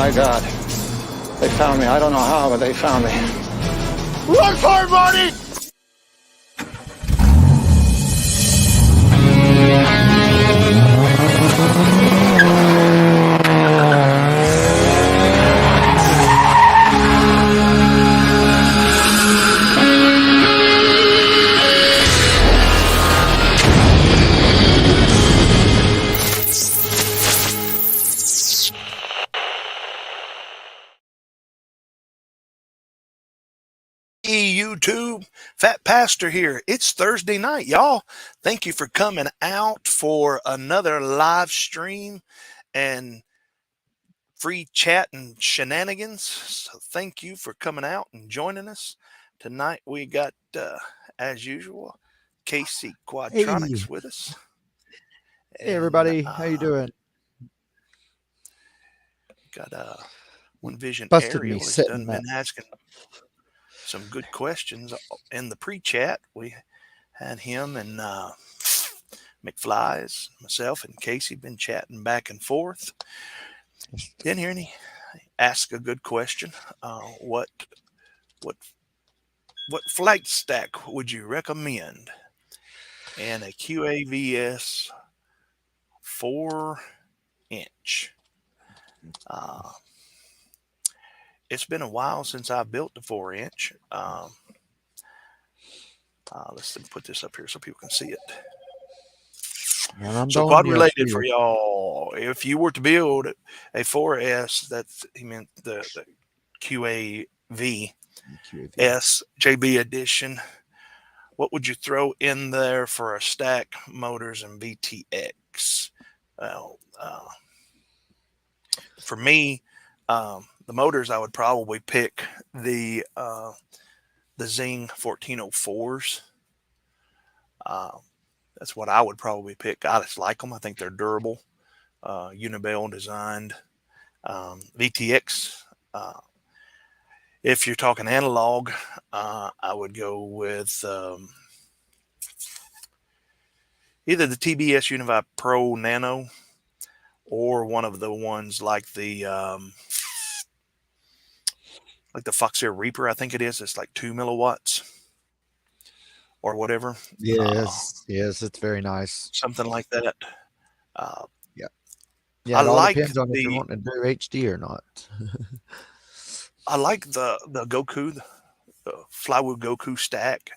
My God. They found me. I don't know how, but they found me. Run for it, Marty! YouTube, Fat Pastor here. It's Thursday night, y'all. Thank you for coming out for another live stream and free chat and shenanigans. So thank you for coming out and joining us. Tonight we got, as usual, KC Quadtronics with us. Hey everybody, how you doing? Got One Vision Busted Ariel me has sitting been asking some good questions in the pre-chat. We had him and McFly's, myself and Casey been chatting back and forth. Didn't hear any. Ask a good question. What flight stack would you recommend? And a QAVS 4-inch. It's been a while since I built the 4-inch. Let's put this up here so people can see it. So quad related for y'all. If you were to build a 4S, that's he meant the QAV S JB edition. What would you throw in there for a stack, motors, and VTX? Well, for me, the motors, I would probably pick the Zing 1404s. That's what I would probably pick. I just like them. I think they're durable, Unibel designed. VTX, if you're talking analog, I would go with either the TBS Univi Pro Nano or one of the ones like the Foxair Reaper, I think it is. It's like 2 milliwatts or whatever. Yes, it's very nice. Something like that. Yeah, it all depends on if you're wanting to do HD or not. I like the Goku, the Flywheel Goku stack.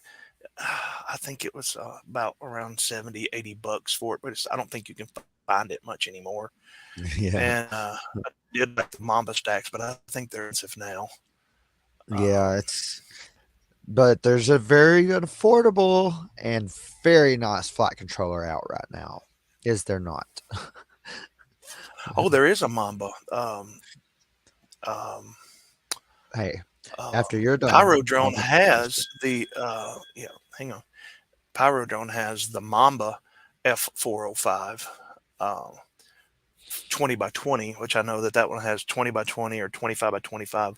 I think it was about around $70-$80 for it, but I don't think you can find it much anymore. Yeah. And I did like the Mamba stacks, but I think they're expensive now. Yeah, but there's a very good, affordable, and very nice flight controller out right now. Is there not? Oh, there is a Mamba. Hey, after you're done, Pyrodrone has the hang on. Pyrodrone has the Mamba F405 20x20, which I know that one has 20x20 or 25x25.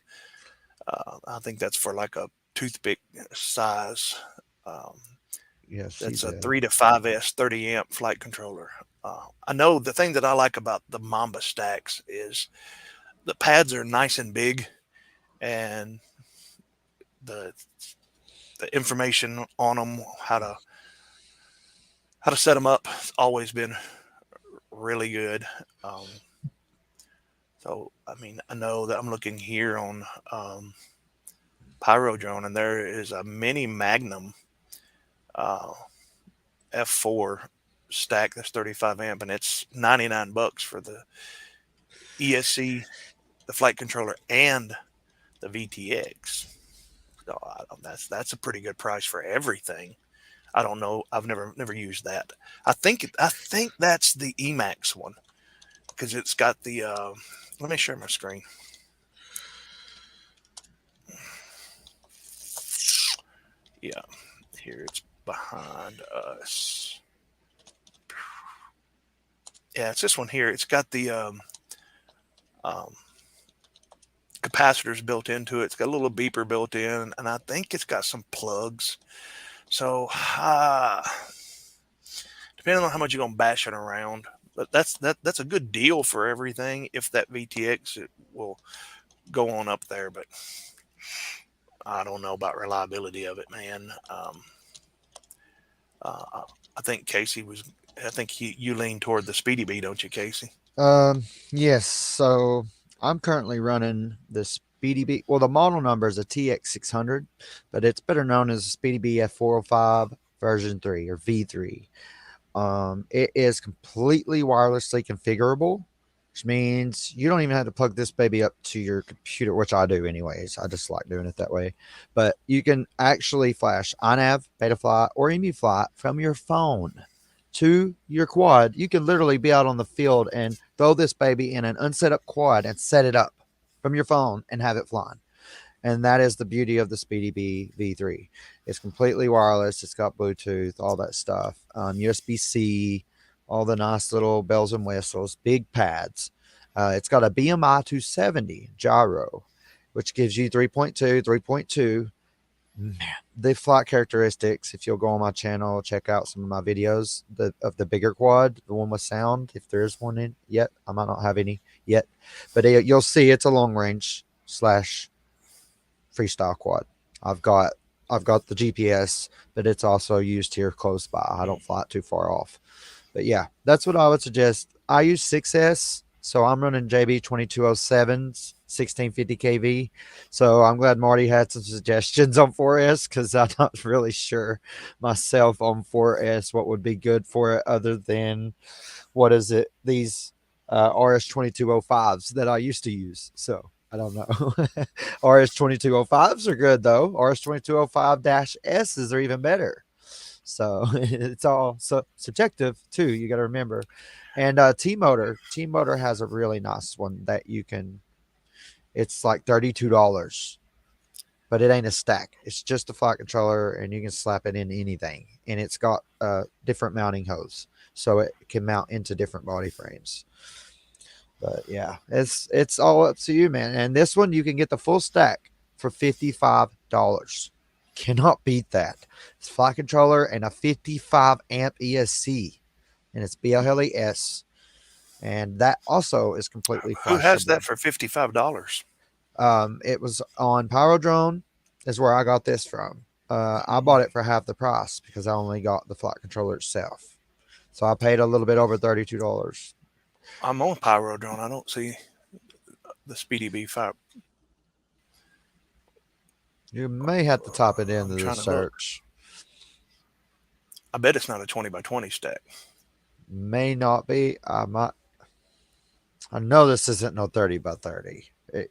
I think that's for like a toothpick size. Yes, that's a 3 to 5S 30 amp flight controller. I know the thing that I like about the Mamba stacks is the pads are nice and big, and the information on them, how to set them up, has always been really good. So I mean, I know that I'm looking here on Pyrodrone, and there is a mini Magnum F4 stack that's 35 amp, and it's $99 for the ESC, the flight controller, and the VTX. So that's a pretty good price for everything. I don't know. I've never used that. I think that's the Emax one, because it's got the. Let me share my screen. Yeah, here it's behind us. Yeah, it's this one here. It's got the capacitors built into it. It's got a little beeper built in, and I think it's got some plugs. So depending on how much you're gonna bash it around, But that's a good deal for everything if that VTX will go on up there. But I don't know about reliability of it, man. I think Casey was. I think you lean toward the Speedy Bee, don't you, Casey? Yes. So I'm currently running the Speedy Bee. Well, the model number is a TX600, but it's better known as the Speedy Bee F405 version 3 or V3. It is completely wirelessly configurable, which means you don't even have to plug this baby up to your computer, which I do anyways. I just like doing it that way. But you can actually flash iNav, Betaflight, or EmuFlight from your phone to your quad. You can literally be out on the field and throw this baby in an unset up quad and set it up from your phone and have it flying. And that is the beauty of the Speedy Bee V3. It's completely wireless. It's got Bluetooth, all that stuff, USB-C, all the nice little bells and whistles, big pads. It's got a BMI 270 gyro, which gives you 3.2, 3.2. Man, the flight characteristics, if you'll go on my channel, check out some of my videos of the bigger quad, the one with sound, if there is one in yet. I might not have any yet, but you'll see it's a long range / freestyle quad. I've got the GPS, but it's also used here close by. I don't fly it too far off. But yeah, that's what I would suggest. I use 6S, so I'm running JB 2207s, 1650 kV. So I'm glad Marty had some suggestions on 4S because I'm not really sure myself on 4S what would be good for it other than what is it? These RS2205s that I used to use. So I don't know. RS2205s are good though. RS2205-S's are even better. So it's all subjective too. You got to remember. And T-Motor has a really nice one that you can. It's like $32, but it ain't a stack. It's just a flight controller, and you can slap it in anything. And it's got different mounting hose, so it can mount into different body frames. But yeah, it's all up to you, man. And this one you can get the full stack for $55. Cannot beat that. It's flight controller and a 55 amp ESC, and it's BLHES, and that also is completely Who has flashable. that for $55? It was on Pyrodrone, is where I got this from. I bought it for half the price because I only got the flight controller itself, so I paid a little bit over $32. I'm on Pyrodrone. I don't see the Speedy Bee 5. You may have to type it into the trying to look. search. I bet it's not a 20x20 stack. May not be. I know this isn't no 30x30. It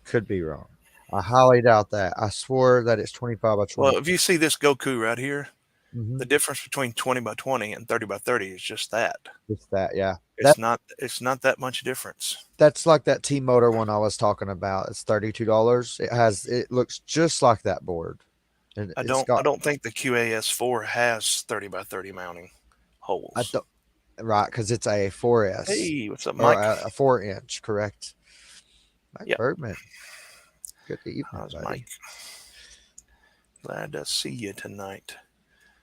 could be wrong. I highly doubt that. I swore that it's 25x20. Well, if you see this Goku right here, Mhm. the difference between 20x20 and 30x30 is just that. It's that, yeah. It's not that much difference. That's like that T-Motor one I was talking about. It's $32. It looks just like that board. And I don't think the QAS4 has 30x30 mounting holes. Right, because it's a 4S. Hey, what's up, Or Mike? a 4-inch, correct. Mike Yep. Bergman. Good evening, How's buddy. Mike? Glad to see you tonight.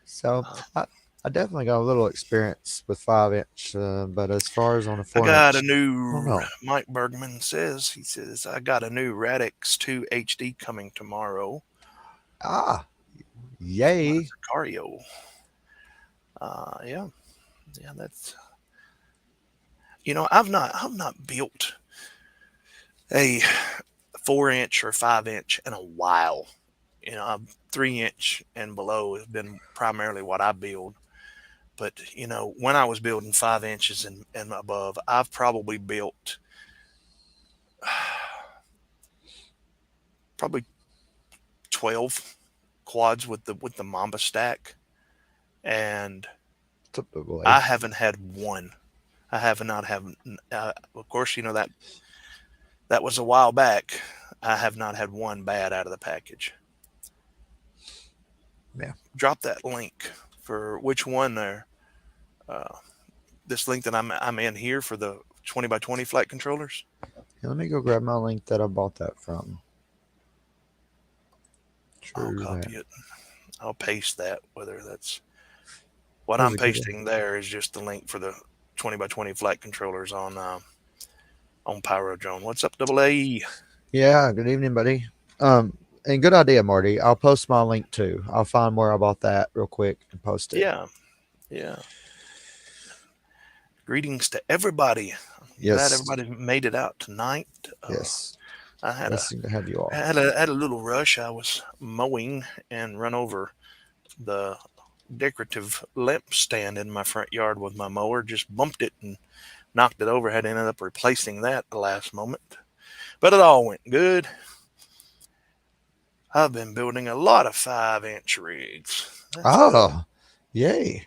So I definitely got a little experience with 5-inch, but as far as on a 4-inch, I got a new. Mike Bergman says I got a new Radix 2 HD coming tomorrow. Yay! Sicario. Yeah, that's. I've not built a 4-inch or 5-inch in a while. 3-inch and below has been primarily what I build. But, when I was building 5 inches and above, I've probably built probably 12 quads with the Mamba stack. And Typically. I haven't had one. I have not have. Of course, that was a while back. I have not had one bad out of the package. Yeah. Drop that link for which one there. This link that I'm in here for the 20x20 flight controllers. Let me go grab my link that I bought that from. I'll copy it. I'll paste that. Whether that's what I'm pasting there is just the link for the 20x20 flight controllers on Pyro Drone. What's up, Double A? Yeah, good evening, buddy. And good idea, Marty. I'll post my link too. I'll find where I bought that real quick and post it. Yeah. Greetings to everybody. Yes. Glad everybody made it out tonight. Yes. I had Blessing to have you all. had a little rush. I was mowing and run over the decorative lamp stand in my front yard with my mower. Just bumped it and knocked it over. Had ended up replacing that at the last moment, but it all went good. I've been building a lot of 5-inch rigs. Oh, yay!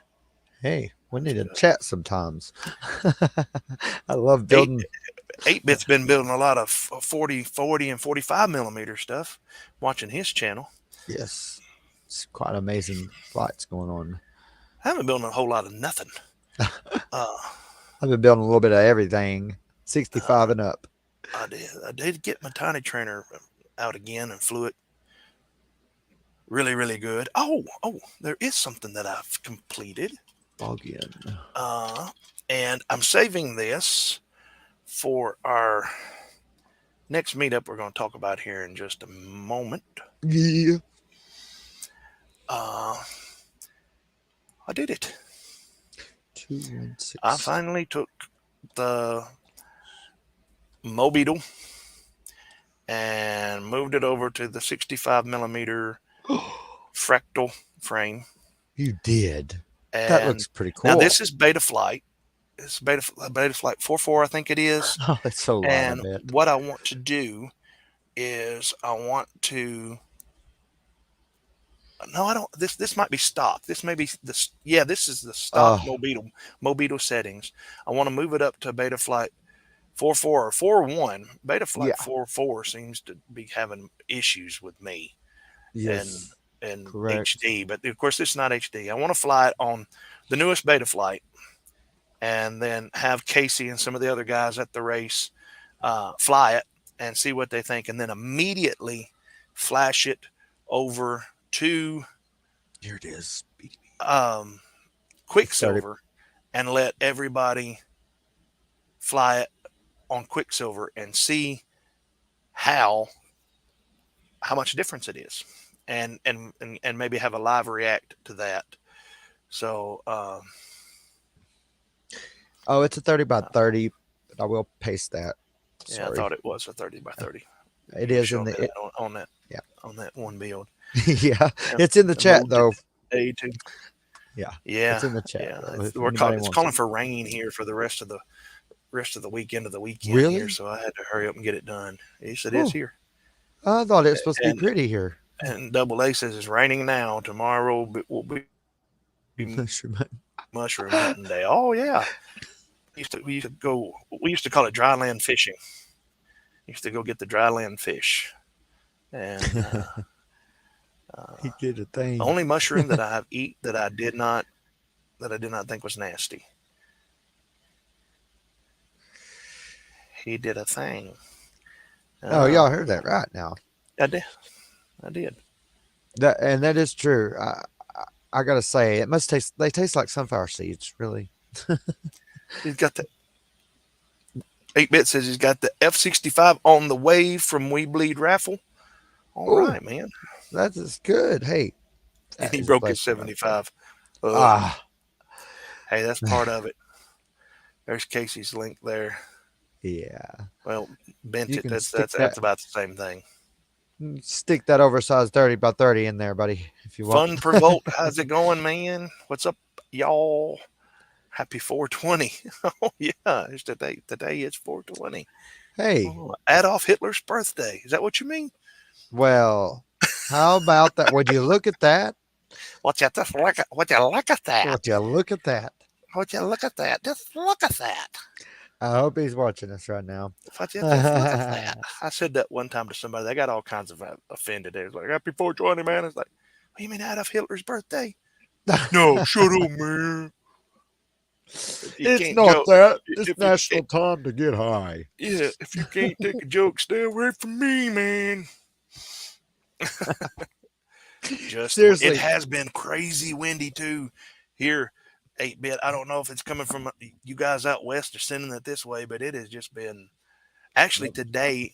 Hey, we need to chat sometimes. I love building. 8-Bit's been building a lot of 40 and 45 millimeter stuff. Watching his channel. Yes, it's quite amazing flights going on. I haven't built a whole lot of nothing. I've been building a little bit of everything, 65 and up. I did get my tiny trainer out again and flew it really, really good. Oh, there is something that I've completed. Again. And I'm saving this for our next meetup we're going to talk about here in just a moment. Yeah. I did it. 216. I finally took the Mobeetle and moved it over to the 65 millimeter fractal frame. You did. And that looks pretty cool. Now this is Betaflight. It's Betaflight 4.4, I think it is. Oh, it's so long. And what I want to do is I don't. This might be stock. This may be this. Yeah, this is the stock Mobeetle settings. I want to move it up to Betaflight 4.4 or 4.1. Betaflight 4.4 seems to be having issues with me. Yes. And correct. HD, but of course this is not HD. I want to fly it on the newest Betaflight, and then have Casey and some of the other guys at the race fly it and see what they think, and then immediately flash it over to here it is. Quicksilver and let everybody fly it on Quicksilver and see how much difference it is, and maybe have a live react to that. So it's a 30x30, but I will paste that. Yeah, Sorry. I thought it was a 30x30. It is in the on that one build. Yeah, it's in the chat though. A2. Yeah, it's in the chat. Yeah, it's calling for rain here for the rest of the weekend Really? here, so I had to hurry up and get it done. Yes, it is here. I thought it was supposed to be pretty here. And Double A says it's raining now. Tomorrow will be Mushroom Hunting Day. Oh yeah. We used to call it dry land fishing. Used to go get the dry land fish. And he did a thing. The only mushroom that I have eat that I did not think was nasty. He did a thing. Y'all heard that right now. I did. That is true. I gotta say, they taste like sunflower seeds, really. He's got the 8-Bit says he's got the F-65 on the way from We Bleed raffle. All right, man. That is good. Hey. And he broke his 75. Hey, that's part of it. There's Casey's link there. Yeah. Well, bent it. That's about the same thing. Stick that oversized 30x30 in there, buddy, if you want. Fun per volt. How's it going, man? What's up, y'all? Happy 420. Oh, yeah. It's today. Today is 420. Hey. Adolf Hitler's birthday. Is that what you mean? Well, how about that? Would you look at that? Would you look at that? Would you look at that? Would you look at that? Just look at that. I hope he's watching us right now. Look at that. I said that one time to somebody. They got all kinds of offended. They was like, happy 420, man. It's like, what do you mean Adolf Hitler's birthday? No, shut up, man. It's not that. It's national time to get high. Yeah, if you can't take a joke, stay away from me, man. Seriously, it has been crazy windy too here 8-bit. I don't know if it's coming from you guys out west are sending it this way, but it has just been actually today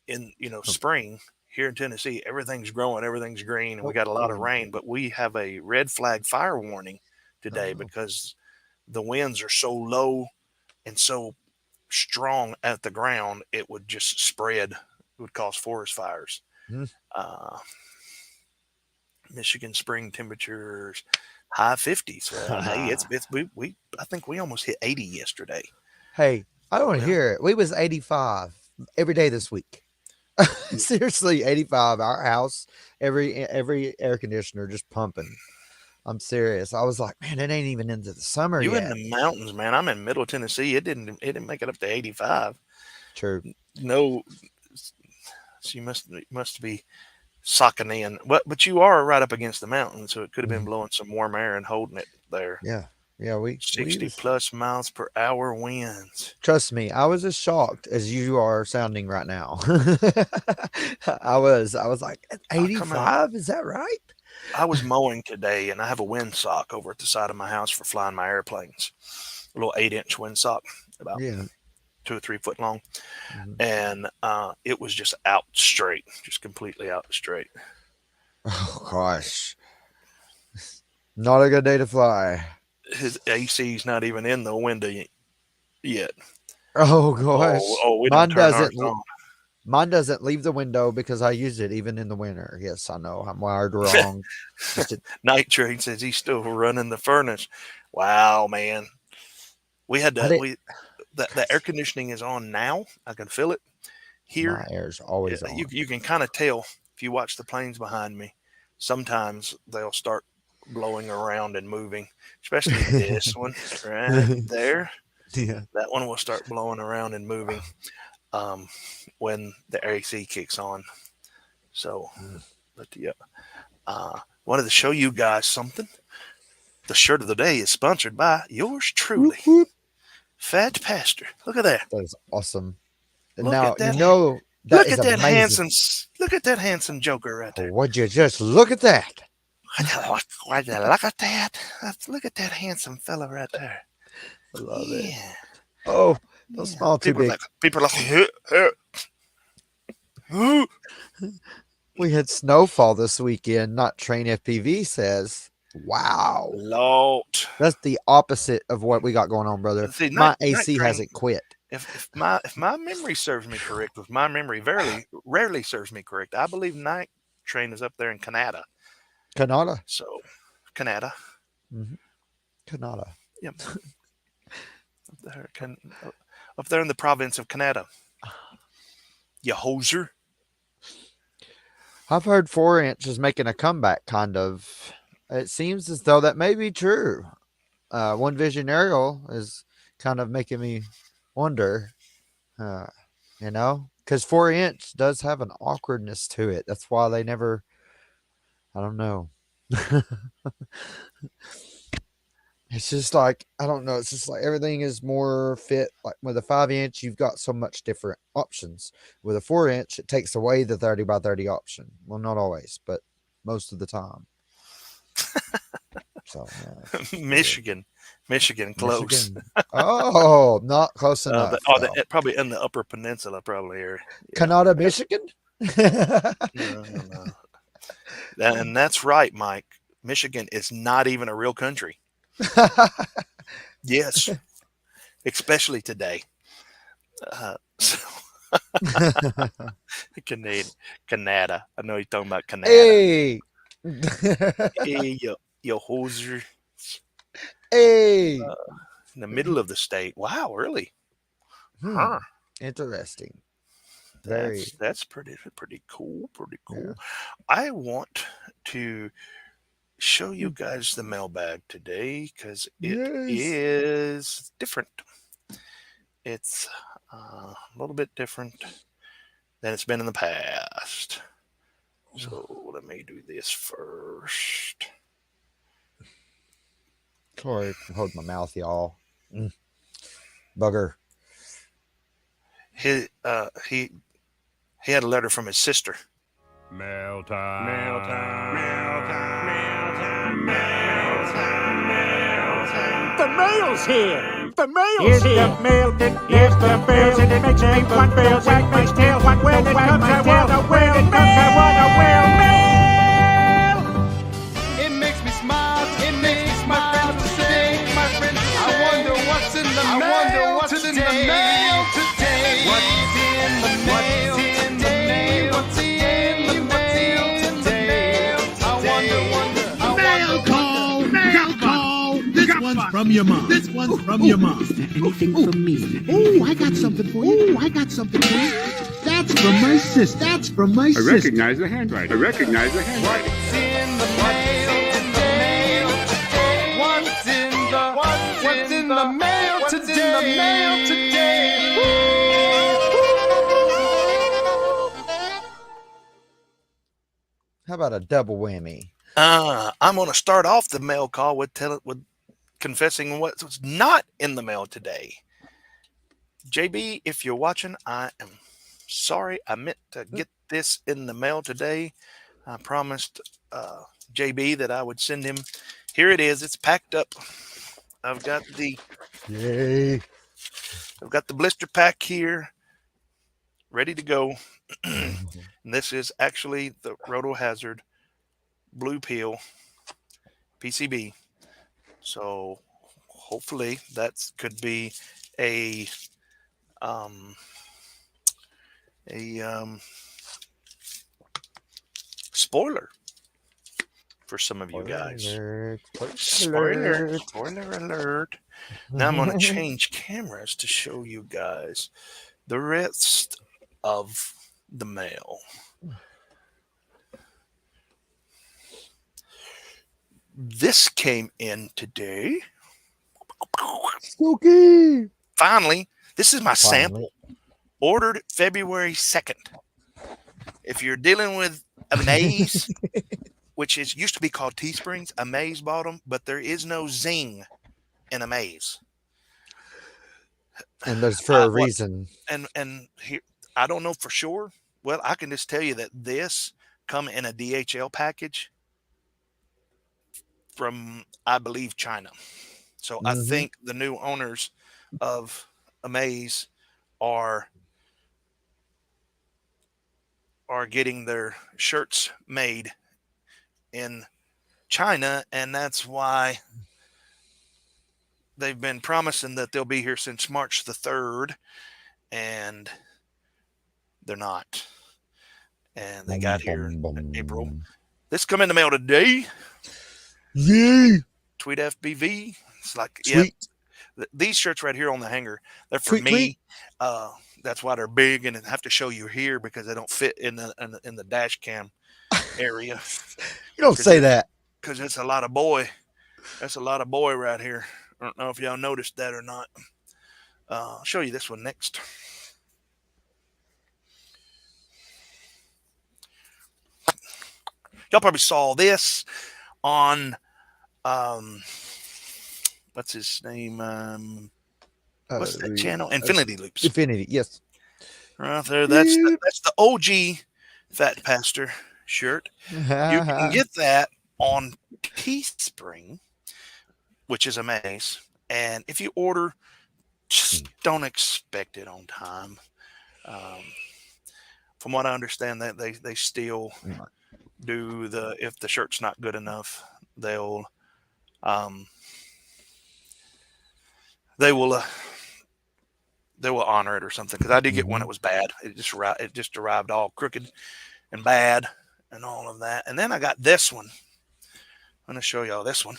in spring here in Tennessee. Everything's growing, everything's green, and we got a lot of rain. But we have a red flag fire warning today because the winds are so low and so strong at the ground, it would just spread. It would cause forest fires. Michigan spring temperatures high 50s. Hey, we I think we almost hit 80 yesterday. Hey, I don't hear it. We was 85 every day this week. Seriously, 85. Our house, every air conditioner just pumping. I'm serious. I was like, man, it ain't even into the summer You yet. in the mountains, man. I'm in Middle Tennessee. It didn't make it up to 85. True. No, so you must be socking in. But you are right up against the mountain, so it could have been blowing some warm air and holding it there. Yeah. Yeah, we 60 plus miles per hour winds. Trust me, I was as shocked as you are sounding right now. I was like, 85? Is that right? I was mowing today, and I have a windsock over at the side of my house for flying my airplanes. A little 8-inch windsock, about 2 or 3 foot long. And it was just out straight, just completely out straight. Oh, gosh. Not a good day to fly. His AC's not even in the window yet. Oh, gosh. We don't turn ours on. Mine doesn't leave the window because I use it even in the winter. Yes, I know. I'm wired wrong. Night Train says he's still running the furnace. Wow, man. We had to. The air conditioning is on now. I can feel it here. My air's always on. You can kind of tell if you watch the planes behind me. Sometimes they'll start blowing around and moving, especially this one right there. Yeah, that one will start blowing around and moving when the AC kicks on. So, but yeah, wanted to show you guys something. The shirt of the day is sponsored by yours truly, Fat Pastor. Look at that. That is awesome. Look now at that. You know that look is at that amazing. handsome. Look at that handsome Joker right there. Would you just look at that? Would you look at that? Look at that handsome fella right there. I love it. Oh, don't smile too big. People are like, we had snowfall this weekend. Not Train FPV says. Wow. Lord. That's the opposite of what we got going on, brother. See, my AC hasn't quit. If my memory serves me correct, with my memory rarely serves me correct, I believe Night Train is up there in Canada. Canada. So, Canada. Mm-hmm. Canada. Yep. Up there in the province of Canada. You hoser. I've heard 4-inch is making a comeback, kind of. It seems as though that may be true. One Vision Aerial is kind of making me wonder, because 4-inch does have an awkwardness to it. That's why they never, I don't know. It's just like, I don't know. It's just like everything is more fit. Like with a 5-inch, you've got so much different options. With a 4-inch, it takes away the 30 by 30 option. Well, not always, but most of the time. So Michigan, close. Michigan. Oh, not close enough. Probably in the Upper Peninsula, probably area. Yeah. Canada, Michigan. No. And that's right, Mike. Michigan is not even a real country. Yes, especially today. Canada. I know you're talking about Canada. Hey, hey, you hoser. Hey, in the middle of the state. Wow, really? Huh. Interesting. That's pretty cool. Pretty cool. Yeah. I want to show you guys the mailbag today because it is different. It's a little bit different than it's been in the past. So let me do this first. Sorry, hold my mouth, y'all. Bugger. He had a letter from his sister. Mail time. Mail time. Mail time. Mail time. Mail mail's here. The mail's here. The mail. Here's the mail. It makes me wonder wag my tail. When it comes, I wanna wear mail. It makes me smile. It makes my friends say, I wonder what's in the mail. What's in the mail today? What's in the mail today? What's in the mail today? I wonder. Mail call. This one's from your mom. Is there anything from me? Oh, I got something for you. That's from my sister. I recognize the handwriting. What's in the mail today? What's in the mail today? How about a double whammy? I'm going to start off the mail call with confessing what's not in the mail today. JB, if you're watching, I am sorry. I meant to get this in the mail today. I promised JB that I would send him. Here it is. It's packed up. I've got the blister pack here, ready to go. And this is actually the Roto Hazard Blue Peel PCB. So hopefully that could be a spoiler for some of you guys. Spoiler alert. Now I'm going to change cameras to show you guys the rest of the mail. This came in today. Spooky. Finally, this is my sample. Ordered February 2nd. If you're dealing with amaze, which used to be called Teesprings, amaze bottom, but there is no zing in amaze. And there's for a reason. And here, I don't know for sure. Well, I can just tell you that this come in a DHL package from, I believe, China. So I think the new owners of Amaze are getting their shirts made in China, and that's why they've been promising that they'll be here since March the 3rd, and they're not. And they got here in April. This come in the mail today. Yay! Tweet FBV. It's like, Sweet. Yeah, these shirts right here on the hanger, they're for me. That's why they're big, and I have to show you here because they don't fit in the dash cam area. You don't say that. Because it's a lot of boy. That's a lot of boy right here. I don't know if y'all noticed that or not. I'll show you this one next. Y'all probably saw this on what's his name? What's that channel? Infinity Loops. Infinity, yes. Right there. That's the OG Fat Pastor shirt. You can get that on Teespring, which is amazing. And if you order, just don't expect it on time. From what I understand, that they still do if the shirt's not good enough, they will honor it or something. Because I did get one that was bad. It just arrived all crooked and bad and all of that. And then I got this one. I'm going to show y'all this one.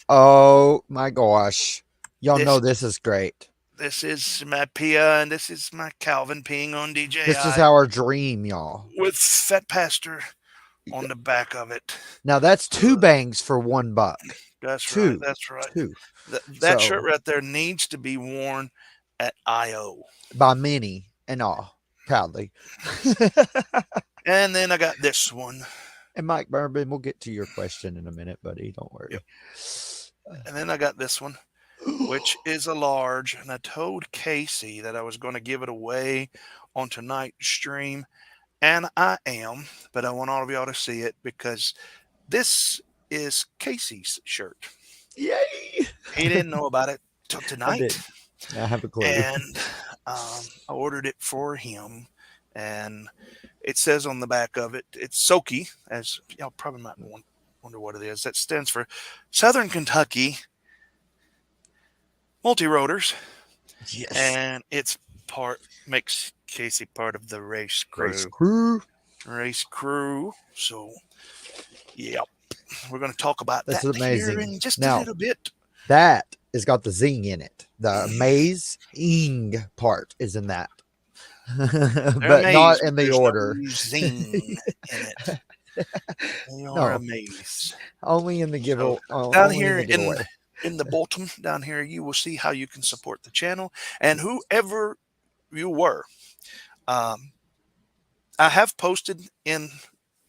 Oh my gosh. Y'all know this is great. This is my Pia, and this is my Calvin peeing on DJI. This is our dream, y'all. With Fat Pastor on the back of it. Now that's two bangs for $1. That's two. Right. That's right. Two. That shirt right there needs to be worn at I.O. by many and all, proudly. And then I got this one. And Mike Bourbon, we'll get to your question in a minute, buddy. Don't worry. Yep. And then I got this one, which is a large. And I told Casey that I was going to give it away on tonight's stream. And I am. But I want all of y'all to see it because this is Casey's shirt. Yay! He didn't know about it till I tonight. did. I have a clue. And I ordered it for him, and it says on the back of it, it's SOKI, as y'all probably might wonder what it is. That stands for Southern Kentucky Multi-Rotors, Yes. and it's makes Casey part of the race Race crew. crew. So, yeah, we're going to talk about That's that here amazing. in just Now- a little bit. That has got the zing in it. The amazing part is in that. But not in the order. No zing in it. They No. are amazed. Only in the giveaway. Down here in the bottom down here, you will see how you can support the channel, and whoever you were. I have posted in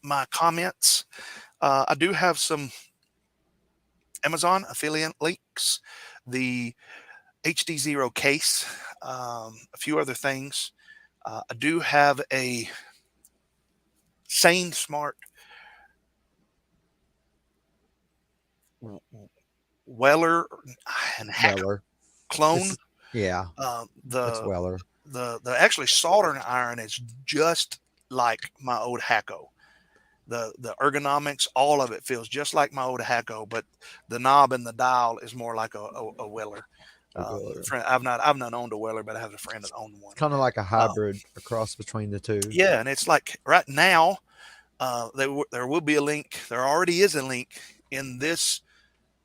my comments. I do have some Amazon affiliate links, the HDzero case, a few other things. I do have a Sane Smart Weller and Hacker Weller. clone. Yeah, that's The Weller. actually soldering iron is just like my old Hacko. The ergonomics, all of it feels just like my old Hacko, but the knob and the dial is more like a Weller. I've not owned a Weller, but I have a friend that owned one. Kind of like a hybrid, a cross between the two. Yeah, and it's like right now, there will be a link. There already is a link in this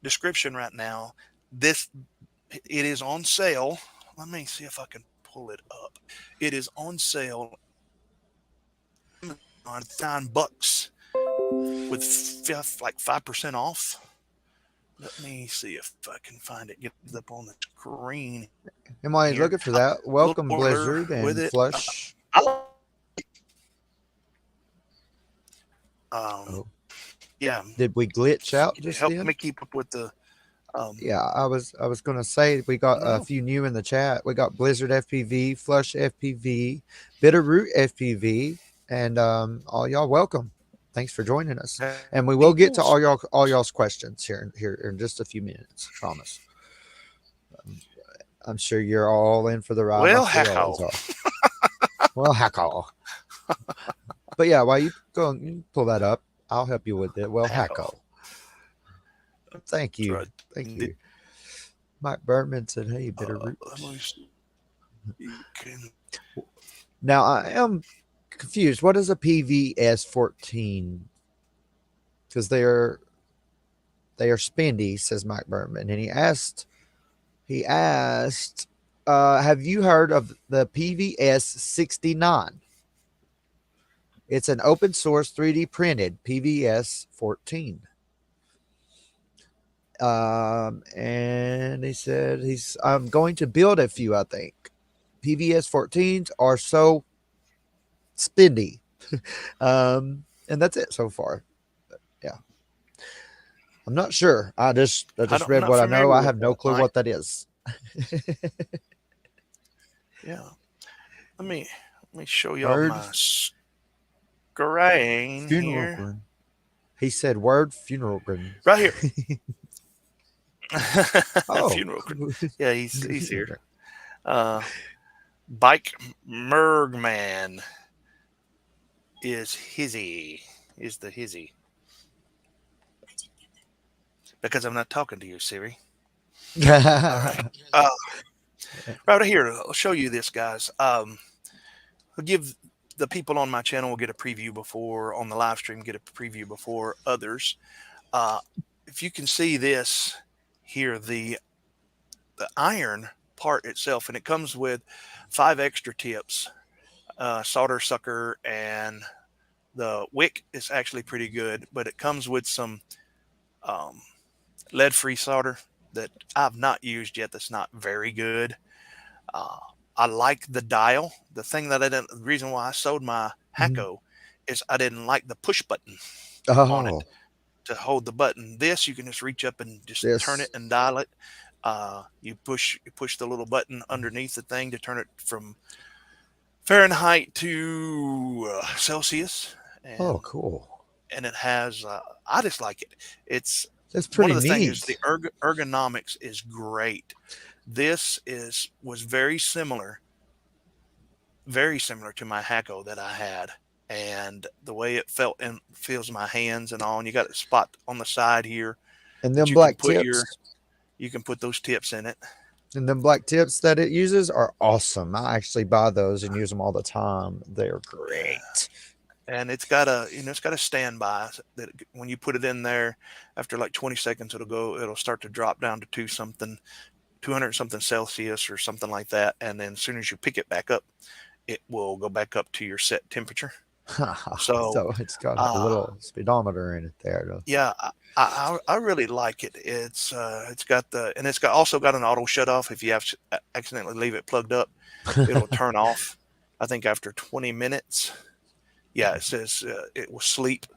description right now. It is on sale. Let me see if I can pull it up. It is on sale on $9 with like 5% off. Let me see if I can find it. Get it up on the screen. Am I Here. looking for that? Welcome, order Blizzard with and it. Flush. Yeah. Did we glitch out just Help then? me keep up with the. Yeah, I was gonna say we got a No. few new in the chat. We got Blizzard FPV, Flush FPV, Bitterroot FPV, and all y'all welcome. Thanks for joining us. And we will get to all y'all's questions here in just a few minutes. Promise. I'm sure you're all in for the ride. Well, like we heck always are. Well, heck all. But yeah, while you go and pull that up, I'll help you with it. Well, heck all. Thank you. Right. Thank you. Mike Bertman said, "Hey, Bitterroot." Now I am confused. What is a PVS-14? Because they are spendy, says Mike Bertman, and he asked, have you heard of the PVS-69? It's an open source 3D printed PVS-14. And he said I'm going to build a few, I think. PVS-14s are so spendy. And that's it so far. But yeah. I'm not sure. I just read what I know. I have no clue what that is. Yeah. Let me show y'all my screen here. Groom. He said word funeral groom. Right here. Oh. Funeral groom. Yeah, he's here. Bike Mergman is the hizzy. Because I'm not talking to you, Siri. Right here, I'll show you this, guys. I'll give the people on my channel will get a preview before on the live stream, get a preview before others. If you can see this here, the iron part itself, and it comes with 5 extra tips, solder sucker, and the wick is actually pretty good, but it comes with some lead-free solder that I've not used yet. That's not very good. I like the dial. The thing that the reason why I sold my Hacko is I didn't like the push button on it to hold the button. This, you can just reach up and just turn it and dial it. You push the little button underneath the thing to turn it from Fahrenheit to Celsius. And, oh, cool. And it has, I just like it. It's That's one pretty of the things, neat. the ergonomics is great. This was very similar to my Hacko that I had, and the way it feels in my hands and all. And you got a spot on the side here And that them black you tips, can put those tips in it. and them black tips that it uses are awesome. I actually buy those and use them all the time. They're great. And it's got a standby that when you put it in there, after like 20 seconds, it'll start to drop down to 200 something Celsius or something like that. And then as soon as you pick it back up, it will go back up to your set temperature. So it's got a little speedometer in it there. Though. Yeah, I really like it. It's also got an auto shut off. If you have to accidentally leave it plugged up, it'll turn off. I think after 20 minutes. Yeah, it says it will sleep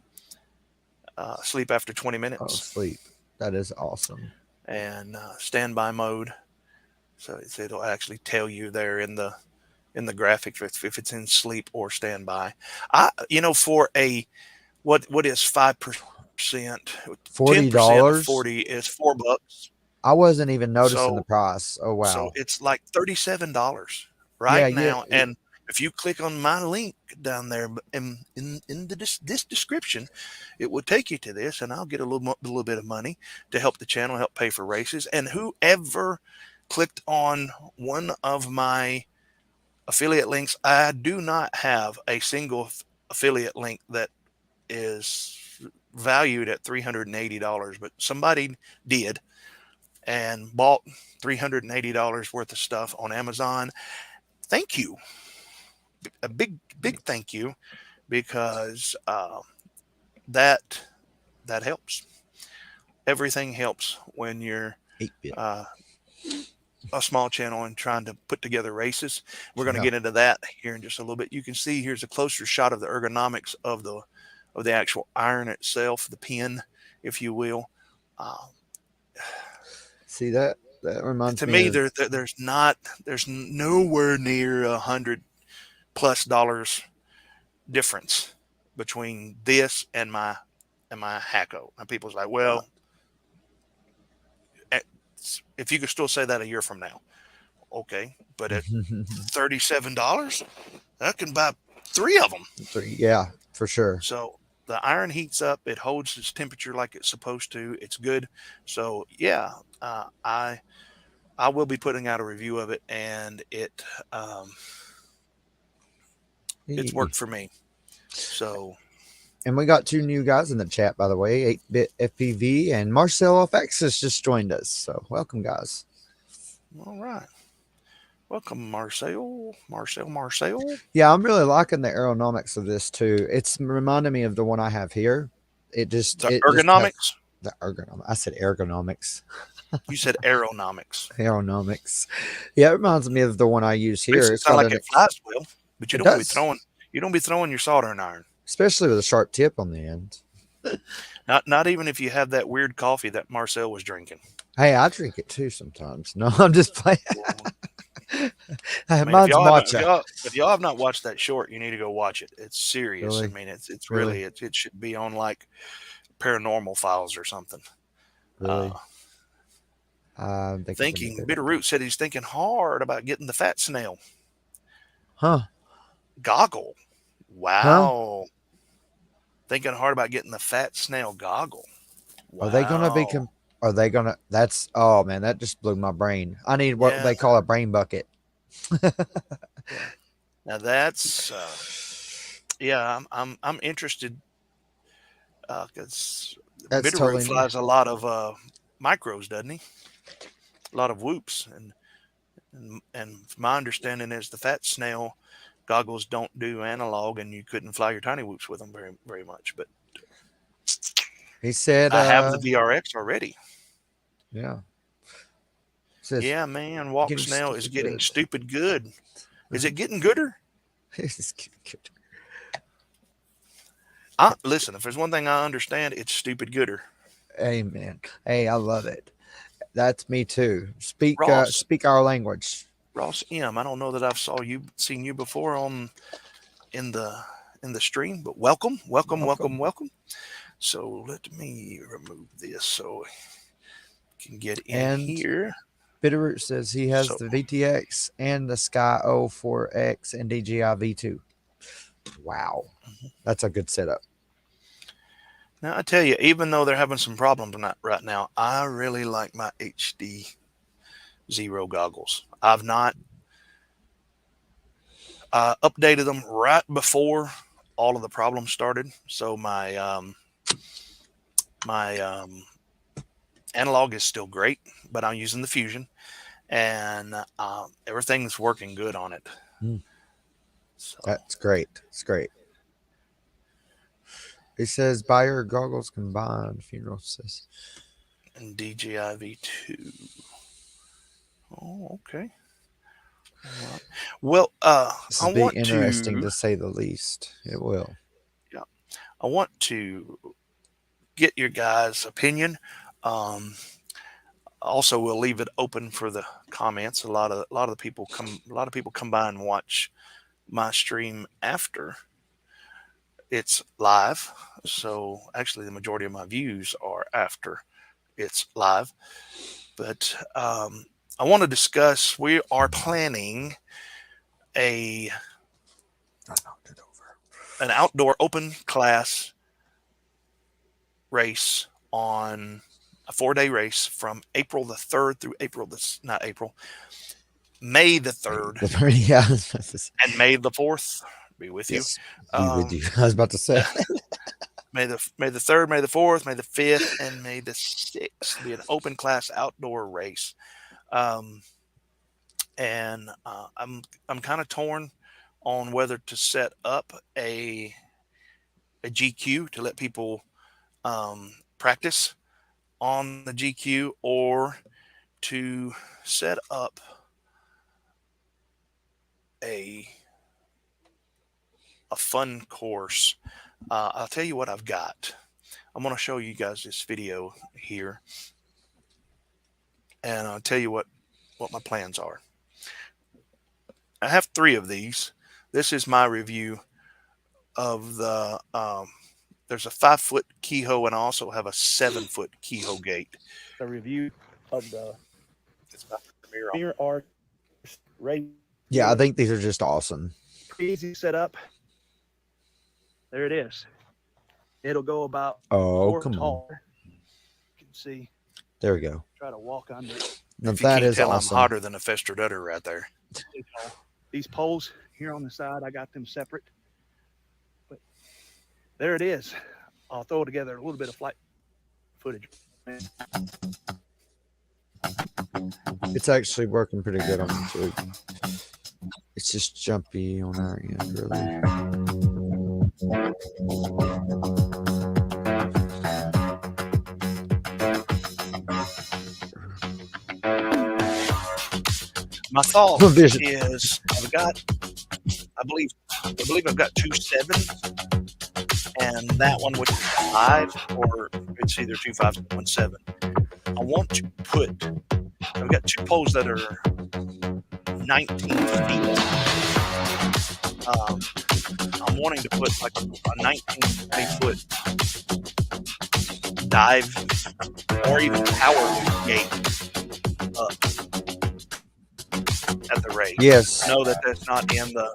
after 20 minutes. Oh, sleep. That is awesome. And standby mode. So it'll actually tell you there in the graphics if it's in sleep or standby. For what is 5%, $40 of 40 is $4. I wasn't even noticing the price. Oh wow! So it's like $37 right now. Yeah. And if you click on my link down there in this description, it will take you to this, and I'll get a little bit of money to help the channel, help pay for races. And whoever clicked on one of my affiliate links, I do not have a single affiliate link that is valued at $380, but somebody did and bought $380 worth of stuff on Amazon. Thank you. A big thank you, because that helps. Everything helps when you're a small channel and trying to put together races. We're going to get into that here in just a little bit. You can see here's a closer shot of the ergonomics of the actual iron itself, the pin, if you will. See that reminds me. To me, there's nowhere near $100+ difference between this and my Hacko. And people's like, well, if you could still say that a year from now, okay, but at $37, I can buy 3 of them. Yeah, for sure. So the iron heats up, it holds its temperature like it's supposed to. It's good. So yeah, I will be putting out a review of it, and it's worked for me. So, and we got 2 new guys in the chat, by the way, 8-bit FPV and Marcel FX has just joined us. So welcome, guys. All right. Welcome, Marcel. Yeah, I'm really liking the ergonomics of this too. It's reminding me of the one I have here. Ergonomics? The ergonomics. I said ergonomics. You said aeronomics. Aeronomics. Yeah, it reminds me of the one I use here. It's not like it flies well, but you don't be throwing your soldering iron. Especially with a sharp tip on the end. Not even if you have that weird coffee that Marcel was drinking. Hey, I drink it too sometimes. No, I'm just playing. Mine's matcha. If y'all have not watched that short, you need to go watch it. It's serious. Really? I mean, it's really it should be on like Paranormal Files or something. Really? Bitterroot said he's thinking hard about getting the fat snail. Huh? Goggle. Wow. Huh? Thinking hard about getting the fat snail goggle. Wow. Are they going to be? Are they going to? That's, oh man, that just blew my brain. I need what they call a brain bucket. Now that's, I'm interested because Bitterroot totally flies a lot of micros, doesn't he? A lot of whoops, and my understanding is the fat snail goggles don't do analog, and you couldn't fly your TinyWhoops with them very, very much. But he said, I have the VRX already. Yeah. Says, yeah, man. Walksnail is getting stupid good. Is it getting gooder? It's getting gooder. Listen, if there's one thing I understand, it's stupid gooder. Amen. Hey, I love it. That's me too. Speak our language. Ross M. I don't know that I've seen you before in the stream, but welcome. So let me remove this so we can get in And here. Bitterroot says he has So- the VTX and the Sky O4X and DJI V2. Wow. That's a good setup. Now, I tell you, even though they're having some problems right now, I really like my HDzero goggles. I've not updated them right before all of the problems started. So my analog is still great, but I'm using the Fusion, and everything's working good on it. So, That's great. It's great. It says buyer goggles combined. Funeral says. and DJI V2. Oh, okay. All right. Well, This I will be want interesting to say the least. It will. Yeah, I want to get your guys' opinion. Also, we'll leave it open for the comments. A lot of people come by and watch my stream after it's live. So actually, the majority of my views are after it's live. But I want to discuss. We are planning an outdoor open class race on a 4-day race from April the 3rd through May the 3rd Yeah. and May the 4th. Be with Yes, you. be with you. I was about to say. May the 3rd, May the 4th, May the 5th, and May the 6th be an open class outdoor race. And I'm kind of torn on whether to set up a GQ to let people practice on the GQ, or to set up a fun course. I'll tell you what I've got. I'm going to show you guys this video here, and I'll tell you what my plans are. I have 3 of these. This is my review of the there's a 5-foot keyhole, and I also have a 7-foot keyhole gate. A review of the mirror arc right. Yeah, I think these are just awesome. Easy setup. There it is. It'll go about Oh, 4 come tall. on. You can see. There we go. Try to walk under it. Now If you that can't is tell, awesome. I'm hotter than a Fester Dutter right there. These poles here on the side, I got them separate. But there it is. I'll throw together a little bit of flight footage. It's actually working pretty good on YouTube. It's just jumpy on our end, really. My thought Vision. is I believe I've got 2 7s, and that one would be 5, or it's either 2 5s and 1 7. I want to put. I've got 2 poles that are 19 feet. I'm wanting to put like a 19 foot dive or even power gate up at the race. Yes. I know that's not in the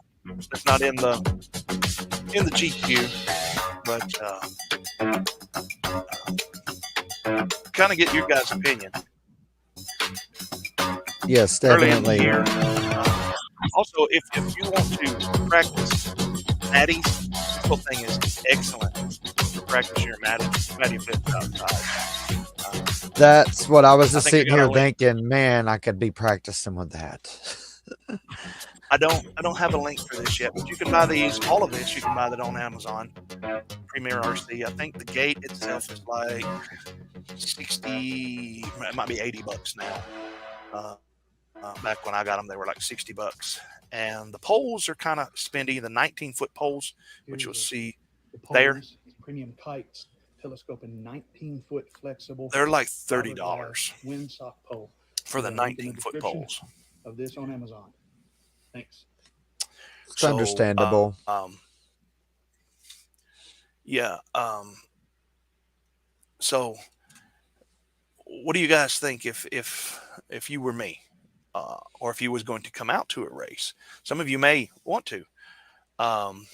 GQ, but kind of get your guys' opinion. Yes, Early in the definitely. year. Also, if you want to practice matties, this whole thing is excellent to practice your matty flips outside. That's what I was just I think I sitting got a here link. thinking, man, I could be practicing with that. I don't have a link for this yet, but you can buy these. All of this you can buy that on Amazon. Premier RC. I think the gate itself is like 60. It might be $80 now. Back when I got them, they were like $60. And the poles are kind of spendy. The 19-foot poles, which you'll see there, Premium kites, telescoping 19-foot flexible. they're like $30 windsock pole. for the 19-foot poles. Of this on Amazon. Thanks. It's understandable. Yeah. So, what do you guys think if you were me, or if you was going to come out to a race? Some of you may want to. Um,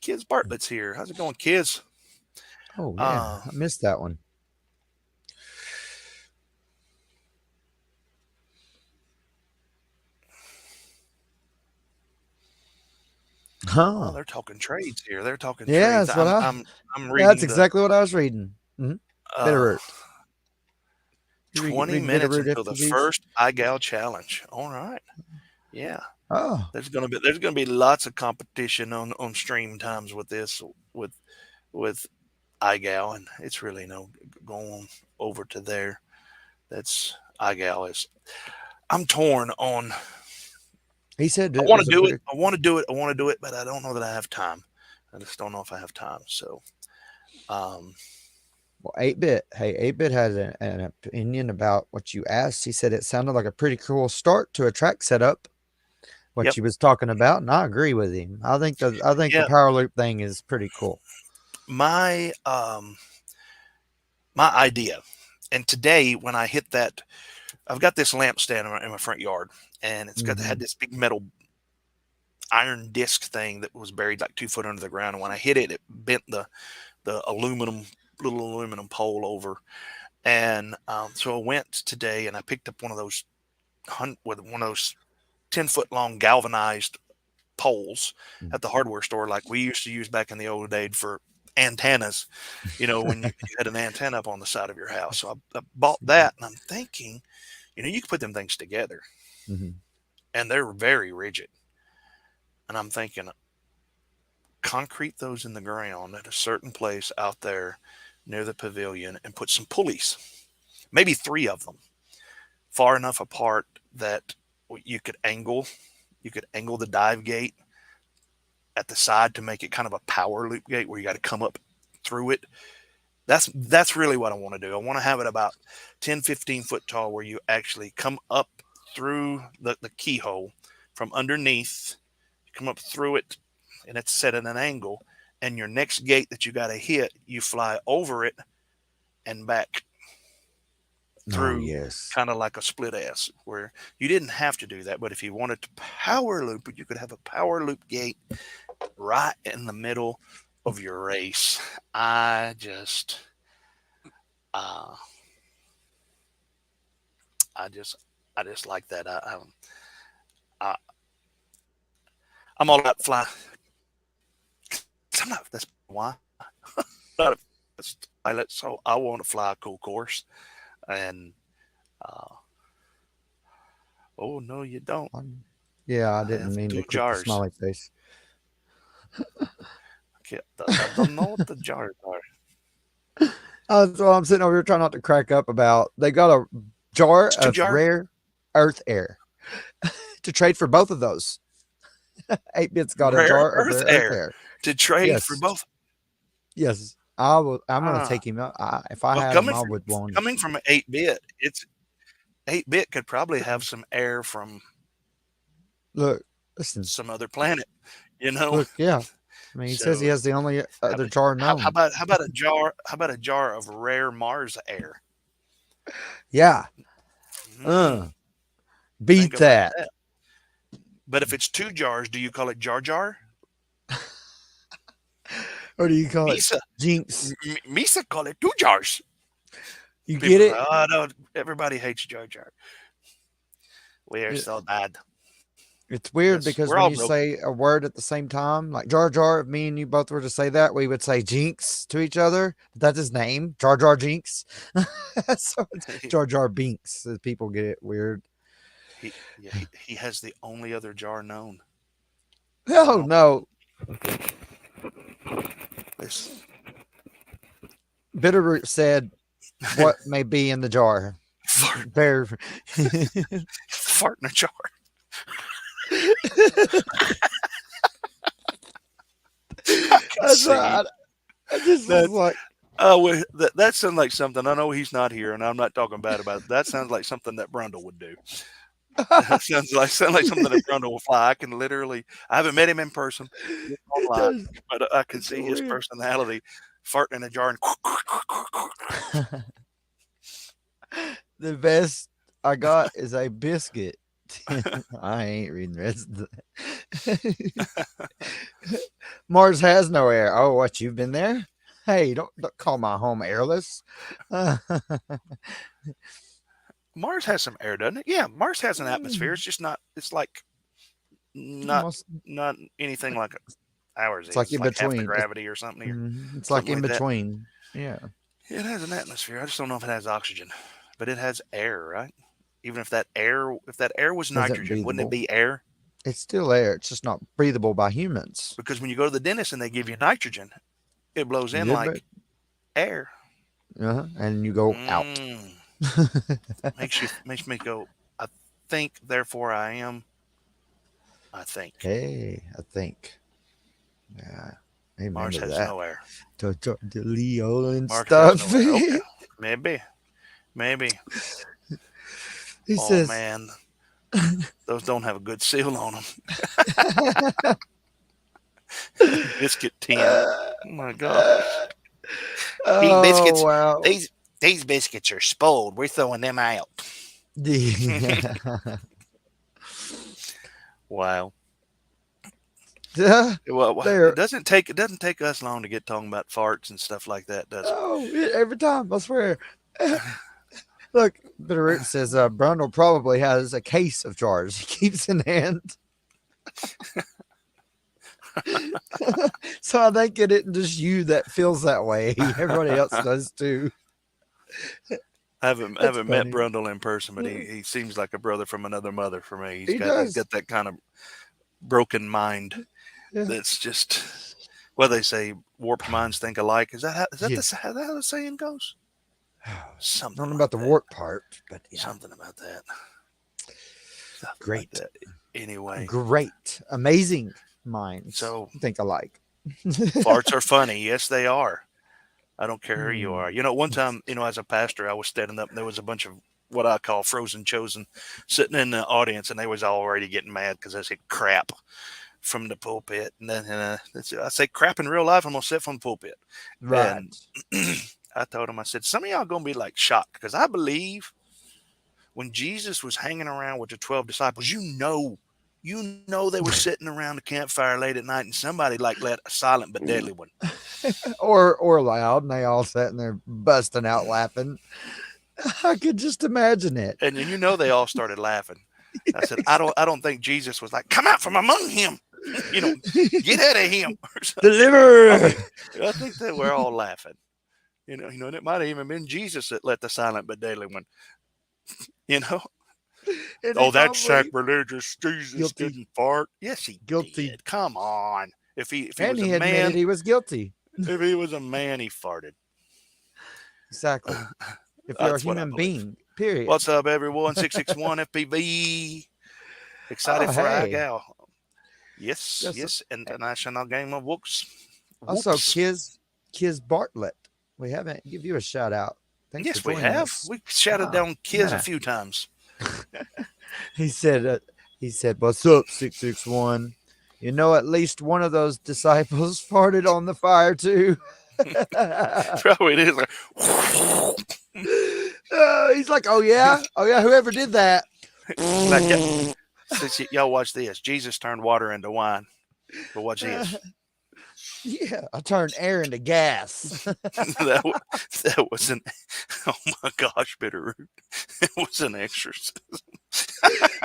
Kids Bartlett's here. How's it going, kids? Oh yeah, I missed that one. Oh, Huh? they're talking trades here. They're talking Yeah, trades. that's what I'm reading. That's exactly what I was reading. Bitterroot. 20 read minutes Bitterroot until the FTVs? first iGal challenge. All right. Yeah. Oh, There's gonna be lots of competition on stream times with this with iGal, and it's really no going over to there. That's iGal is. I'm torn on. he said I it want was to a do pretty. it. I want to do it. I want to do it, but I don't know that I have time. I just don't know if I have time. So, Well, 8-bit. Hey, 8-bit had an opinion about what you asked. He said it sounded like a pretty cool start to a track setup. What Yep. you was talking about, and I agree with him. I think Yeah. the power loop thing is pretty cool. my my idea, and today when I hit that, I've got this lamp stand in my front yard, and it's got had this big metal iron disc thing that was buried like 2 foot under the ground. And when I hit it, it bent the little aluminum pole over. And so I went today and I picked up one of those 10-foot long galvanized poles at the hardware store, like we used to use back in the old days for antennas, when you had an antenna up on the side of your house. So I bought that, and I'm thinking, you can put them things together, and they're very rigid. And I'm thinking, concrete those in the ground at a certain place out there near the pavilion and put some pulleys, maybe 3 of them, far enough apart that you could angle the dive gate at the side to make it kind of a power loop gate where you got to come up through it. That's really what I want to do. I want to have it about 10, 15 foot tall where you actually come up through the keyhole from underneath, you come up through it, and it's set at an angle, and your next gate that you got to hit, you fly over it and back through, yes. kind of like a split S, where you didn't have to do that. But if you wanted to power loop it, you could have a power loop gate right in the middle of your race. I just like that. I'm all about fly. That's why. Not a pilot, so I want to fly a cool course. And oh no, you don't. Yeah, I didn't mean to click the smiley face. I don't know what the jars are. So I'm sitting over here trying not to crack up about. They got a jar of rare earth air to trade for both of those. 8-bit's got rare a jar of earth rare earth air to trade for both. Yes, I'm going to take him out. If I had him, I would want. Coming from an 8-bit, 8-bit could probably have some air from. Look, listen, some other planet, Look, yeah. I mean, he says he has the only other jar known. How about a jar? How about a jar of rare Mars air? Yeah. Beat that. But if it's 2 jars, do you call it Jar Jar? Or do you call Misa. it Jinx? Misa call it 2 jars. You get it? Oh no, everybody hates Jar Jar. We are so bad. It's weird because when you say a word at the same time, like Jar Jar, if me and you both were to say that, we would say Jinx to each other. That's his name, Jar Jar Jinx. So it's Jar Jar Binks. People get it weird. He has the only other jar known. Oh, no. Bitterroot said, what may be in the jar? Fart in a jar. That sounds like something. I know he's not here, and I'm not talking bad about it. That sounds like something that Brundle would do. That sounds like something that Brundle will fly. I haven't met him in person, online, but I can see his personality farting in a jar and The best I got is a biscuit. I ain't reading the rest of the Mars has no air. Oh, what, you've been there? Hey, don't call my home airless. Mars has some air, doesn't it? Yeah, Mars has an atmosphere. It's just not. It's like not Almost, not anything like ours it's is. like It's in like half the between. gravity or something. Or It's like something in like that. between. Yeah. It has an atmosphere. I just don't know if it has oxygen, but it has air, right? Even if that air was Isn't nitrogen, wouldn't it breathable. be air? It's still air. It's just not breathable by humans. Because when you go to the dentist and they give you nitrogen, it blows in Yeah, like air. And you go out. Makes me go, I think, therefore I am. I think. Hey, I think. Yeah. Amen Mars to has that. no air. To Leo and Mars stuff. has no air. Okay. Maybe. He Oh says, man, those don't have a good seal on them. Biscuit tin. Oh my god. These biscuits. oh, wow. These biscuits are spoiled. We're throwing them out. Wow. Yeah. Well, There. it doesn't take us long to get talking about farts and stuff like that, does it? Oh, every time, I swear. Look, Bitterroot says Brundle probably has a case of jars he keeps in hand. So I think it isn't just you that feels that way. Everybody else does too. I haven't funny. met Brundle in person, but he seems like a brother from another mother for me. He He's does. got that kind of broken mind. Yeah. That's just, well, they say warped minds think alike. Is that how the saying goes? Something I don't know like about the that. warp part, but yeah. Something about that. Something Great. like that. Anyway, Great. Amazing minds. So- think alike. farts are funny. Yes, they are. I don't care who you are. You know, one time, as a pastor, I was standing up and there was a bunch of what I call frozen chosen sitting in the audience, and they was already getting mad because I said crap from the pulpit. And then I say crap in real life, I'm going to sit from the pulpit. Right. And I told him, I said, some of y'all going to be like shocked because I believe when Jesus was hanging around with the 12 disciples, you know they were sitting around the campfire late at night and somebody like let a silent but deadly one. or loud, and they all sitting there busting out laughing. I could just imagine it. And they all started laughing. I said, I don't think Jesus was like, come out from among him. Get out of him. Deliver. I think they were all laughing. And it might have even been Jesus that let the silent but deadly one. And That's sacrilegious. Jesus Guilty. didn't fart. Yes, he Guilty. did. Come on. If he and was he a admitted man, he was guilty. if he was a man, he farted. Exactly. If you're a That's what I human believe. being, period. What's up, everyone? 661 FPV. Excited for our hey. gal. Yes, Yes. International Game of Whoops. Also, Whoops. Kiz Bartlett. We haven't give you a shout out. Thanks Yes, for we joining have. us. We shouted down Kiz a few times. He said, "What's up, 661? You know, at least one of those disciples farted on the fire too." Probably it is. Like, He's like, "Oh yeah, whoever did that." like, y'all watch this. Jesus turned water into wine. But watch this. Yeah, I turned air into gas. that was an. Oh my gosh, Bitterroot. It was an exorcism.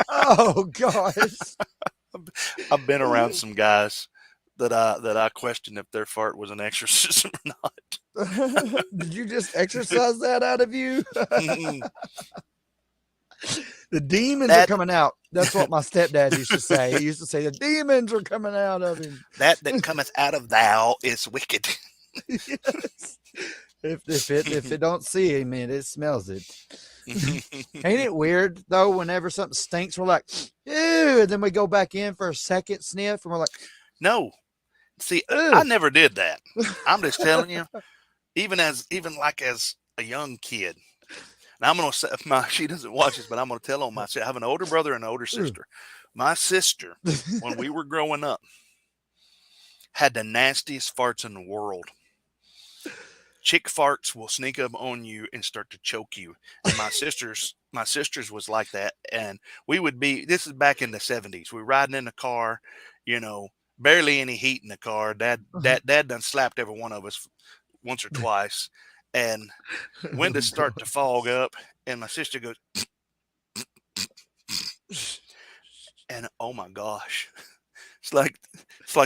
Oh gosh. I've been around some guys that I questioned if their fart was an exorcism or not. Did you just exercise that out of you? The demons are coming out. That's what my stepdad used to say. He used to say the demons are coming out of him. That cometh out of thou is wicked. Yes. If it don't see him, it smells it. Ain't it weird though? Whenever something stinks, we're like, ew, and then we go back in for a second sniff, and we're like, no. See, ew. I never did that. I'm just telling you. Even as a young kid. Now I'm gonna say she doesn't watch this, but I'm gonna tell on myself. I have an older brother and an older sister. My sister, when we were growing up, had the nastiest farts in the world. chick farts will sneak up on you and start to choke you. And my sisters was like that. And we would be, this is back in the 70s. We're riding in the car, you know, barely any heat in the car. Dad done slapped every one of us once or twice. And windows start to fog up. And my sister goes, and oh my gosh. It's like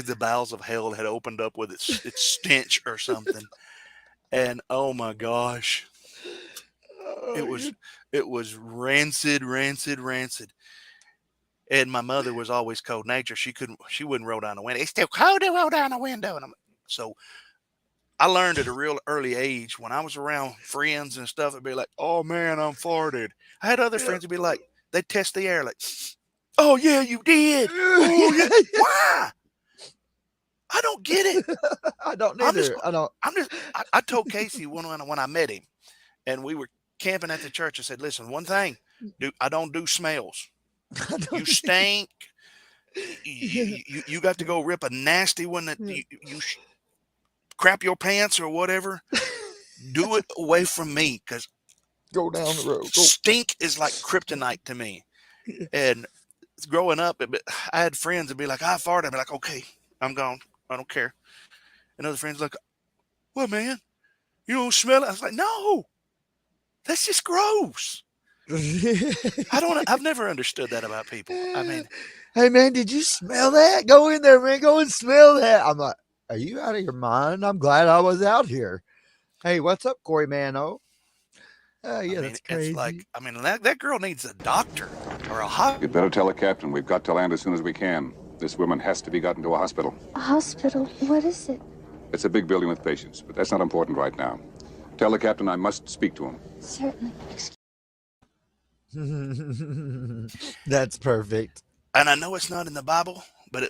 the bowels of hell had opened up with its stench or something. And oh my gosh. It was rancid. And my mother was always cold natured. She wouldn't roll down the window. It's still cold to roll down the window. And so I learned at a real early age when I was around friends and stuff, it'd be like, oh man, I'm farted. I had other friends would be like, they'd test the air like, oh yeah, you did. Oh yeah. Why? I don't get it. I don't either. I told Casey when I met him and we were camping at the church, I said, listen, one thing, I don't do smells. You stink. You got to go rip a nasty one that you crap your pants or whatever. Do it away from me, because go down the road. Stink is like kryptonite to me. And growing up, I had friends that'd be like, I farted. I'd be like, okay, I'm gone. I don't care. And other friends like, what, man? You don't smell it? I was like, no, that's just gross. I've never understood that about people. I mean, hey man, did you smell that? Go in there, man. Go and smell that. I'm like, are you out of your mind? I'm glad I was out here. Hey, what's up, Corey Mano? Yeah, that's crazy. It's like, I mean, that girl needs a doctor or a hospital. You'd better tell the captain. We've got to land as soon as we can. This woman has to be gotten to a hospital. A hospital? What is it? It's a big building with patients, but that's not important right now. Tell the captain I must speak to him. Certainly. That's perfect. And I know it's not in the Bible, but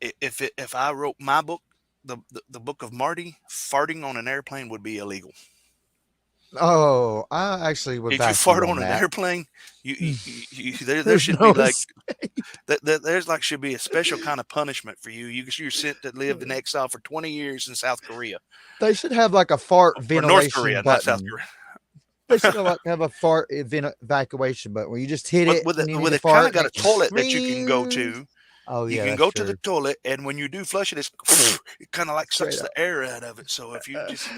if I wrote my book, the book of Marty, farting on an airplane would be illegal. Oh, I actually would. If you fart on an airplane, there should be like there's like should be a special kind of punishment for you. You're sent to live in exile for 20 years in South Korea. They should have like a fart ventilation North Korea, button. not South Korea. They should have a fart evacuation button where you just hit it. With it kind of got a toilet that you can go to. Oh yeah, you can go to the toilet, and when you do flush it, it kind of like sucks the air out of it. So if you just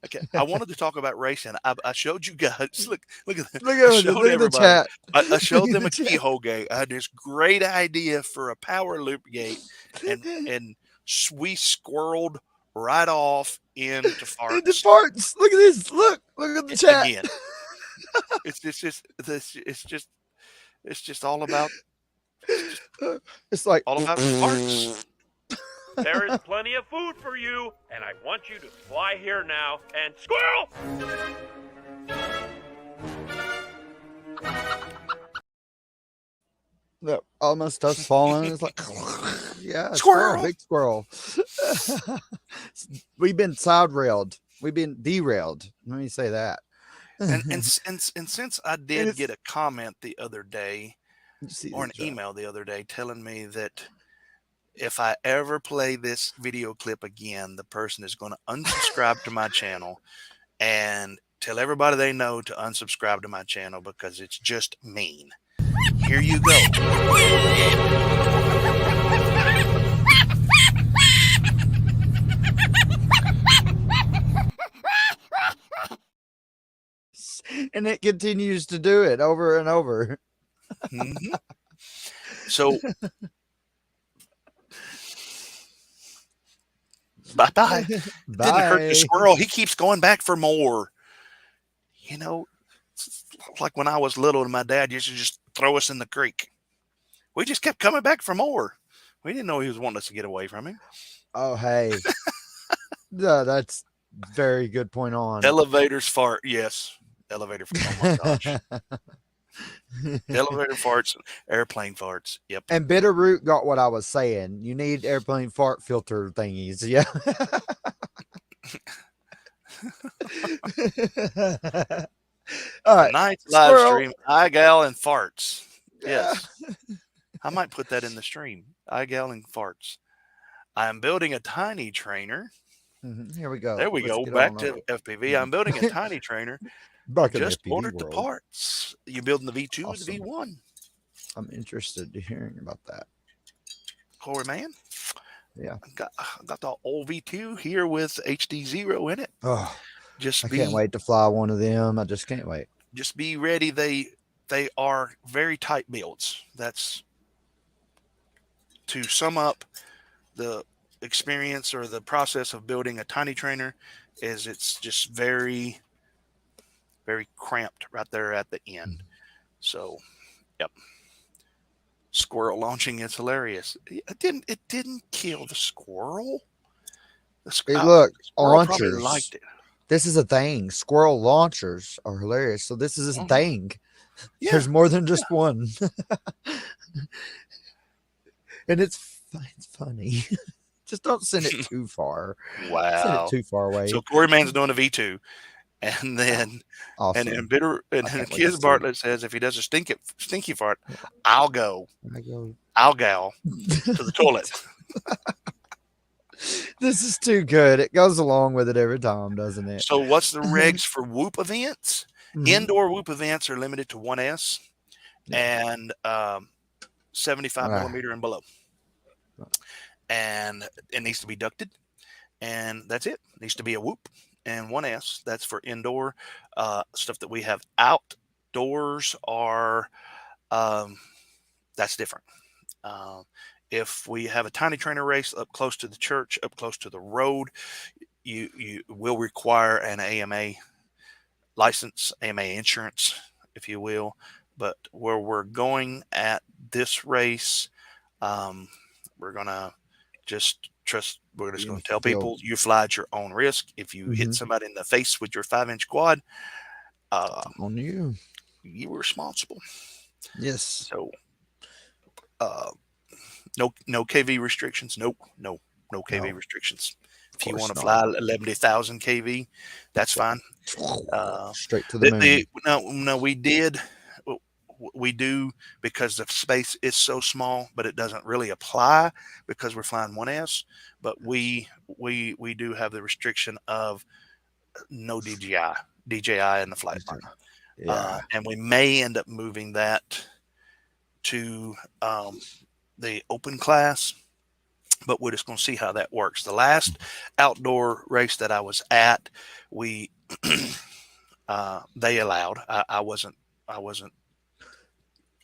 okay, I wanted to talk about racing. I showed you guys. Look at that. Look at the chat. I showed them a keyhole gate. I had this great idea for a power loop gate, and we squirreled right off into farts. Into farts. Look at this. Look at the chat. Again, it's just all about. It's like all about farts. There is plenty of food for you, and I want you to fly here now and squirrel! Look, all my stuff's falling. It's like, yeah, squirrel, big squirrel. We've been side railed. We've been derailed. Let me say that. and since I did get a comment the other day, or an email the other day telling me that if I ever play this video clip again, the person is going to unsubscribe to my channel and tell everybody they know to unsubscribe to my channel because it's just mean. Here you go. And it continues to do it over and over. Mm-hmm. So bye. Didn't hurt the squirrel. He keeps going back for more. You know, it's like when I was little and my dad used to just throw us in the creek. We just kept coming back for more. We didn't know he was wanting us to get away from him. Oh, hey. Yeah, that's very good point on. Elevators fart. Yes. Elevator farts. Oh my gosh. Elevator farts, airplane farts. Yep. And Bitterroot got what I was saying. You need airplane fart filter thingies. Yeah. All right. Tonight's live stream, iGal and farts. Yes. I might put that in the stream. iGal and farts. I am building a tiny trainer. Here we go. There we Let's go. get Back on to over. FPV. I'm building a tiny trainer. Back in the Just FPV ordered the world. parts. You building the V2 or the Awesome. V1? I'm interested in hearing about that. Corey, man. Yeah. I got the old V2 here with HDzero in it. Oh, Just I can't wait to fly one of them. I just can't wait. Just be ready. They are very tight builds. That's to sum up the experience or the process of building a tiny trainer is it's just very, very cramped right there at the end. So, yep. Squirrel launching is hilarious. It didn't kill the squirrel. Look, squirrel probably launchers. liked it. This is a thing. Squirrel launchers are hilarious. So this is a thing. Yeah. There's more than just one. And it's funny. Just don't send it too far. Wow. Send it too far away. So Corey Man's doing a V2. And then awesome. and Kiz Bartlett says if he does a stinky fart, I'll go to the toilet. This is too good. It goes along with it every time, doesn't it? So what's the regs for Whoop events? Indoor Whoop events are limited to 1S and 75 millimeter and below. And it needs to be ducted. And that's it. It needs to be a Whoop and 1S. That's for indoor. Stuff that we have outdoors are that's different. If we have a tiny trainer race up close to the church, up close to the road, you will require an AMA license, AMA insurance, if you will. But where we're going at this race, we're gonna just trust. We're just going to tell people you fly at your own risk. If you hit somebody in the face with your 5-inch quad, on you, you're responsible. Yes. So, no KV restrictions. No KV restrictions. If you want to fly 11,000 KV, that's fine. Straight to the moon. No, we do because the space is so small, but it doesn't really apply because we're flying 1S. But we do have the restriction of no DJI in the flight line. Yeah. And we may end up moving that to the open class, but we're just going to see how that works. The last outdoor race that I was at, they allowed. I wasn't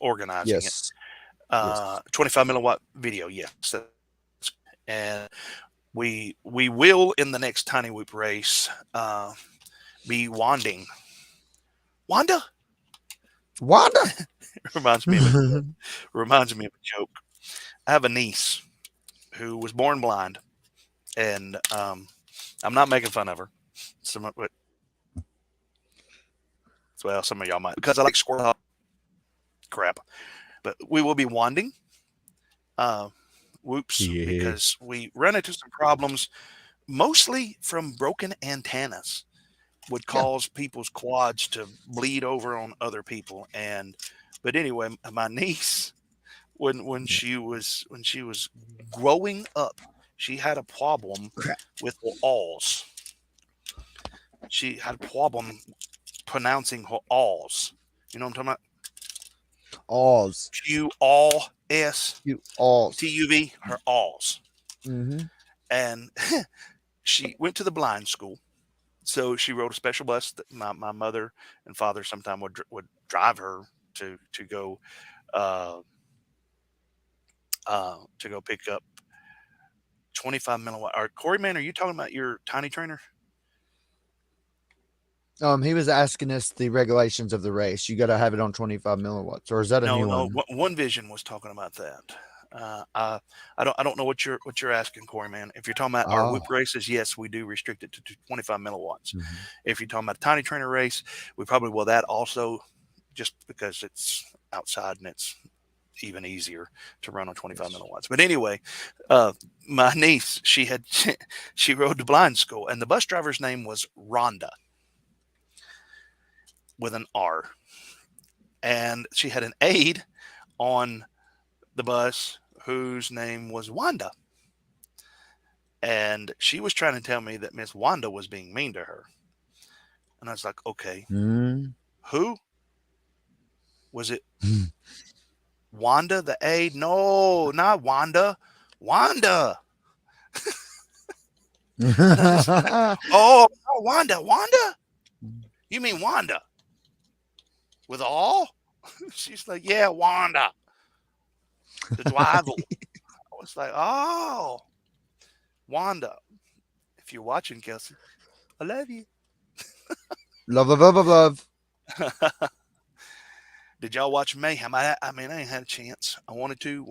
organizing it. 25 milliwatt video, yes. And we will in the next TinyWhoop race be wanding. Wanda reminds me of a joke. I have a niece who was born blind, and I'm not making fun of her. Some of y'all might, because I like squirrel crap. But we will be wanding whoops because we run into some problems, mostly from broken antennas would cause people's quads to bleed over on other people. But anyway, my niece, when she was growing up, she had a problem with her alls. She had a problem pronouncing her alls. You know what I'm talking about? Alls. Q-all-s. Q-alls. T-U-V. Her alls. Mm-hmm. And she went to the blind school. So she rode a special bus that my mother and father sometime would drive her to go pick up 25 milliwatt. Corey, man, are you talking about your tiny trainer? He was asking us the regulations of the race. You got to have it on 25 milliwatts, or is that a new one? No. One Vision was talking about that. I don't know what you're asking, Corey, man. If you're talking about our Whoop races, yes, we do restrict it to 25 milliwatts. Mm-hmm. If you're talking about a tiny trainer race, we probably will that also, just because it's outside and it's even easier to run on 25 milliwatts. But anyway, my niece, she rode to blind school, and the bus driver's name was Rhonda with an R, and she had an aide on the bus whose name was Wanda. And she was trying to tell me that Miss Wanda was being mean to her. And I was like, okay, who? Was it Wanda, the A? No, not Wanda. Wanda. Oh, Wanda. Wanda? You mean Wanda? With all? She's like, yeah, Wanda. The Dwivel. I was like, oh, Wanda. If you're watching, Kelsey, I love you. Love, love, love, love, love. Did y'all watch Mayhem? I mean, I ain't had a chance. I wanted to.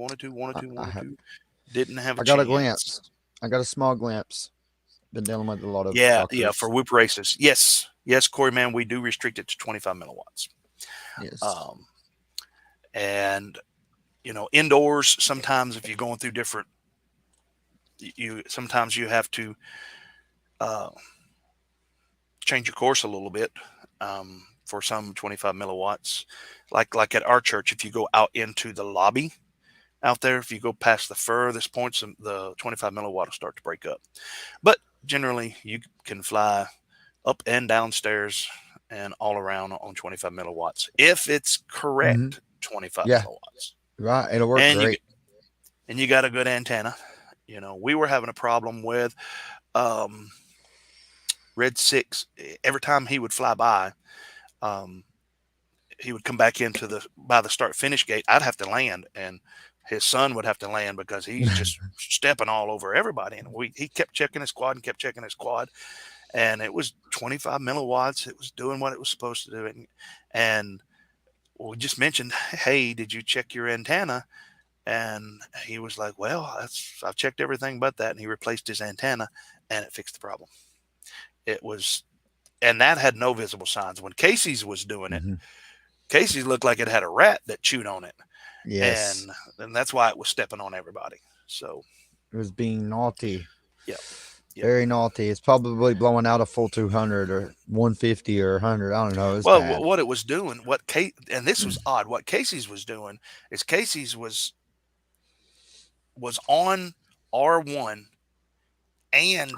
Didn't have a chance. I got a glimpse. I got a small glimpse. Been dealing with a lot of yeah, fuckers. for Whoop races. Yes, Corey, man, we do restrict it to 25 milliwatts. Yes. And you know, indoors, sometimes if you're going through different, sometimes you have to change your course a little bit for some 25 milliwatts. Like at our church, if you go out into the lobby out there, if you go past the furthest points, the 25 milliwatt will start to break up. But generally, you can fly up and downstairs and all around on 25 milliwatts if it's correct. 25 milliwatts. Right, it'll work great. And you got a good antenna. You know, we were having a problem with Red 6. Every time he would fly by, he would come back into by the start finish gate. I'd have to land, and his son would have to land because he's just stepping all over everybody. And he kept checking his quad and it was 25 milliwatts. It was doing what it was supposed to do. And we just mentioned, hey, did you check your antenna? And he was like, well, I've checked everything but that. And he replaced his antenna, and it fixed the problem. And that had no visible signs. When Casey's was doing it, Casey's looked like it had a rat that chewed on it. Yes. And that's why it was stepping on everybody. So it was being naughty. Yeah. Very naughty. It's probably blowing out a full 200 or 150 or 100. I don't know. Well, bad. What it was doing, and this was odd. What Casey's was doing is Casey's was on R1 and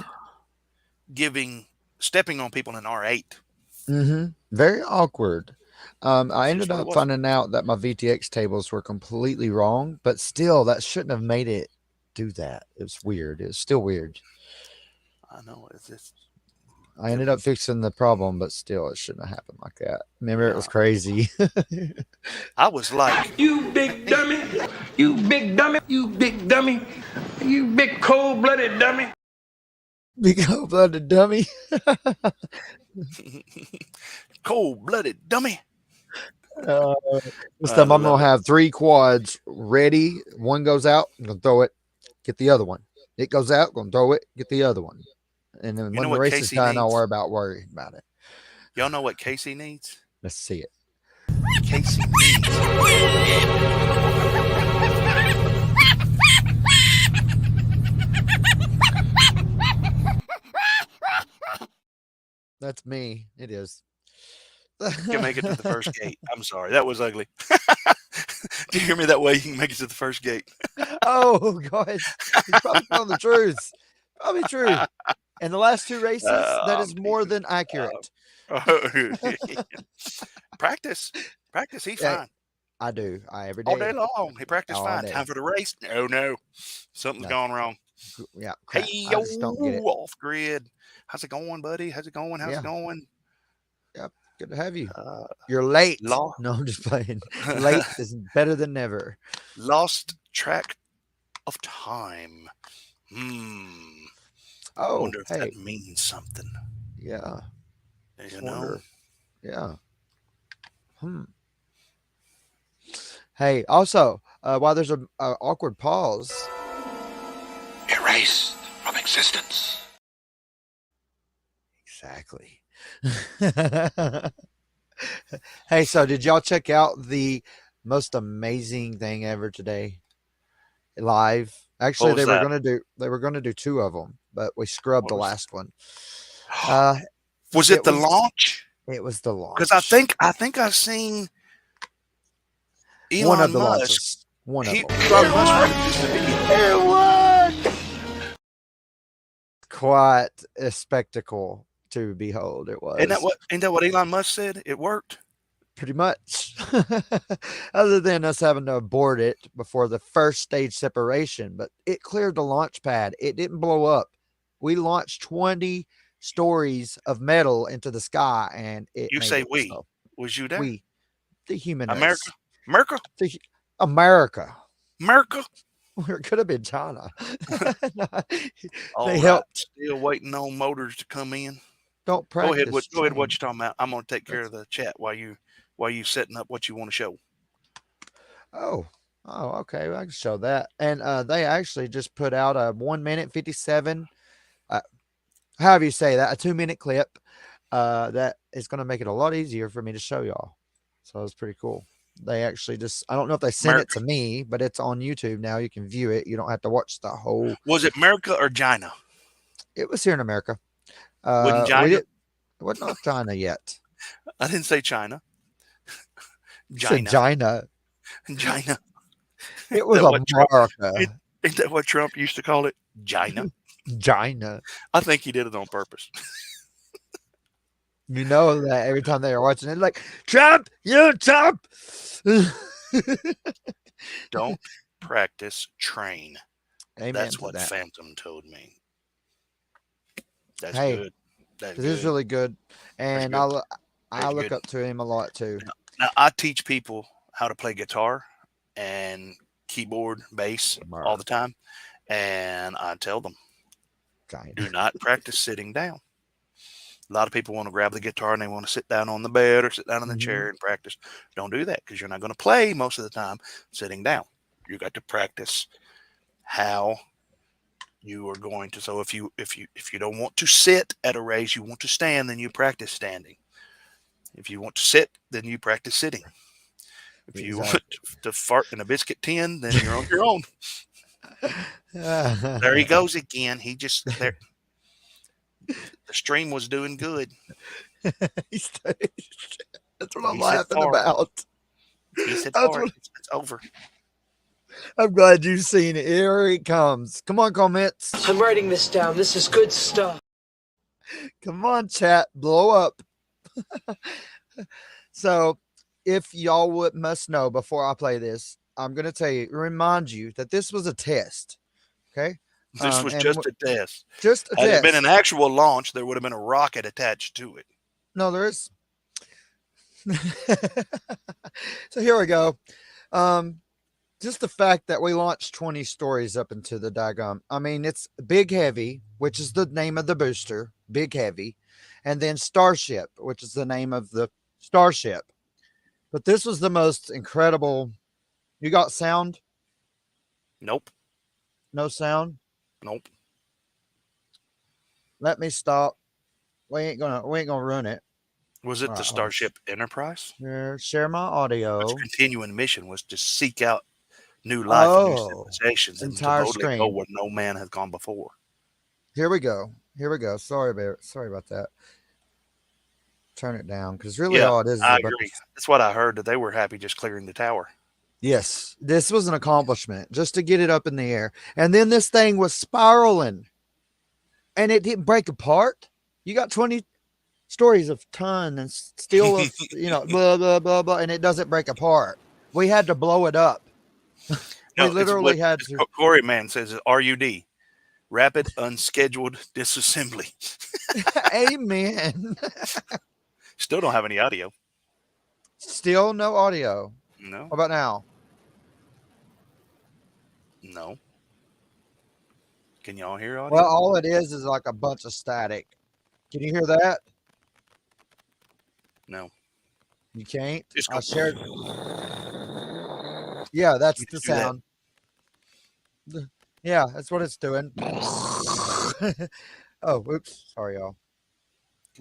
stepping on people in R8. Very awkward. I ended up finding out that my VTX tables were completely wrong, but still, that shouldn't have made it do that. It was weird. It's still weird. I know. I ended up fixing the problem, but still, it shouldn't have happened like that. Remember, it was crazy. I was like, you big dummy, you big dummy, you big dummy, you big cold-blooded dummy. Big cold-blooded dummy. Cold-blooded dummy. This time I'm going to have 3 quads ready. One goes out, I'm going to throw it, get the other one. It goes out, going to throw it, get the other one. And then when the race is done, I'll worry about it. Y'all know what Casey needs? Let's see it. Casey needs. That's me. It is. You can make it to the first gate. I'm sorry. That was ugly. Do you hear me that way? You can make it to the first gate. Oh, gosh. He's probably telling the truth. Probably true. And the last 2 races, that is more than accurate. Practice. He's fine. I do. Every day. All day long. He practiced All fine. day. Time for the race. No. Something's gone wrong. Yeah. Crap. Hey, yo, don't get it. Off grid. How's it going, buddy? How's it going? How's it going? Yep. Good to have you. You're late. No, I'm just playing. Late is better than never. Lost track of time. I wonder if that means something. Yeah. You know? Yeah. Hey, also, while there's an awkward pause. Erased from existence. Exactly. Hey, so did y'all check out the most amazing thing ever today? Live. Actually, they were gonna do 2 of them, but we scrubbed the last one. Was it the launch? It was the launch. Because I think I've seen Elon one of the Musk. launches. One of them. Elon Musk used to be. It was quite a spectacle to behold. It was. Ain't that what Elon Musk said? It worked. Pretty much. Other than us having to abort it before the first stage separation, but it cleared the launch pad. It didn't blow up. We launched 20 stories of metal into the sky, and it You made say it. we. So Was you there? we, the human race. America? America? America. America? Or it could have been China. All They right. helped. Still waiting on motors to come in. Don't Go ahead. practice. Go ahead. What train. you talking about? I'm gonna take care of the chat while you setting up what you want to show. Oh, okay. I can show that. And they actually just put out a 1 minute 57, however you say that, a 2-minute clip that is going to make it a lot easier for me to show y'all. So it's pretty cool. They actually just, I don't know if they sent it to me, but it's on YouTube now. You can view it. You don't have to watch the whole. Was it America or China? It was here in America. Wouldn't China? It was not China yet. I didn't say China. China. China. China. It was America. Ain't that what Trump used to call it? China. China. I think he did it on purpose. You know that every time they were watching it, like, Trump, you Trump. Don't practice, train. Amen. That's what that. Phantom told me. That's hey, good. That's it is really good. And good. I look up to him a lot too. Now, I teach people how to play guitar and keyboard, bass all the time. And I tell them, do not practice sitting down. A lot of people want to grab the guitar and they want to sit down on the bed or sit down in the chair and practice. Don't do that because you're not going to play most of the time sitting down. You got to practice how you are going to. So if you don't want to sit at a race, you want to stand, then you practice standing. If you want to sit, then you practice sitting. If you want to fart in a biscuit tin, then you're on your own. There he goes again. He just there. The stream was doing good. That's what I'm laughing about. He said, it's over. I'm glad you've seen it. Here he comes. Come on, comments. I'm writing this down. This is good stuff. Come on, chat. Blow up. So, if y'all must know before I play this, I'm going to remind you that this was a test. Okay? This was just a test. Just a test. Had it been an actual launch, there would have been a rocket attached to it. No, there is. So here we go. Just the fact that we launched 20 stories up into the daggum. I mean, it's Big Heavy, which is the name of the booster, Big Heavy, and then Starship, which is the name of the Starship. But this was the most incredible. You got sound? Nope. No sound? Nope. Let me stop. We ain't gonna ruin it. Was it the Starship Enterprise? Share my audio. Its continuing mission was to seek out new life and new civilizations and to boldly go where no man has gone before. Here we go. Sorry about that. Turn it down because really all it is. I agree. That's what I heard, that they were happy just clearing the tower. Yes, this was an accomplishment just to get it up in the air. And then this thing was spiraling and it didn't break apart. You got 20 stories of ton and steel of, blah, blah, blah, blah, and it doesn't break apart. We had to blow it up. No, we literally had to. Corey Man says RUD, rapid unscheduled disassembly. Amen. Still don't have any audio. Still no audio. No. How about now? No. Can y'all hear audio? Well, all it is like a bunch of static. Can you hear that? No. You can't? Just I shared. Yeah, that's the sound. Yeah, that's what it's doing. Oh, oops. Sorry, y'all.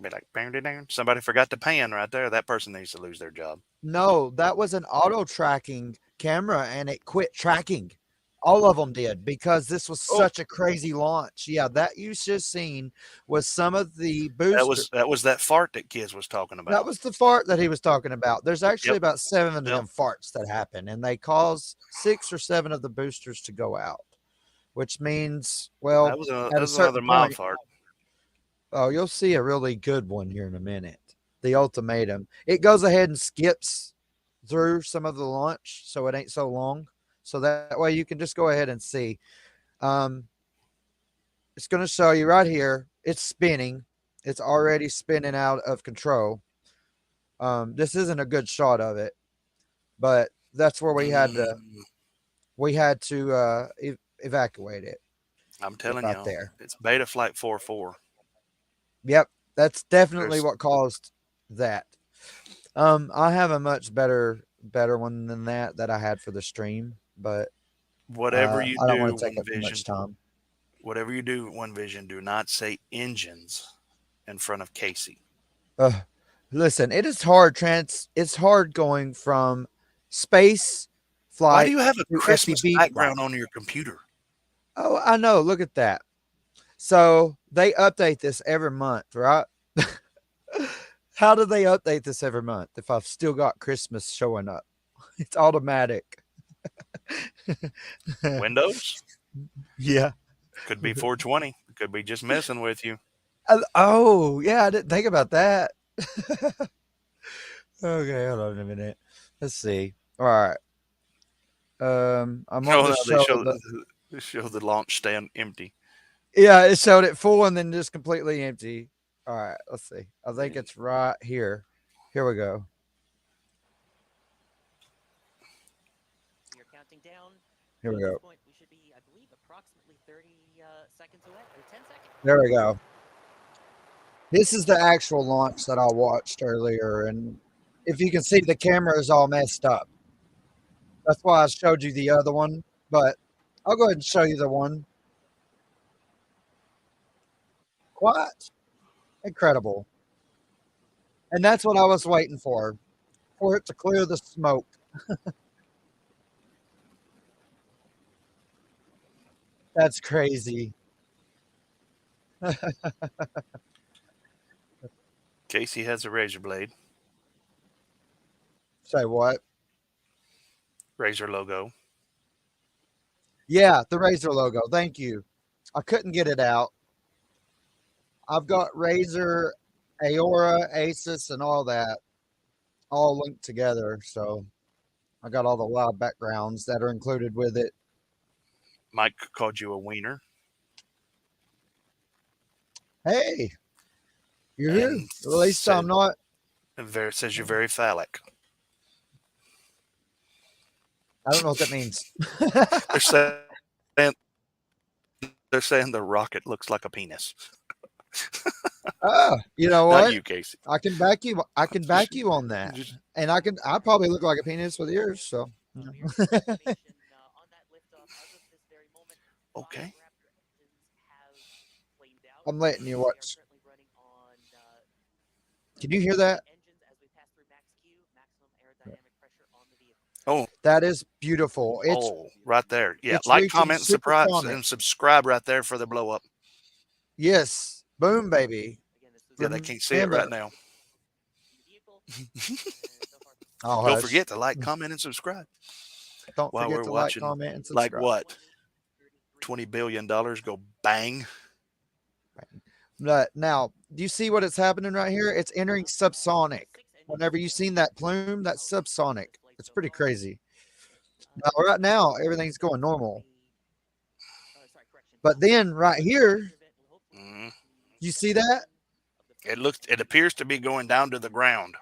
Be like, bang. Somebody forgot to pan right there. That person needs to lose their job. No, that was an auto tracking camera and it quit tracking. All of them did because this was such a crazy launch. Yeah, that you just seen was some of the boosters. That was that fart that Kiz was talking about. That was the fart that he was talking about. There's actually about 7 of them farts that happen, and they cause 6 or 7 of the boosters to go out, which means, well, that was another mild fart. Oh, you'll see a really good one here in a minute. The ultimatum. It goes ahead and skips through some of the launch, so it ain't so long. So that way you can just go ahead and see. It's going to show you right here. It's spinning. It's already spinning out of control. This isn't a good shot of it, but that's where we had to evacuate it. I'm telling right you, there. it's Betaflight 4.4. Yep, that's definitely what caused that. I have a much better one than that I had for the stream, but Whatever you I don't do, want to take up too OneVision, much time. whatever you do, OneVision, do not say engines in front of Casey. Listen, it is hard. It's hard going from space flight. Why do you have a to Christmas FPV background flight. on your computer? Oh, I know. Look at that. So they update this every month, right? How do they update this every month if I've still got Christmas showing up? It's automatic. Windows? Yeah. Could be 420. Could be just messing with you. Oh, yeah. I didn't think about that. Okay, hold on a minute. Let's see. All right. I'm on They show the launch stand empty. Yeah, it showed it full and then just completely empty. All right, let's see. I think it's right here. Here we go. We are counting down. Here we go. Point, we should be, I believe, approximately 30 seconds away, or 10 seconds. There we go. This is the actual launch that I watched earlier, and if you can see, the camera is all messed up. That's why I showed you the other one, but I'll go ahead and show you the one. What? Incredible. And that's what I was waiting for it to clear the smoke. That's crazy. Casey has a razor blade. Say what? Razor logo. Yeah, the Razer logo. Thank you. I couldn't get it out. I've got Razer, Aora, Asus, and all that all linked together. So I got all the wild backgrounds that are included with it. Mike called you a wiener. Hey, you're here. At least I'm not. It says you're very phallic. I don't know what that means. They're saying the rocket looks like a penis. You know what? Not you, Casey. I can back you. I can back you on that, and I probably look like a penis with ears. So. Okay. I'm letting you watch. Can you hear that? Oh, that is beautiful. It's right there. Yeah, it's like, reaching comment, supersonic. and subscribe right there for the blow up. Yes, boom, baby. Yeah, they can't see it right now. Don't forget to like, comment, and subscribe. Don't while forget we're to watching, like, comment, and subscribe. Like what? $20 billion go bang. Now, do you see what is happening right here? It's entering subsonic. Whenever you've seen that plume, that's subsonic. It's pretty crazy. Now, right now, everything's going normal. But then right here, you see that? It appears to be going down to the ground.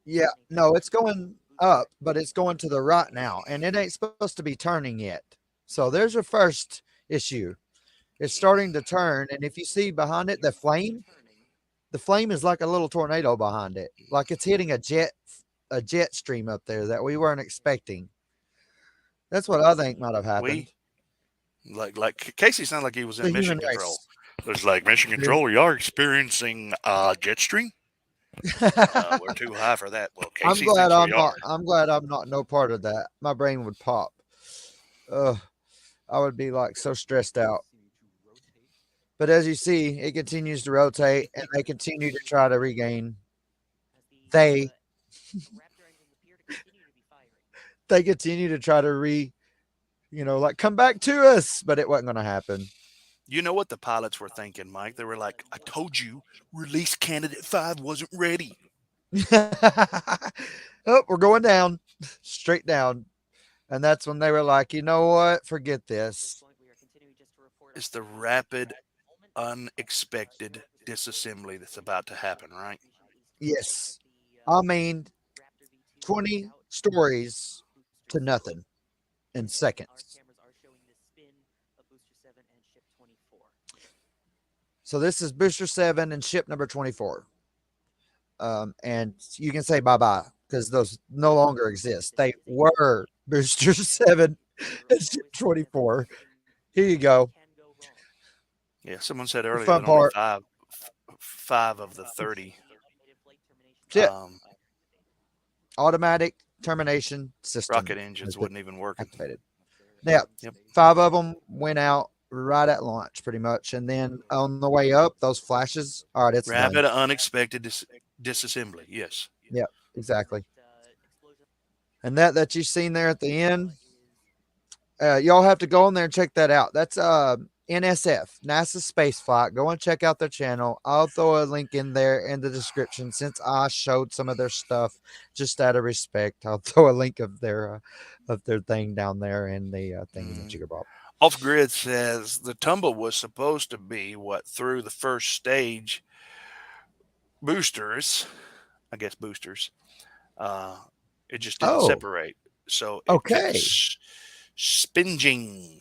Yeah, no, it's going up, but it's going to the right now, and it ain't supposed to be turning yet. So there's your first issue. It's starting to turn, and if you see behind it, the flame is like a little tornado behind it, like it's hitting a jet stream up there that we weren't expecting. That's what I think might have happened. Like Casey sounded like he was in mission control. Race. It's like mission control. You're experiencing jet stream. We're too high for that. Well, Casey I'm glad I'm not no part of that. My brain would pop. I would be like so stressed out. But as you see, it continues to rotate, and they continue to try to regain. They continue to try to like come back to us, but it wasn't going to happen. You know what the pilots were thinking, Mike? They were like, I told you, release candidate 5 wasn't ready. Oh, we're going down, straight down. And that's when they were like, you know what? Forget this. It's the rapid, unexpected disassembly that's about to happen, right? Yes. I mean, 20 stories to nothing in seconds. So this is Booster 7 and ship number 24. And you can say bye-bye because those no longer exist. They were Booster 7 and ship 24. Here you go. Yeah, someone said earlier fun that only part. five of the 30 Ship. Automatic termination system. rocket engines wouldn't even work. Activated. Yeah, Yep. 5 of them went out right at launch, pretty much, and then on the way up, those flashes. All right, it's Rapid, done. unexpected disassembly. Yes. Yeah, exactly. And that you've seen there at the end, y'all have to go in there and check that out. That's NSF, NASA Space Flight. Go and check out their channel. I'll throw a link in there in the description since I showed some of their stuff just out of respect. I'll throw a link of their thing down there in the thing that you can bought. Off Grid says the tumble was supposed to be what through the first stage boosters. I guess boosters. It just didn't separate. So it kept spinging.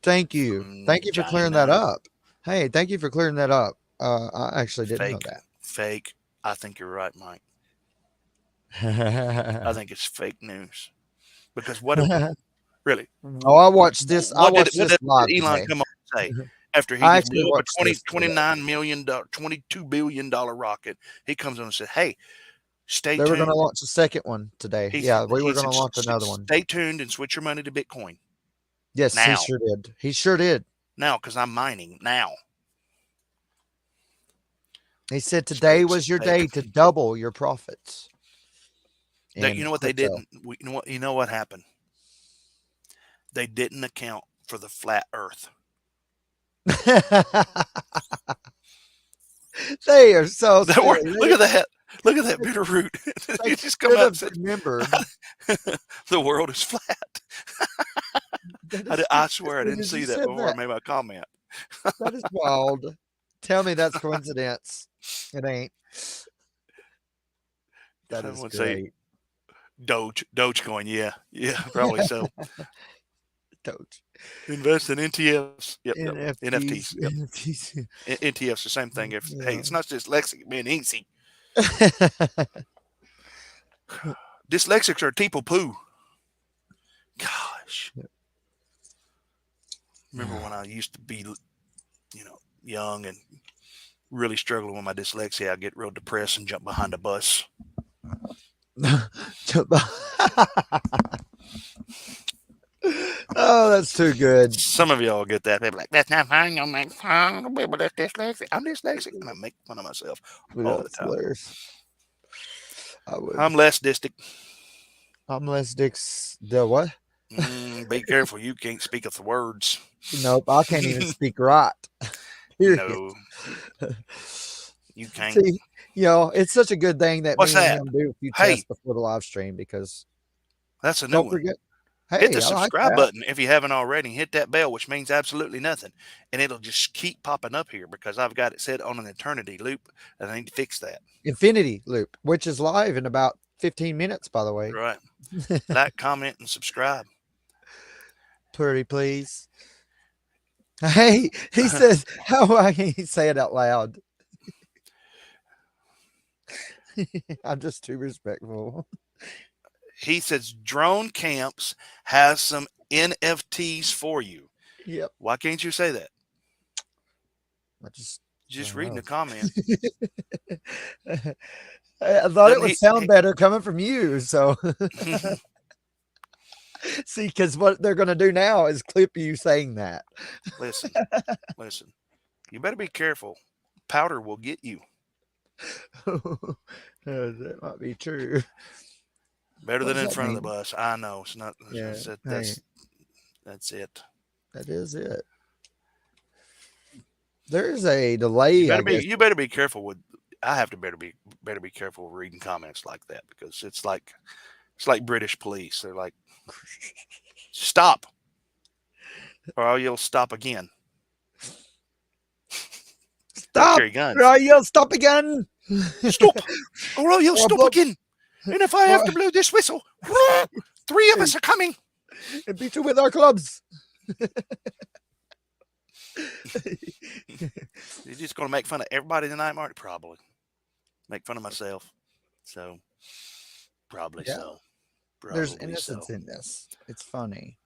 Thank you. Thank you for clearing that up. Hey, thank you for clearing that up. I actually didn't know that. Fake. I think you're right, Mike. I think it's fake news. Because what really? Oh, I watched this. I watched this live Elon today. come on and say after he just blew up a $29 million, $22 billion rocket? He comes on and says, "Hey, stay tuned." They were going to launch the second one today. We were going to launch another one. Stay tuned and switch your money to Bitcoin. Yes, now. he sure did. He sure did. Now, because I'm mining now. He said today was your day to double your profits. You know what they didn't? You know what happened? They didn't account for the flat Earth. They are so look at that. Look at that bitter root. You just come out and said, remember the world is flat. I swear I didn't see that before I made my comment. That is wild. Tell me that's coincidence. It ain't. That is great. Say Doge coin, yeah, probably so. Doge. Invest in NTFs. Yep, NFTs. Yep. NTFs, the same thing. Hey, it's not dyslexic being easy. Dyslexics are people poo. Gosh. Remember when I used to be, young and really struggling with my dyslexia? I'd get real depressed and jump behind a bus. Oh, that's too good. Some of y'all get that. They're like, "That's not fine. I'm like, that's dyslexic. I'm dyslexic," and I make fun of myself all the time. Hilarious. I'm less dystic. I'm less dicks. The what? Be careful. You can't speak of the words. Nope, I can't even speak right. No, you can't. See, it's such a good thing that What's me that? and him do a few tests before the live stream because that's a new don't one. forget. Hit Hey, the subscribe button if you haven't already. Hit that bell, which means absolutely nothing, and it'll just keep popping up here because I've got it set on an eternity loop, and I need to fix that. Infinity loop, which is live in about 15 minutes, by the way. Right. Like, comment, and subscribe. Pretty please. Hey, he says, how I can't say it out loud. I'm just too respectful. He says Drone Camps has some NFTs for you. Yep. Why can't you say that? I just reading the comment. I thought it would sound better coming from you. So see, because what they're going to do now is clip you saying that. Listen. You better be careful. Powder will get you. That might be true. Better than in front of the bus. I know. It's not. Yeah, that's it. That is it. There's a delay. You better be careful with. I have to better be careful reading comments like that, because it's like British police. They're like, stop, or I'll yell stop again. Stop! Carry guns. Or I'll yell stop again. Stop, or I'll yell stop again. And if I have to blow this whistle, 3 of us are coming. And beat you with our clubs. You're just going to make fun of everybody tonight, Marty? Probably. Make fun of myself. So, probably so. Probably There's innocence in this. It's funny.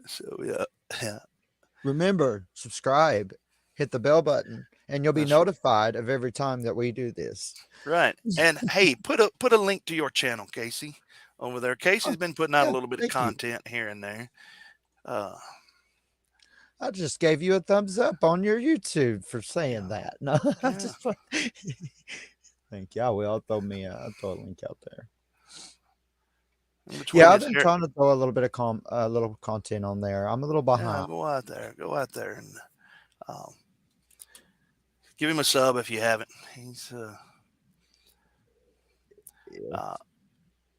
So, yeah. Remember, subscribe, hit the bell button, and you'll be notified of every time that we do this. Right. And hey, put a link to your channel, Casey, over there. Casey's been putting out a little bit of content here and there. I just gave you a thumbs up on your YouTube for saying that. No, just thank you. I will. I'll throw a link out there. I've been trying to throw a little bit of little content on there. I'm a little behind. Go out there and give him a sub if you haven't. He's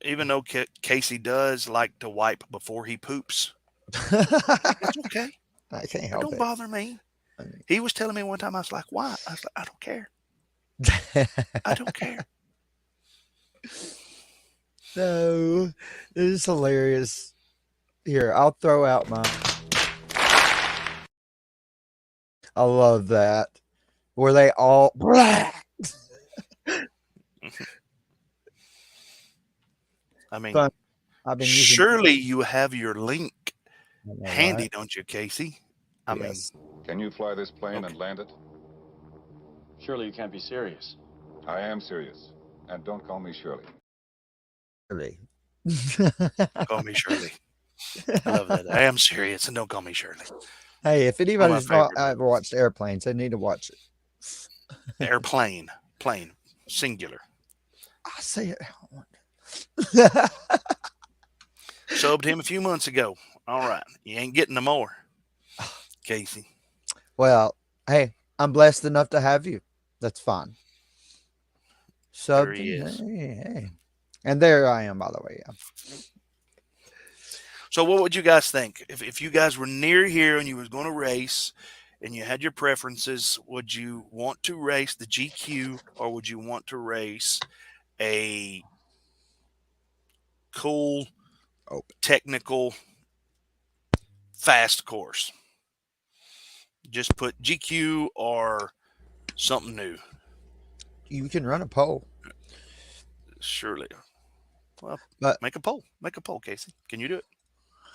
even though Casey does like to wipe before he poops. It's okay. I can't help it. Don't bother me. He was telling me one time, I was like, why? I was like, I don't care. I don't care. No, this is hilarious. Here, I'll throw out mine. I love that. Were they all I mean, I've been surely you have your link handy, don't you, Casey? I mean, can you fly this plane and land it? Surely you can't be serious. I am serious. And don't call me Shirley. Shirley. Call me Shirley. I love that. I am serious, and don't call me Shirley. Hey, if anybody's not ever watched Airplanes, they need to watch it. Airplane, plane, singular. I say it how I want. Subbed him a few months ago. All right, you ain't getting no more, Casey. Well, hey, I'm blessed enough to have you. That's fine. So, hey. And there I am, by the way. Yeah. So what would you guys think? If you guys were near here and you was going to race and you had your preferences, would you want to race the GQ or would you want to race a cool, technical, fast course? Just put GQ or something new. You can run a poll. Surely. Well, but make a poll. Make a poll, Casey. Can you do it?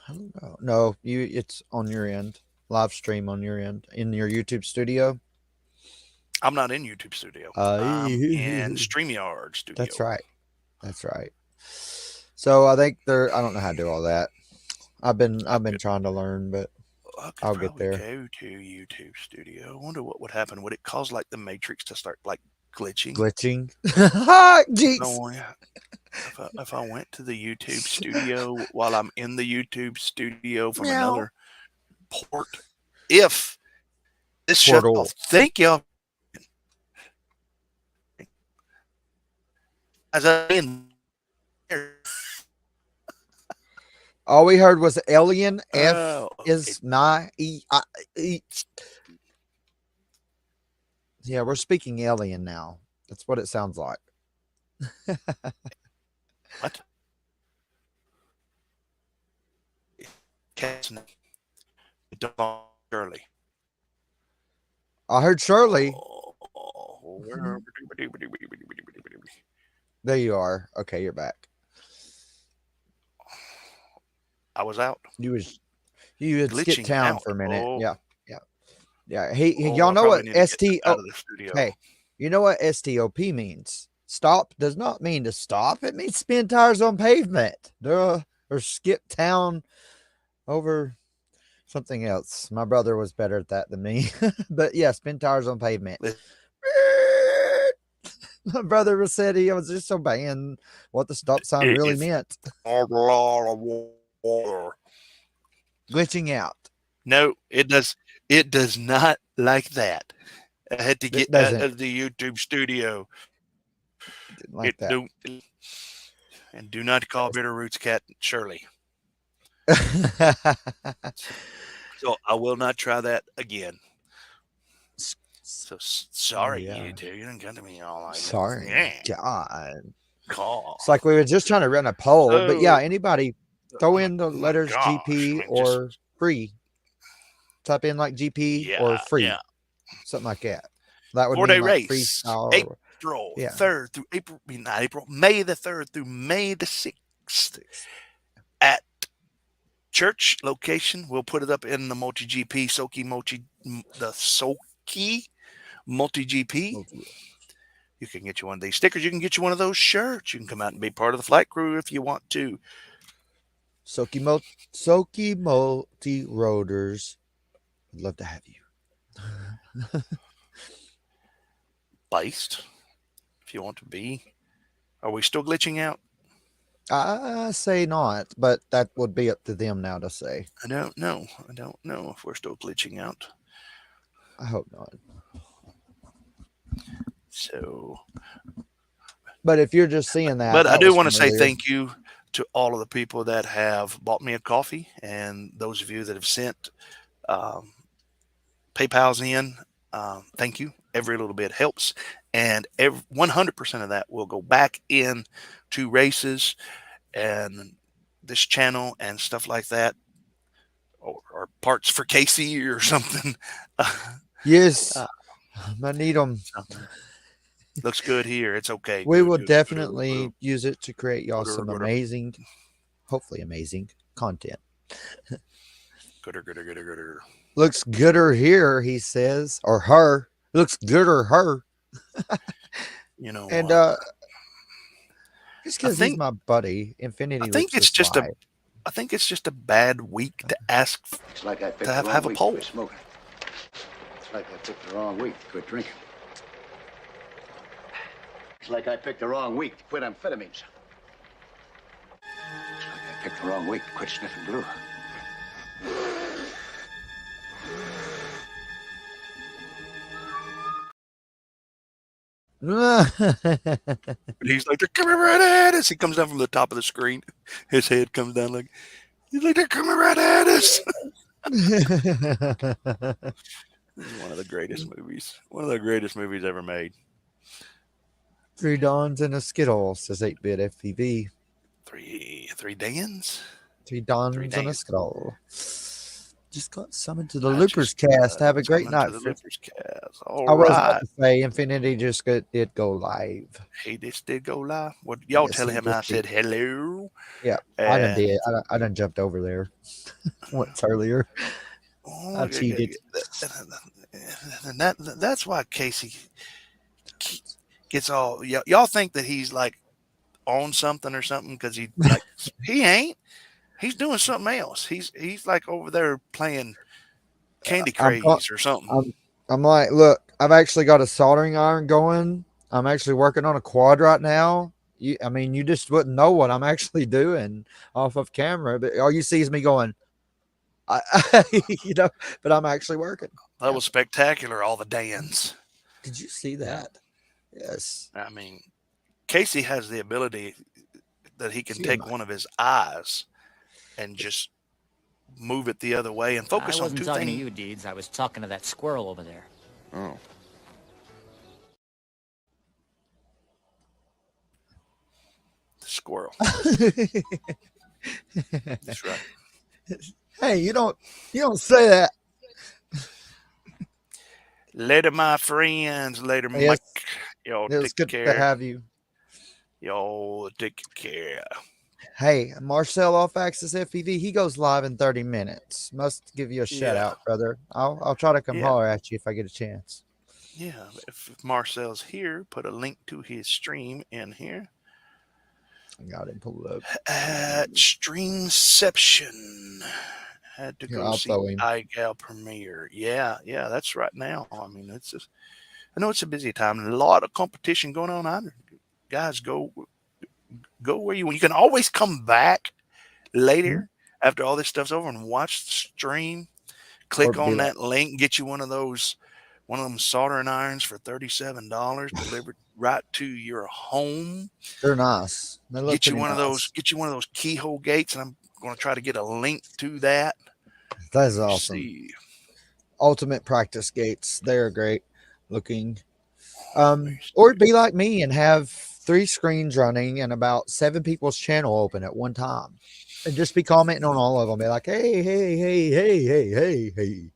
I don't know. No, it's on your end. Live stream on your end in your YouTube studio. I'm not in YouTube studio. I'm in StreamYard studio. That's right. That's right. So I think I don't know how to do all that. I've been trying to learn, but I'll get there. Go to YouTube studio. I wonder what would happen. Would it cause like the Matrix to start like glitching? Jeez. No, if I went to the YouTube studio while I'm in the YouTube studio from another port, if this shut off, thank y'all. As I'm in there. All we heard was alien. F is my E. Yeah, we're speaking alien now. That's what it sounds like. What? Cat's name. Shirley. I heard Shirley. There you are. Okay, you're back. I was out. You had skipped town for a minute. Oh. Yeah. Hey, y'all know what STO? Hey, you know what STOP means? Stop does not mean to stop. It means spin tires on pavement. Duh. Or skip town over something else. My brother was better at that than me. But yeah, spin tires on pavement. My brother said he was just obeying what the stop sign really meant. Glitching out. No, it does not like that. I had to It get out doesn't of the YouTube studio. like that. And do not call Bitterroot's cat Shirley. So I will not try that again. So sorry, you two. You didn't come to me all like Sorry, that. God. Call. It's like we were just trying to run a poll, but yeah, So- anybody throw in the Oh my letters gosh, GP man, or free. Type in like GP or free, something like that. That would 4-day mean like race, freestyle. April Yeah. 3rd through May the 3rd through May the 6th at church location. We'll put it up in the Multi GP the Soki Multi GP. You can get you one of these stickers. You can get you one of those shirts. You can come out and be part of the flight crew if you want to. Soki Multi Rotors. I'd love to have you. Based, if you want to be. Are we still glitching out? I say not, but that would be up to them now to say. I don't know. I don't know if we're still glitching out. I hope not. So, but if you're just seeing that, but I that do was want to say familiar. thank you to all of the people that have bought me a coffee, and those of you that have sent PayPal's in. Thank you. Every little bit helps, and 100% of that will go back in to races and this channel and stuff like that, or parts for Casey or something. Yes, I need them. Looks good here. It's okay. We Good, will good, definitely good. use it to create y'all Gooder, some gooder. amazing, hopefully amazing content. Gooder. Looks gooder here, he says, or her. Looks gooder her. You know, and just because he's my buddy, Infinity. I think it's just I think it's just a bad week to ask It's like I picked to have the wrong a week poll. to quit smoking. It's like I picked the wrong week to quit drinking. It's like I picked the wrong week to quit amphetamines. It's like I picked the wrong week to quit sniffing glue. He's like, they're coming right at us. He comes down from the top of the screen. His head comes down like, he's like, they're coming right at us. This is one of the greatest movies. One of the greatest movies ever made. 3 Dons and a Skittle, says 8-bit FPV. Three Dans? 3 Dons Three and a Dans. Skittle. Just got summoned to the Loopers cast. Have a great night. The Loopers cast. All I was right. about to say Infinity just did go live. He just did go live. What y'all Yes, tell he him just I said hello. Yeah, I done did. I done jumped over there once earlier. I cheated. And that's why Casey gets all y'all think that he's like on something or something because he like he ain't. He's doing something else. He's like over there playing Candy Craze or something. I'm like, look, I've actually got a soldering iron going. I'm actually working on a quad right now. I mean, you just wouldn't know what I'm actually doing off of camera, but all you see is me going, you know, but I'm actually working. That was spectacular, all the Dans. Did you see that? Yes. I mean, Casey has the ability that he can See take my- one of his eyes and just move it the other way and focus I on wasn't two talking things. to you, Deeds. I was talking to that squirrel over there. Oh. The squirrel. That's right. Hey, you don't say that. Later, my friends. Later, Yes. Mike. Y'all It was take good care. to have you. Y'all take care. Hey, Marcel off Axis FPV, he goes live in 30 minutes. Must give you a shout Yeah. out, brother. I'll try to come Yeah. holler at you if I get a chance. Yeah, if Marcel's here, put a link to his stream in here. I got him pulled up. At Streamception. Had to Yeah, go I'll see throw him. iGal premiere. Yeah, that's right now. I mean, it's just, I know it's a busy time and a lot of competition going on. Guys, go where you want. You can always come back later after all this stuff's over and watch the stream. Click Or on be that link, get you one of those One of them soldering irons for $37 delivered right to your home. They're nice. They look Get you pretty one of nice. those. Get you one of those keyhole gates, and I'm going to try to get a link to that. That is Let me awesome. see. Ultimate practice gates. They're great looking. Or be like me and have 3 screens running and about 7 people's channel open at one time, and just be commenting on all of them. Be like, hey, hey, hey, hey, hey, hey, hey.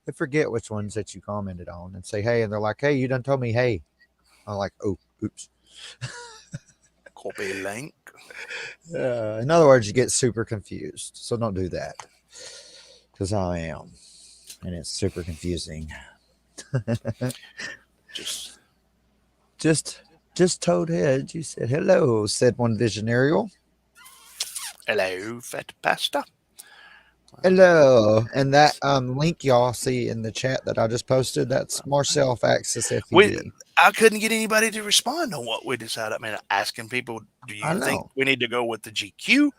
I forget which ones that you commented on, and say hey, and they're like, hey, you done told me hey. I'm like, oh, oops. Copy link. In other words, you get super confused. So don't do that, because I am, and it's super confusing. Just Toadhead. You said hello, said one visionarial. Hello, fat pasta. Hello. And that link y'all see in the chat that I just posted, that's Marcel Faxis FPV. I couldn't get anybody to respond on what we decided. I mean, asking people, do you think we need to go with the GQ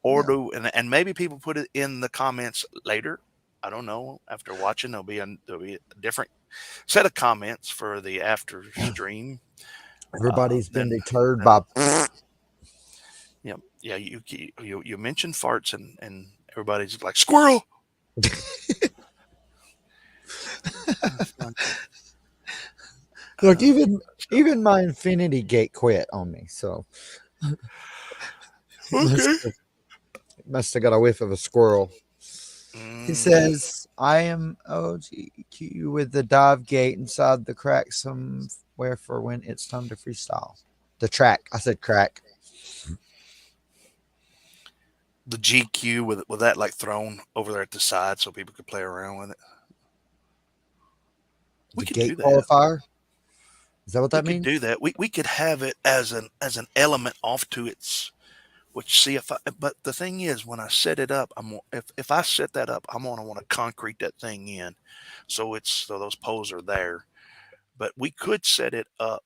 or do, and maybe people put it in the comments later. I don't know. After watching, there'll be a different set of comments for the after stream. Everybody's been deterred by. Yeah. You mentioned farts and everybody's like squirrel. Look, even my Infinity Gate quit on me, so must have got a whiff of a squirrel. He says, I am OGQ with the dive gate inside the crack somewhere for when it's time to freestyle. The track. I said crack. The GQ with that like thrown over there at the side so people could play around with it. We could gate do that. Qualifier. Is that what that means? We could do that. We could have it as an element off to its. Which see if I. But the thing is, when I set it up, if I set that up, I'm gonna want to concrete that thing in, so those poles are there. But we could set it up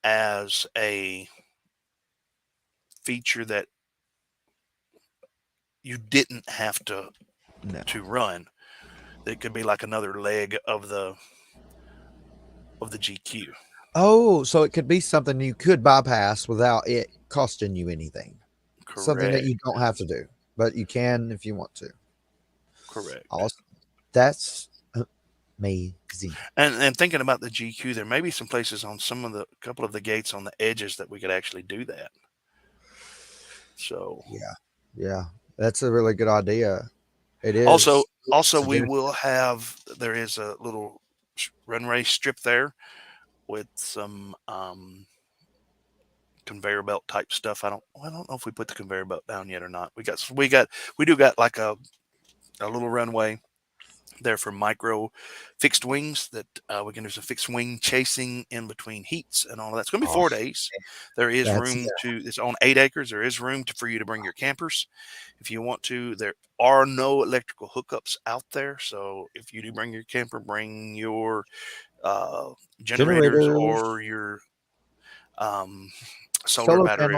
as a feature that you didn't have to run. It could be like another leg of the GQ. Oh, so it could be something you could bypass without it costing you anything. Correct. Something that you don't have to do, but you can if you want to. Correct. Awesome. That's amazing. And thinking about the GQ, there may be some places on couple of the gates on the edges that we could actually do that. So yeah, that's a really good idea. It is. Also, there is a little runway strip there with some conveyor belt type stuff. I don't know if we put the conveyor belt down yet or not. We do got like a little runway there for micro fixed wings that we can do some fixed wing chasing in between heats and all of that. It's going to be 4 days. There is room it's on 8 acres. There is room for you to bring your campers if you want to. There are no electrical hookups out there. So if you do bring your camper, bring your generators or your solar battery.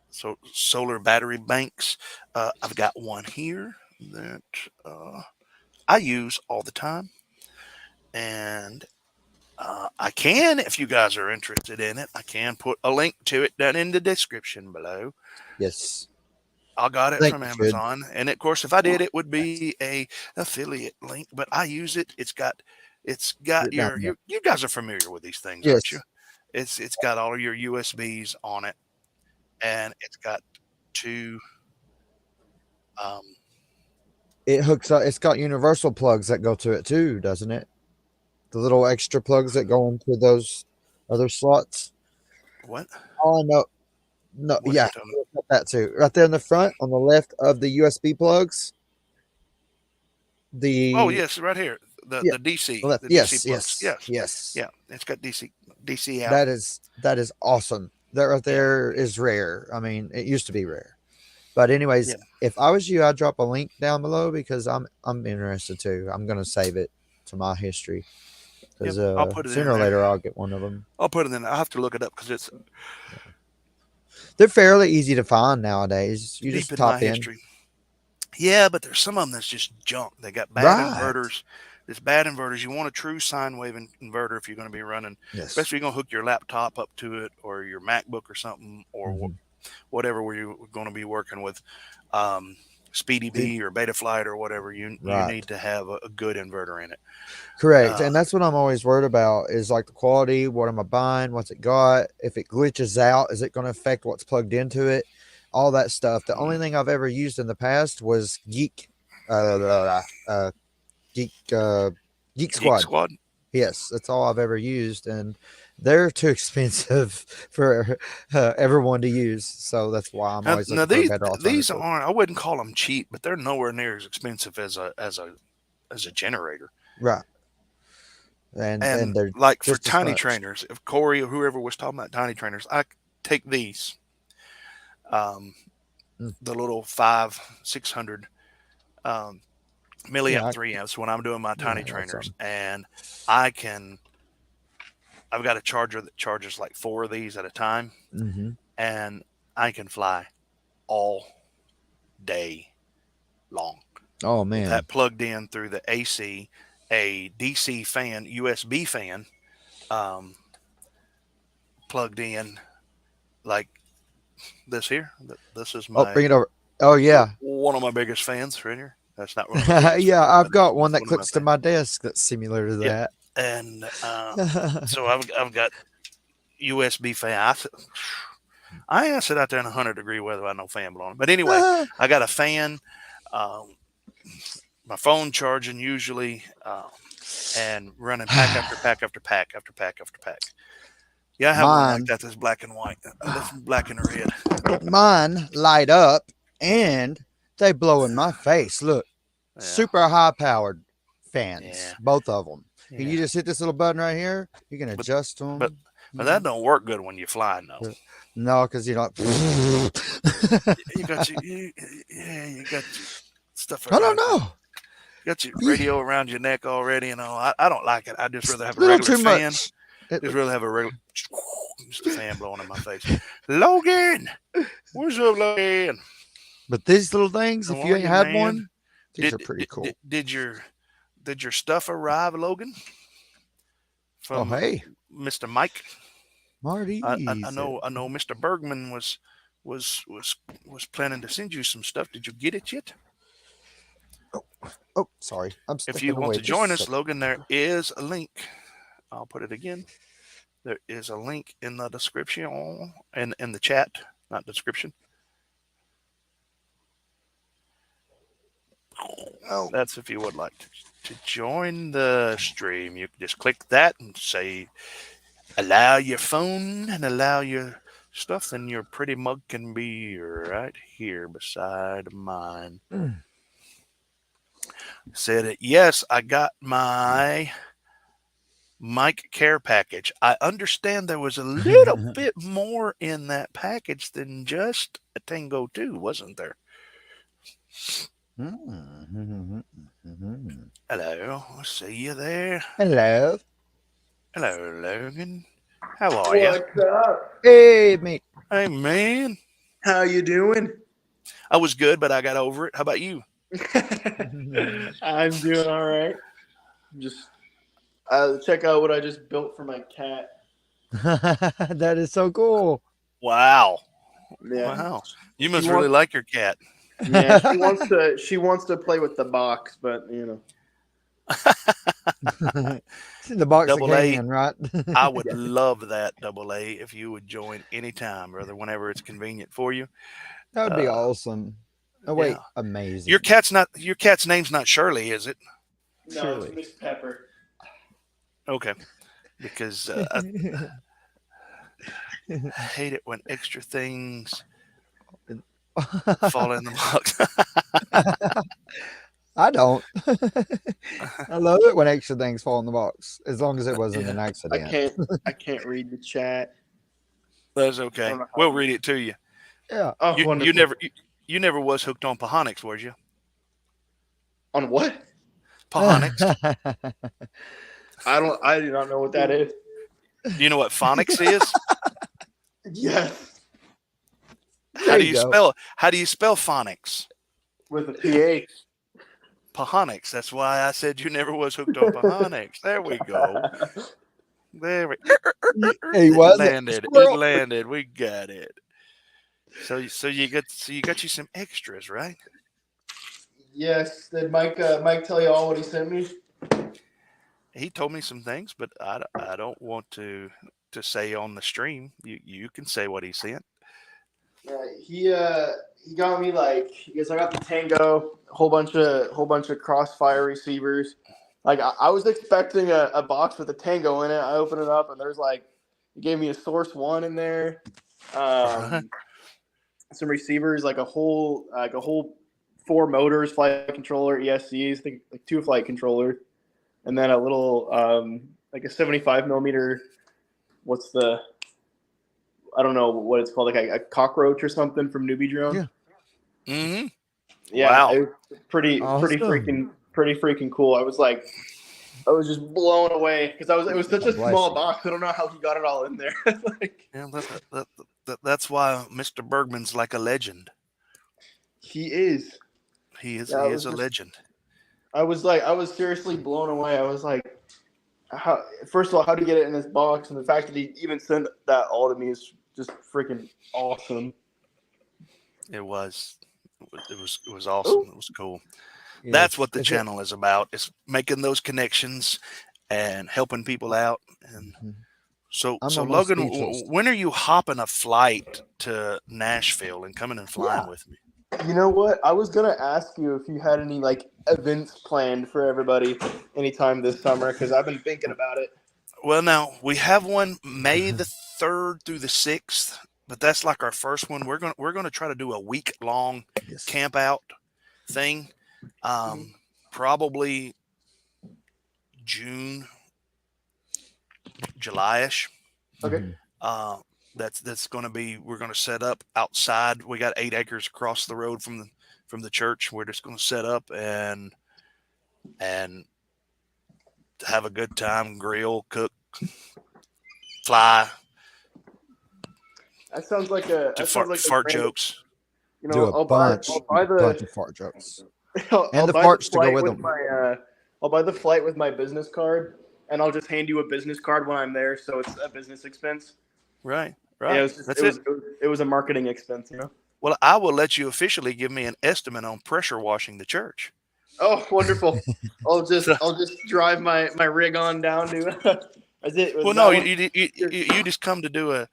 So solar battery banks. I've got one here that I use all the time, and I can, if you guys are interested in it, I can put a link to it down in the description below. Yes, I got it from Amazon, and of course, if I did, it would be a affiliate link. But I use it. It's got you guys are familiar with these things, aren't you? It's got all of your USBs on it, and it's got 2. It hooks up. It's got universal plugs that go to it too, doesn't it? The little extra plugs that go into those other slots. What? Oh no, yeah, that too. Right there in the front, on the left of the USB plugs. Yes, right here. The DC. The DC plugs. Yes. Yeah, it's got DC out. That is awesome. That right there is rare. I mean, it used to be rare. But anyways, if I was you, I'd drop a link down below because I'm interested too. I'm gonna save it to my history because sooner or later I'll get one of them. I'll put it in. I'll have to look it up because they're fairly easy to find nowadays. You just top in. Yeah, but there's some of them that's just junk. They got bad inverters. It's bad inverters. You want a true sine wave inverter if you're going to be running, Yes. especially if you're going to hook your laptop up to it or your MacBook or something or whatever where you're going to be working with Speedy B or Betaflight or whatever. You need to have a good inverter in it. Correct. And that's what I'm always worried about is like the quality. What am I buying? What's it got? If it glitches out, is it going to affect what's plugged into it? All that stuff. The only thing I've ever used in the past was Geek Squad. Yes, that's all I've ever used, and they're too expensive for everyone to use. So that's why I'm always looking for a better alternative. These aren't. I wouldn't call them cheap, but they're nowhere near as expensive as a generator. Right. And they're like for tiny trainers. If Corey or whoever was talking about tiny trainers, I take these, the little 500-600 milliamp 3 amps when I'm doing my tiny trainers, and I've got a charger that charges like 4 of these at a time, and I can fly all day long. Oh man, that plugged in through the AC, a DC fan, USB fan, plugged in like this here. This is my. Oh, bring it over. Oh yeah, one of my biggest fans right here. That's not really yeah, I've got one that clips to my desk that's similar to that. And so I've got USB fan. I ain't sit out there in 100-degree weather without no fan blowing. But anyway, I got a fan, my phone charging usually, and running pack after pack after pack after pack after pack. Yeah, I have one like that that's black and white. That's black and red. Mine light up and they blow in my face. Look, super high powered fans, both of them. Yeah. You just hit this little button right here. You can adjust them. But that don't work good when you're flying, though. No, because you're not. you got you got stuff. I don't know. You got your radio around your neck already, and all. I don't like it. I just rather have a regular fan. Just really have a regular just a fan blowing in my face. Logan, what's up, Logan? But these little things, if you ain't had one, these are pretty cool. Did your stuff arrive, Logan? From Mr. Mike. Marty. I know Mr. Bergman was planning to send you some stuff. Did you get it yet? Oh, sorry. If you want to join us, Logan, there is a link. I'll put it again. There is a link in the description and in the chat, not description. Oh, that's if you would like to join the stream. You can just click that and say, allow your phone and allow your stuff, and your pretty mug can be right here beside mine. Said it. Yes, I got my Mike Care package. I understand there was a little bit more in that package than just a Tango 2, wasn't there? Hello, I see you there. Hello, Logan. How are you? What's up? Hey, mate. Hey, man. How you doing? I was good, but I got over it. How about you? I'm doing all right. Just check out what I just built for my cat. That is so cool. Wow. Yeah. Wow. You must really like your cat. Yeah, she wants to play with the box, but you know. It's in the box AA, right? I would love that, AA, if you would join anytime, brother, whenever it's convenient for you. That would be awesome. Oh wait, amazing. Your cat's name's not Shirley, is it? No, Shirley. It's Miss Pepper. Okay. Because I hate it when extra things fall in the box. I don't. I love it when extra things fall in the box, as long as it wasn't an accident. I can't read the chat. That's okay. We'll read it to you. Yeah. Oh, you never was hooked on Pahonics, was you? On what? Pahonics. I do not know what that is. Do you know what phonics is? Yes. How do you spell phonics? With a PH. Pahonics. That's why I said you never was hooked on Pahonics. There we go. There we He it wasn't. landed. It Squirrel. landed. We got it. So you got you some extras, right? Yes. Did Mike tell you all what he sent me? He told me some things, but I don't want to say on the stream. You can say what he sent. Yeah, he got me like, because I got the Tango, a whole bunch of Crossfire receivers. Like I was expecting a box with a Tango in it. I opened it up and there's like, he gave me a Source One in there, some receivers, like a whole 4 motors, flight controller, ESCs, I think like 2 flight controllers, and then a little like a 75 millimeter. I don't know what it's called, like a cockroach or something from Newbie Drone. Yeah. Mm-hmm. Yeah, wow. it was pretty freaking cool. I was just blown away because it was such a small box. I don't know how he got it all in there. Yeah, that's why Mr. Bergman's like a legend. He is. He is a legend. I was seriously blown away. I was like, first of all, how to get it in this box, and the fact that he even sent that all to me is just freaking awesome. It was awesome. Ooh. It was cool. Yes. That's what the channel is about. It's making those connections and helping people out. And so Logan, when are you hopping a flight to Nashville and coming and flying with me? You know what? I was gonna ask you if you had any like events planned for everybody anytime this summer, because I've been thinking about it. Well, now we have one May the 3rd through the 6th, but that's like our first one. We're gonna try to do a week-long camp out thing, probably June, July-ish. Okay. That's going to be. We're going to set up outside. We got 8 acres across the road from the church. We're just going to set up and have a good time, grill, cook, fly. That sounds like fart jokes. You know, I'll buy the fart jokes. And the farts to go with them. I'll buy the flight with my business card, and I'll just hand you a business card when I'm there, so it's a business expense. Right. Yeah, it was a marketing expense, you know. Well, I will let you officially give me an estimate on pressure washing the church. Oh, wonderful! I'll just drive my rig on down to. Well, no, you just come to do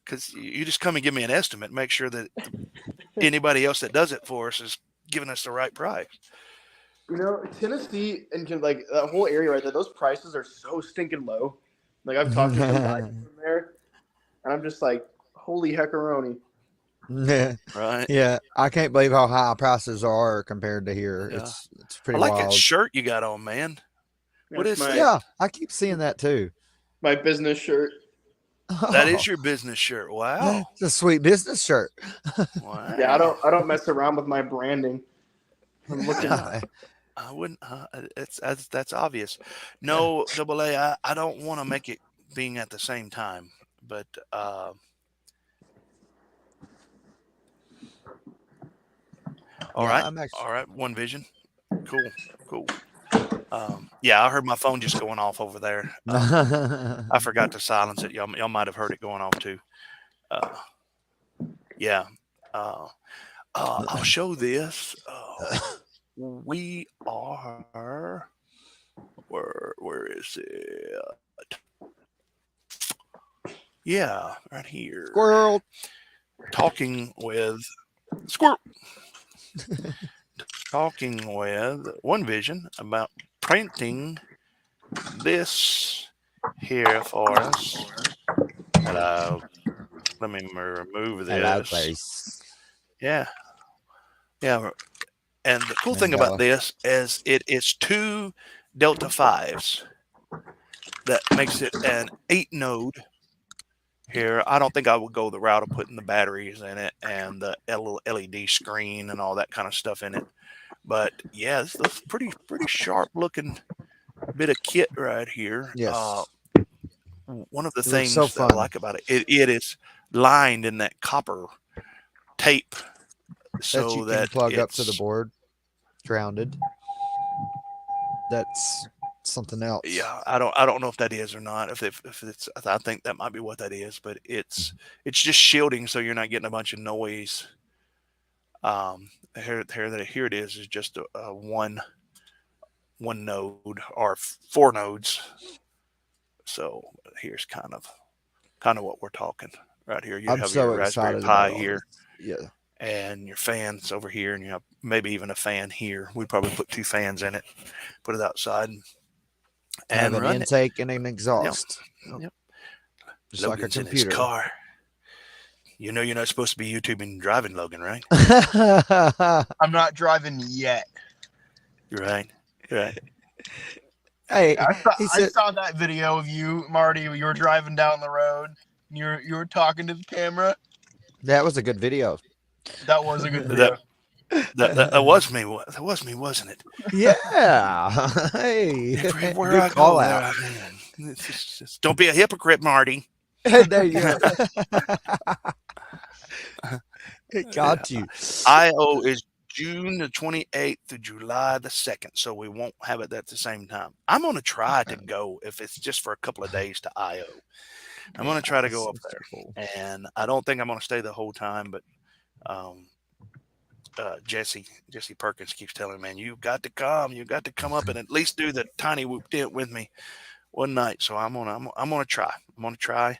because you just come and give me an estimate. Make sure that anybody else that does it for us is giving us the right price. You know, Tennessee and like that whole area right there, those prices are so stinking low. Like I've talked to some guys from there, and I'm just like, holy heckaroni. Yeah. Right. Yeah. I can't believe how high prices are compared to here. Yeah. It's pretty I like wild. that shirt you got on, man. What is that? Yeah, I keep seeing that too. My business shirt. That is your business shirt. Wow. It's a sweet business shirt. Wow. Yeah, I don't mess around with my branding. I'm looking I wouldn't that's obvious. No, AA, I don't want to make it being at the same time, but all right, One Vision. Cool. Yeah, I heard my phone just going off over there. I forgot to silence it. Y'all might have heard it going off too. Yeah. I'll show this. We are. Where is it? Yeah, right here. Squirrel. Talking with Squirrel. Talking with One Vision about printing this here for us. Hello. Let me remove this. Hello, please. Yeah. And the cool thing about this is it is 2 Delta 5s. That makes it an 8-node here. I don't think I would go the route of putting the batteries in it and the LED screen and all that kind of stuff in it. But yeah, this is a pretty sharp looking bit of kit right here. Yes. One of the things that I like about it, it is lined in that copper tape, so that you can plug up to the board, grounded. that's something else. Yeah, I don't know if that is or not. If it's, I think that might be what that is. But it's just shielding, so you're not getting a bunch of noise. Here it is just a one node or 4 nodes. So here's kind of what we're talking right here. You I'm have so your Raspberry excited Pi about all here. this. Yeah. And your fans over here, and you have maybe even a fan here. We probably put 2 fans in it, put it outside, and Have an run intake and an exhaust. Yep. Just Logan's like a in his computer. car. You know you're not supposed to be YouTubing driving, Logan, right? I'm not driving yet. You're right. You're right. Hey, I saw that video of you, Marty. You were driving down the road. And you were talking to the camera. That was a good video. That was a good video. That was me. That was me, wasn't it? Yeah. Hey. Everywhere Good I call go, out. it's just, don't be a hypocrite, Marty. There you go. It got you. I/O is June the 28th to July the 2nd, so we won't have it at the same time. I'm going to try to go, if it's just for a couple of days, to I/O. I'm going to try to go up there, and I don't think I'm going to stay the whole time, but Jesse Perkins keeps telling me, man, you've got to come up and at least do the TinyWhoop tent with me one night. So I'm gonna try. I'm gonna try.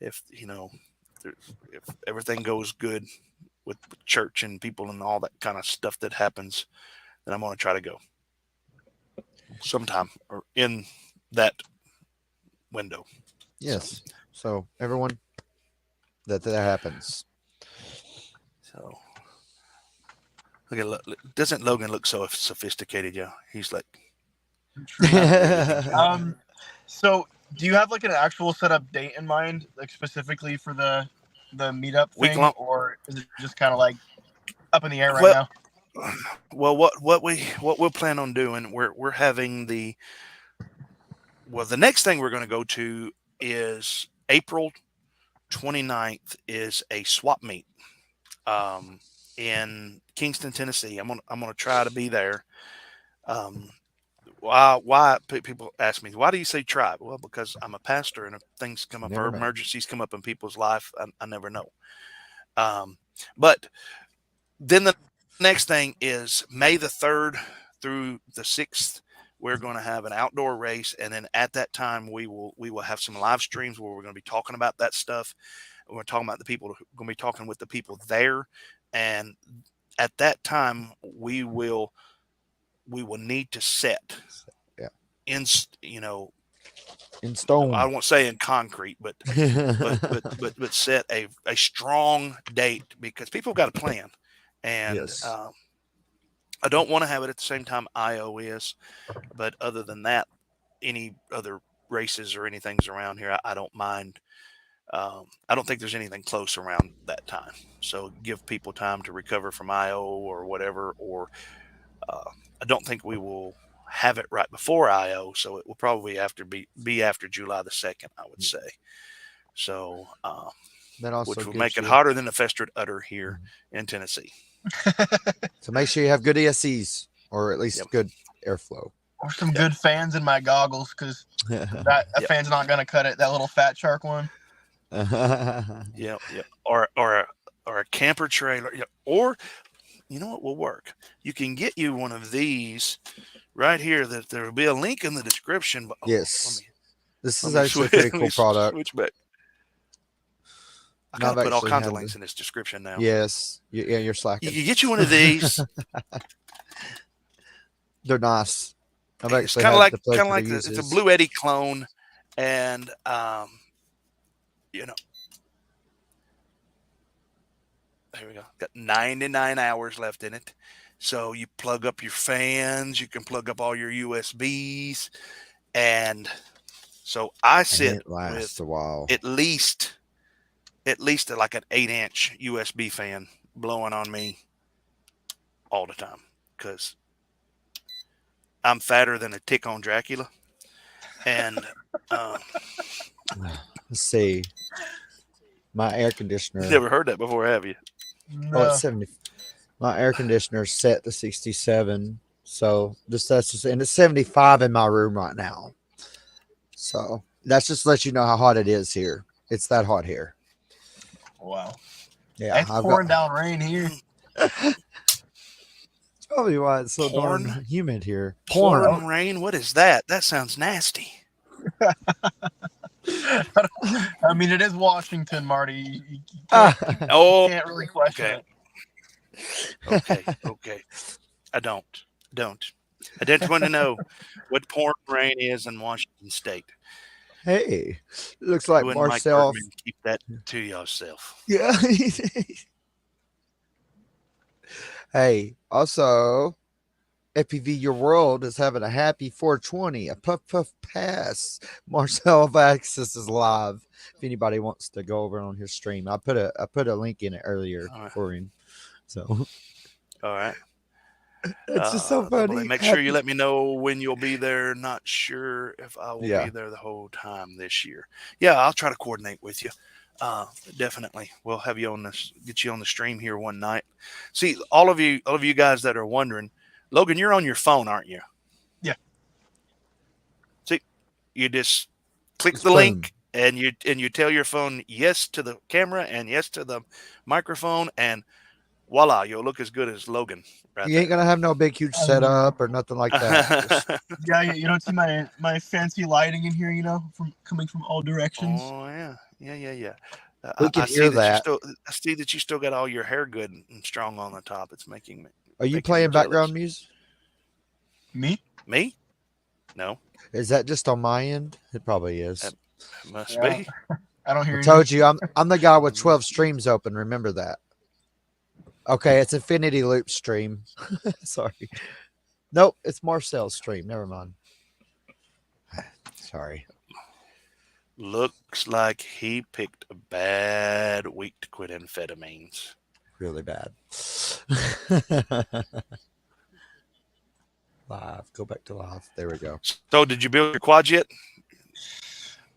If if everything goes good with church and people and all that kind of stuff that happens, then I'm gonna try to go sometime or in that window. Yes. So everyone, that happens. So doesn't Logan look so sophisticated? Yeah, he's like. So do you have like an actual setup date in mind, like specifically for the meetup thing, or is it just kind of like up in the air right now? Well, what we'll plan on doing, we're having the next thing we're going to go to is April 29th is a swap meet in Kingston, Tennessee. I'm gonna try to be there. Why people ask me, why do you say tribe? Well, because I'm a pastor, and if things come up or emergencies come up in people's life, I never know. But then the next thing is May the 3rd through the 6th. We're going to have an outdoor race, and then at that time we will have some live streams where we're going to be talking about that stuff. We're talking about the people, going to be talking with the people there, and at that time we will need to set in stone. I won't say in concrete, but set a strong date, because people got a plan, and I don't want to have it at the same time I/O is, but other than that, any other races or anything's around here, I don't mind. I don't think there's anything close around that time, so give people time to recover from I/O or whatever. Or I don't think we will have it right before I/O, so it will probably be after July the 2nd, I would say. So that also which would make it hotter than the festered udder here in Tennessee. So make sure you have good ESCs, or at least good airflow. Or some good fans in my goggles, because that fan's not going to cut it. That little Fatshark one. Yeah. Or a camper trailer. Yeah. Or you know what will work? You can get you one of these right here. That there will be a link in the description. But, yes, this is actually a pretty cool product. Switch back. I gotta put all kinds of links in this description now. Yes, you're slacking. You get you one of these. They're nice. I've It's actually kind of like it's a Blue Eddy clone, and there we go. Got 99 hours left in it. So you plug up your fans, you can plug up all your USBs, and so I sit with a while. at least like an 8-inch USB fan blowing on me all the time, because I'm fatter than a tick on Dracula. And let's see, my air conditioner. You never heard that before, have you? No. Oh, it's 70. My air conditioner is set to 67, So and it's 75 in my room right now. So that's just to let you know how hot it is here. It's that hot here. Wow. Yeah, It's pouring down rain here. That's probably why it's so darn Porn? humid here. Pouring rain? What is that? That sounds nasty. I mean, it is Washington, Marty. You can't really question it. Okay. I don't. I didn't want to know what pouring rain is in Washington State. Hey, looks like You and Mike Marcel. Bergman, keep that to yourself. Yeah. Hey, also, FPV Your World is having a happy 420, a puff pass. Marcel Access is live. If anybody wants to go over on his stream, I put a link in it earlier for him. So, all right. It's just so funny. Make sure you let me know when you'll be there. Not sure if I will be there the whole time this year. Yeah, I'll try to coordinate with you. Definitely. We'll have you on this, get you on the stream here one night. See, all of you guys that are wondering, Logan, you're on your phone, aren't you? Yeah. See, you just click the link and you tell your phone yes to the camera and yes to the microphone, and voila, you'll look as good as Logan. Right You ain't gonna have no big huge setup or nothing like that. Just, yeah, you don't see my fancy lighting in here, from coming from all directions. Oh yeah. We can hear that. I see that you still got all your hair good and strong on the top. It's making me. Are you playing background music? Me? No. Is that just on my end? It probably is. It must be. I don't hear. I told you, I'm the guy with 12 streams open. Remember that. Okay, it's Infinity Loop stream. Sorry. Nope, it's Marcel's stream. Never mind. Sorry. Looks like he picked a bad week to quit amphetamines. Really bad. Live. Go back to live. There we go. So, did you build your quad yet?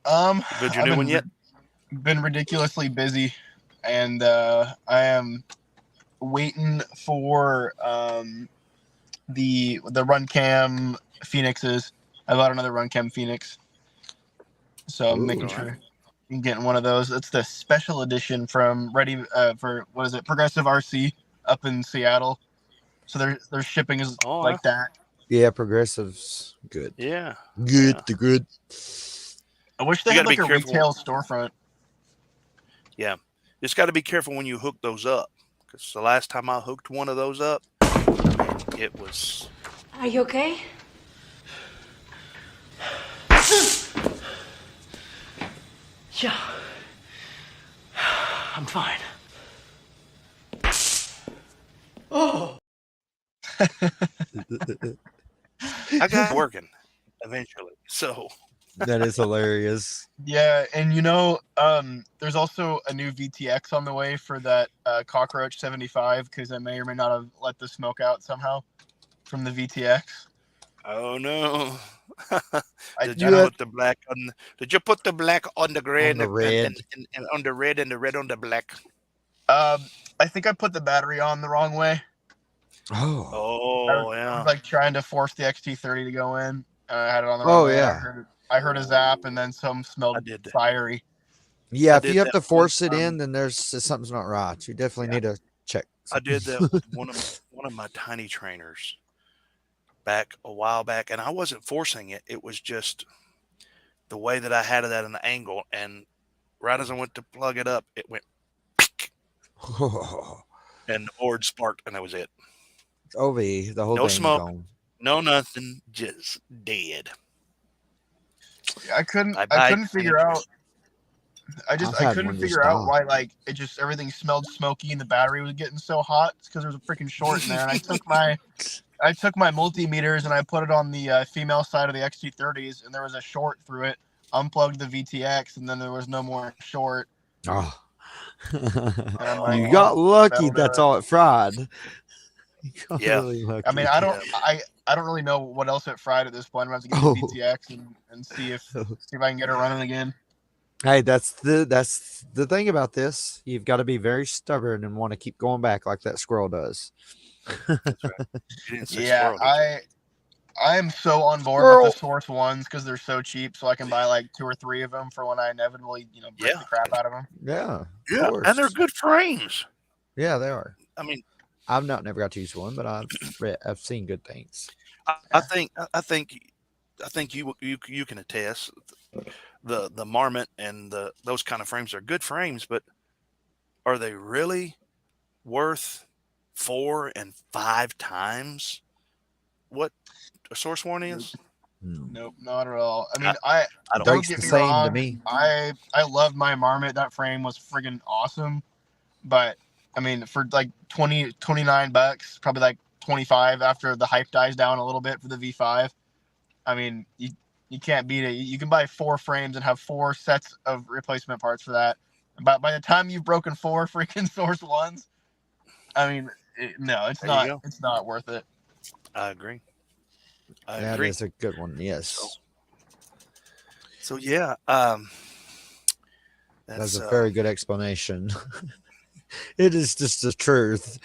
Build your new one yet? Been ridiculously busy, and I am waiting for the Runcam Phoenixes. I bought another Runcam Phoenix, so I'm making sure I'm getting one of those. It's the special edition from Progressive RC up in Seattle. So their shipping is that. Yeah, Progressive's good. Yeah, good. The good. I wish they had like a retail storefront. Yeah, just got to be careful when you hook those up. Because the last time I hooked one of those up, it was. Are you okay? Yeah. I'm fine. Oh. I got working eventually, so. That is hilarious. Yeah, and there's also a new VTX on the way for that Cockroach 75 because I may or may not have let the smoke out somehow from the VTX. Oh no! Did you put the black on? Did you put the black on the gray and on the red and the red on the black? I think I put the battery on the wrong way. Oh, I was like trying to force the XT30 to go in. I had it on the wrong way. Yeah. I heard a zap and then some smelled fiery. Yeah, if you have to force it in, then something's not right. You definitely need to check. I did that with one of my tiny trainers back a while back, and I wasn't forcing it. It was just the way that I had it at an angle, and right as I went to plug it up, it went and the board sparked, and that was it. OV, the whole no thing smoke, gone. no nothing, just dead. I couldn't figure out. I couldn't figure out why everything smelled smoky and the battery was getting so hot. It's because there was a freaking short in there. And I took my multimeters and I put it on the female side of the XT30s, and there was a short through it. Unplugged the VTX, and then there was no more short. Oh, you got lucky. That's all it fried. Really lucky. I mean, I don't really know what else it fried at this point. I'm going to get the VTX and see if I can get it running again. Hey, that's the thing about this. You've got to be very stubborn and want to keep going back like that squirrel does. That's right. You didn't say Yeah, squirrel, did you? I am so on board Squirrel. with the Source ones because they're so cheap, so I can buy like 2 or 3 of them for when I inevitably, break the crap out of them. Yeah. Yeah, and they're good frames. Yeah, they are. I mean, I've never got to use one, but I've seen good things. I think you can attest the Marmot and those kind of frames are good frames, but are they really worth 4 and 5 times what a Source one is? Nope, not at all. I mean, I don't get me wrong. to me. I loved my Marmot. That frame was friggin' awesome. But I mean, for like 20, 29 bucks, probably like 25 after the hype dies down a little bit for the V5. I mean, you can't beat it. You can buy 4 frames and have 4 sets of replacement parts for that. But by the time you've broken 4 freaking Source ones, I mean, no, it's There you not. go. It's not worth it. I agree. That is a good one. Yes. So yeah, that's a very good explanation. It is just the truth.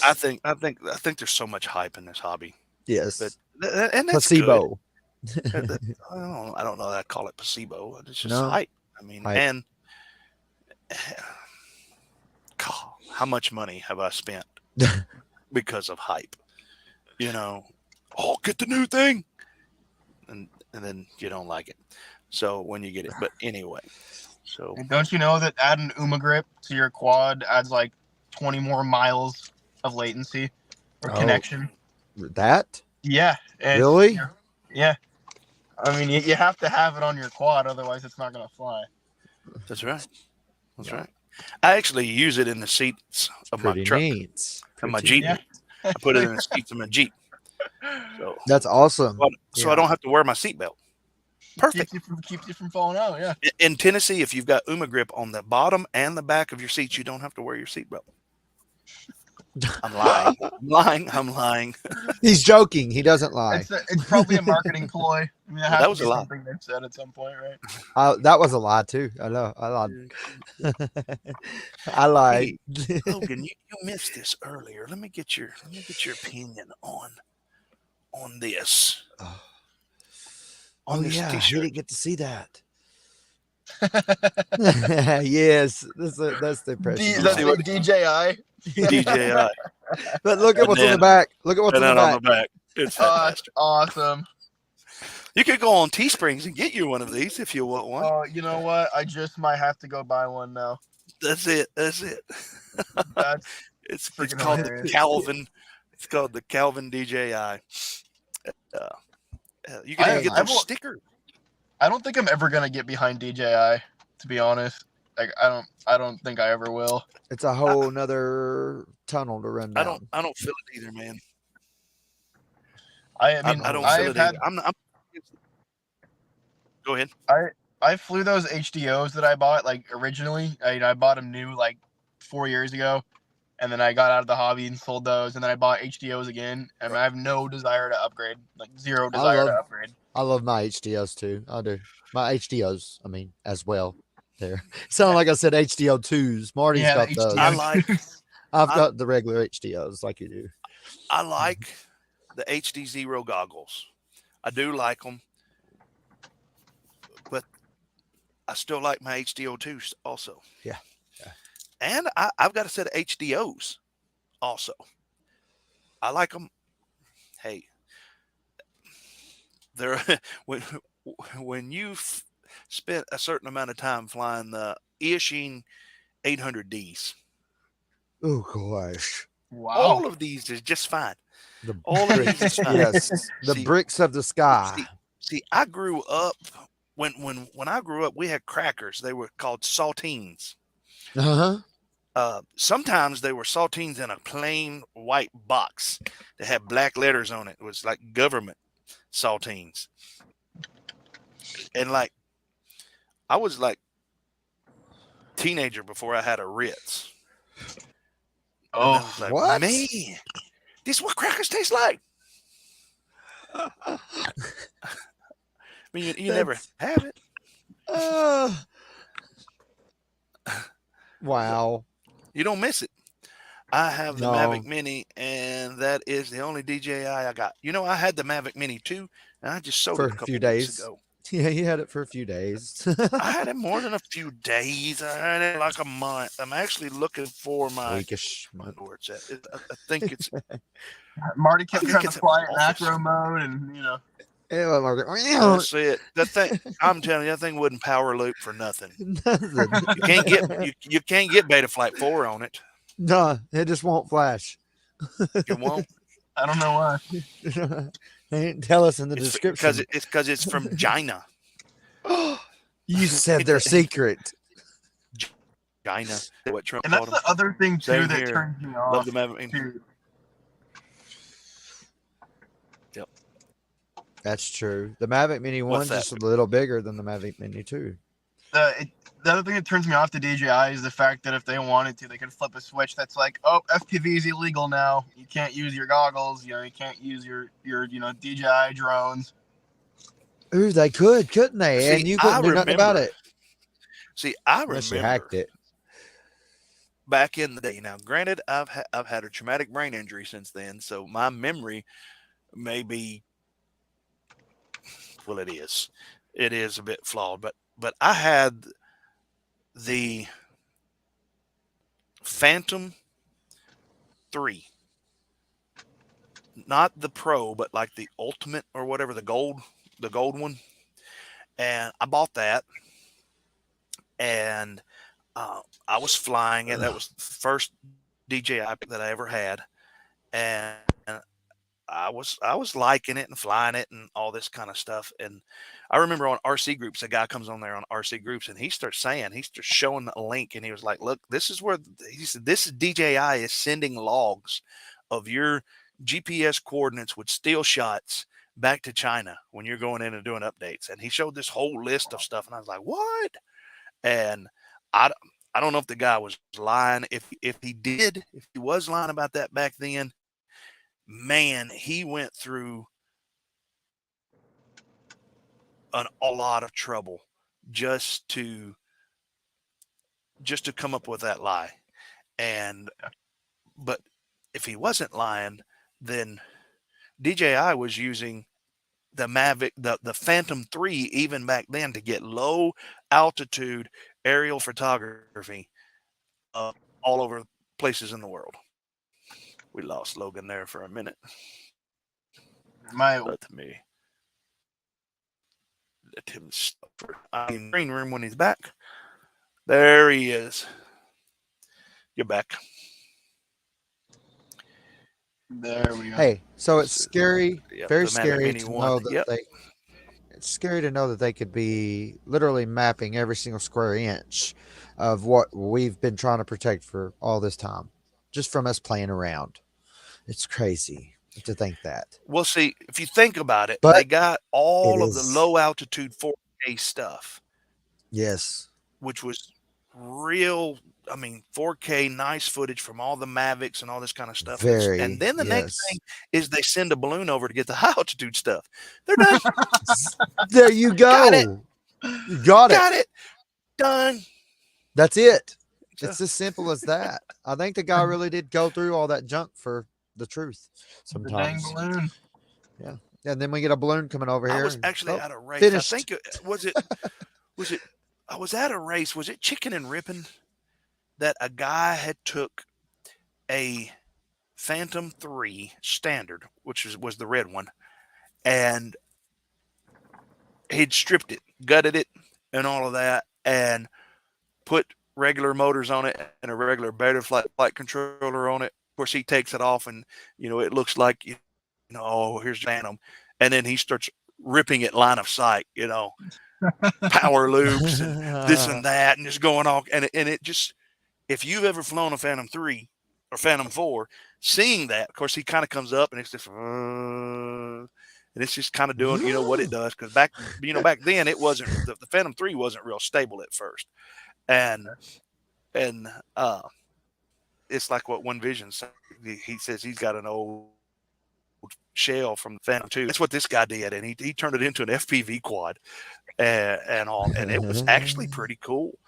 I think there's so much hype in this hobby. Yes. But and that's placebo. good. I don't know that I'd call it placebo. It's just No. hype. I mean, Hype. and God, how much money have I spent because of hype? Oh, get the new thing, and then you don't like it. So when you get it, but anyway. So And don't you know that adding UMA grip to your quad adds like 20 more miles of latency or connection? That? Yeah. Really? Yeah. I mean, you have to have it on your quad, otherwise it's not going to fly. that's right. That's right. I actually use it in the seats of my truck and my Jeep. Yeah. I put it in the seats of my Jeep. So That's awesome. so I don't have to wear my seatbelt. Perfect. Keeps you from falling out. Yeah. In Tennessee, if you've got UMA grip on the bottom and the back of your seats, you don't have to wear your seatbelt. I'm lying. I'm lying. He's joking. He doesn't lie. It's probably a marketing ploy. I mean, That was a lie. something they've said at some point, right? That was a lie too. I know. I lied. I lied. Hey, Logan, you missed this earlier. Let me get your opinion on this. On this yeah, t-shirt. I didn't get to see that. Yes, that's the impression. That's the DJI. DJI. But look at what's on the back. Look at what's on the back. It's fantastic. Awesome. You could go on Teesprings and get you one of these if you want one. Oh, you know what? I just might have to go buy one now. That's it. That's it's freaking called hilarious. the Calvin. It's called the Calvin DJI. You can even get those stickers. I don't think I'm ever gonna get behind DJI, to be honest. Like I don't think I ever will. It's a whole nother tunnel to run down. I don't feel it either, man. I mean, I don't I've feel it had, either. Go ahead. I flew those HDOs that I bought like originally. I bought them new like 4 years ago, and then I got out of the hobby and sold those, and then I bought HDOs again. And I have no desire to upgrade, like zero desire to upgrade. I love my HDOs too. I do. My HDOs, I mean, as well. There. Sound like I said HDO2s. Marty's got those. I've got the regular HDOs like you do. I like the HDzero goggles. I do like them, but I still like my HDO2s also. Yeah. And I've got a set of HDOs also. I like them. Hey, they're when you've spent a certain amount of time flying the Eachine 800Ds. Oh gosh! Wow! All of these is just fine. All of these is fine. Yes, the bricks of the sky. See, I grew up when I grew up, we had crackers. They were called saltines. Sometimes they were saltines in a plain white box that had black letters on it. It was like government saltines. And like, I was like teenager before I had a Ritz. Oh, like, what? Man, this is what crackers taste like. I mean, you never have it. Wow. You don't miss it. I have the No. Mavic Mini, and that is the only DJI I got. You know, I had the Mavic Mini too, and I just sold For it a a few couple weeks days. ago. Yeah, you had it for a few days. I had it more than a few days. I had it like a month. I'm actually looking for my Weekish month. where it's at. I think it's. Marty I kept think trying to it's in fly my it in office. acro mode, and That's it. That thing. I'm telling you, that thing wouldn't power loop for nothing. Nothing. You can't get Betaflight 4 on it. No, it just won't flash. It won't. I don't know why. They didn't tell us in the It's description. because it's from China. You said their secret. China. What Trump And that's called the them. other thing too Same that here. turns me Love off. the Mavic. Too. Yep. That's true. The Mavic Mini What's 1's that? just a little bigger than the Mavic Mini 2. The other thing that turns me off the DJI is the fact that if they wanted to, they could flip a switch that's like, oh, FPV is illegal now. You can't use your goggles. You can't use your DJI drones. Ooh, they could, couldn't they? See, And you couldn't do nothing about it. See, I Unless you remember hacked it. back in the day. Now, granted, I've had a traumatic brain injury since then, so my memory may be, well, it is a bit flawed. But I had the Phantom 3, not the Pro, but like the Ultimate or whatever, the gold one, and I bought that, and I was flying it. That was the first DJI that I ever had, and I was liking it and flying it and all this kind of stuff. And I remember on RC groups, a guy comes on there on RC groups and he starts showing a link, and he was like, look, this is where he said, this is DJI is sending logs of your GPS coordinates with steel shots back to China when you're going in and doing updates. And he showed this whole list of stuff, and I was like, what? And I don't know if the guy was lying. If he was lying about that back then, man, he went through a lot of trouble just to come up with that lie. But if he wasn't lying, then DJI was using the Mavic, the Phantom 3, even back then, to get low altitude aerial photography all over places in the world. We lost Logan there for a minute. Let him suffer. I'm in the green room when he's back. There he is. You're back. There we go. Hey, so it's scary, very the Mavic scary Mini to 1. know that it's scary to know that they could be literally mapping every single square inch of what we've been trying to protect for all this time, just from us playing around. It's crazy to think that. Well, see, if you think about it, But they got all it of the is- low altitude 4K stuff, Yes. which was real. I mean, 4K, nice footage from all the Mavics and all this kind of stuff. Very, and then the next yes. thing is they send a balloon over to get the high altitude stuff. They're done. There you go. Got it. You got it. Got it. Done. That's it. It's as simple as that. I think the guy really did go through all that junk for the truth sometimes. The dang balloon. Yeah. And then we get a balloon coming over here. I was and, actually oh, at a race. finished. I think I was at a race. Was it Chicken and Rippin'? That a guy had took a Phantom 3 standard, which was the red one, and he'd stripped it, gutted it, and all of that, and put regular motors on it and a regular Betaflight flight controller on it. Of course, he takes it off, and it looks like oh, here's Phantom, and then he starts ripping it line of sight, power loops and this and that, and just going off, and it just. If you've ever flown a Phantom 3 or Phantom 4, seeing that, of course, he kind of comes up and it's just, and it's just kind of doing, what it does. Because back then it wasn't, the Phantom 3 wasn't real stable at first. And it's like what One Vision said. He says he's got an old shell from the Phantom 2. That's what this guy did. And he turned it into an FPV quad and all. And it was actually pretty cool.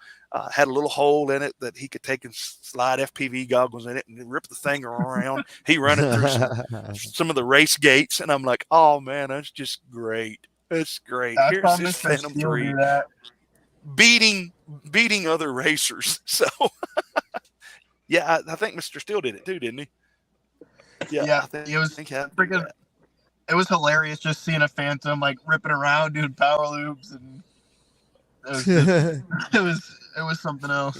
had a little hole in it that he could take and slide FPV goggles in it and rip the thing around. He run it through some of the race gates, and I'm like, oh man, that's just great. That's great. I Here's saw this Mr. Phantom Steele 3 do that. beating other racers. So yeah, I think Mr. Steele did it too, didn't he? Yeah, it was freaking. It was hilarious just seeing a Phantom like ripping around, doing power loops, and it was something else.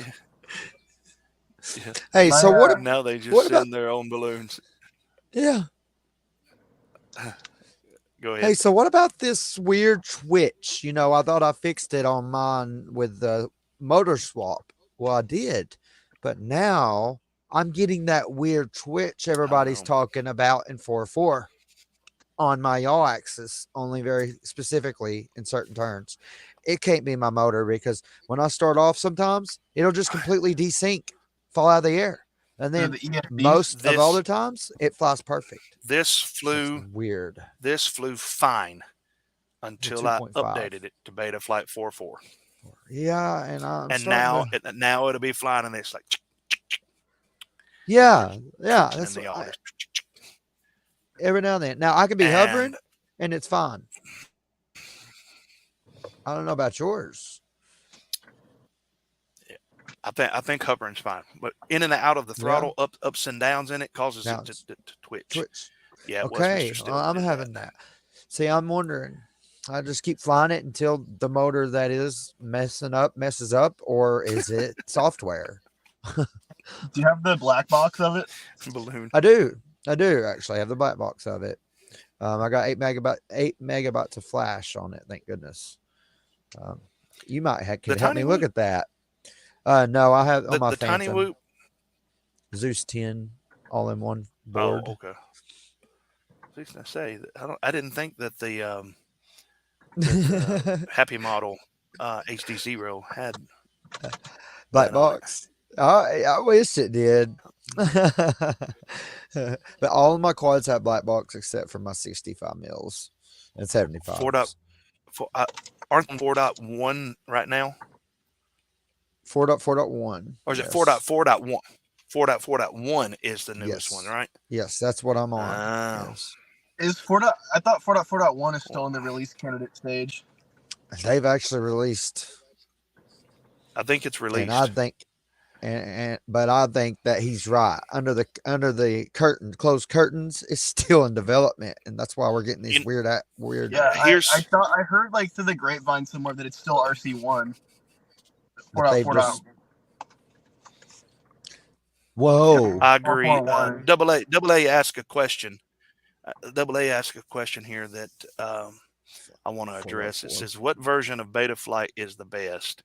Yeah. Hey, so what? Now they just what send about? their own balloons. Yeah. Go ahead. Hey, so what about this weird twitch? You know, I thought I fixed it on mine with the motor swap. Well, I did, but now I'm getting that weird twitch everybody's talking about in 4.4 on my yaw axis, only very specifically in certain turns. It can't be my motor because when I start off, sometimes it'll just completely desync, fall out of the air. And then most of all the times it flies perfect. This flew weird. This flew fine until I 2.5. updated it to Betaflight 4.4. Yeah, and now it'll be flying, and it's like that's every now and then. Now I can be hovering, and it's fine. I don't know about yours. I think hovering's fine, but in and out of the throttle, ups and downs in it causes it to twitch. Yeah. Okay. Well, I'm having that. See, I'm wondering. I just keep flying it until the motor that is messes up, or is it software? Do you have the black box of it? Balloon. I do actually have the black box of it. I got 8 megabytes of flash on it. Thank goodness. You might help me look at that. No, I have on my Phantom. TinyWhoop Zeus 10 all in one board. Oh, okay. I say I didn't think that the Happy Model HDzero had black box. I wish it did. But all of my quads have black box except for my 65 mils and 75. Aren't 4.1 right now? 4.4.1. Or is it 4.4.1? 4.4.1 is the newest one, right? Yes, that's what I'm on. Yes. Is 4. I thought 4.4.1 is still in the release candidate stage. They've actually released. I think it's released. And I think, but I think that he's right. Under the closed curtains, it's still in development, and that's why we're getting these weird. Yeah, I heard like through the grapevine somewhere that it's still RC1. 4.4. Whoa! I agree. Double A asked a question. AA asked a question here that I want to address. It says, what version of Betaflight is the best?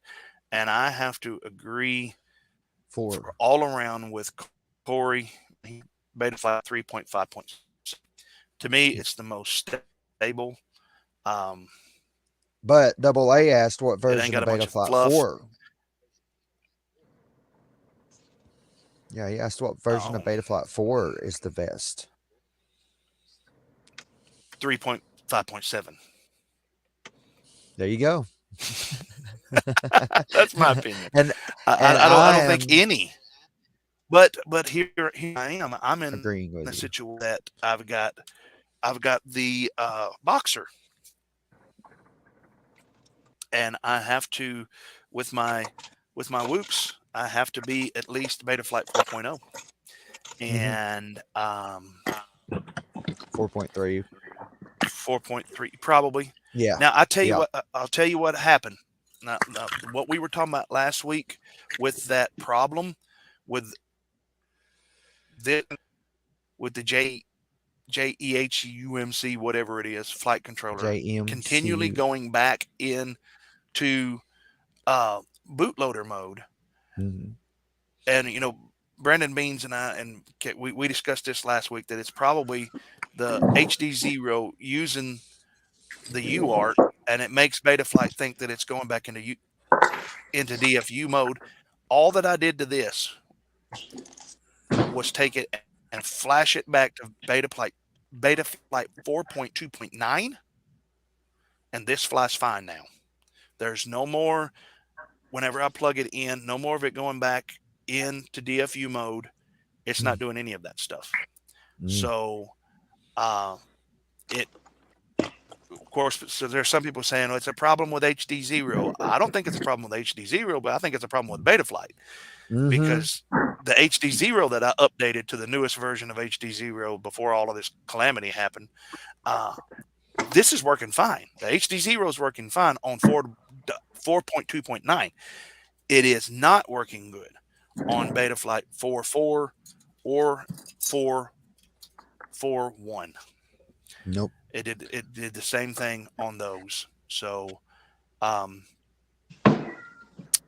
And I have to agree all around with Corey. Betaflight 3.5. To me, it's the most stable. But AA asked what version of Betaflight 4. Yeah, he asked what version of Betaflight 4 is the best. 3.5.7. There you go. That's my opinion. And I don't think any. But here I am. I'm in a situation that I've got the Boxer, and I have to with my whoops. I have to be at least Betaflight 4.0 and 4.3. 4.3 probably. Yeah. Now I'll tell you what happened. Now, what we were talking about last week with that problem with the JEHUMC, whatever it is, flight controller, continually going back in to bootloader mode. Mm-hmm. And Brandon Beans and I, and we discussed this last week, that it's probably the HDzero using the UART, and it makes Betaflight think that it's going back into DFU mode. All that I did to this was take it and flash it back to Betaflight 4.2.9, and this flies fine now. There's no more whenever I plug it in, no more of it going back into DFU mode. It's not doing any of that stuff. So, of course, so there's some people saying, well, it's a problem with HDzero. I don't think it's a problem with HDzero, but I think it's a problem with Betaflight. Because the HDzero that I updated to the newest version of HDzero before all of this calamity happened, this is working fine. The HDzero is working fine on 4.2.9. It is not working good on Betaflight 4.4 or 4.4.1. Nope. It did the same thing on those. So,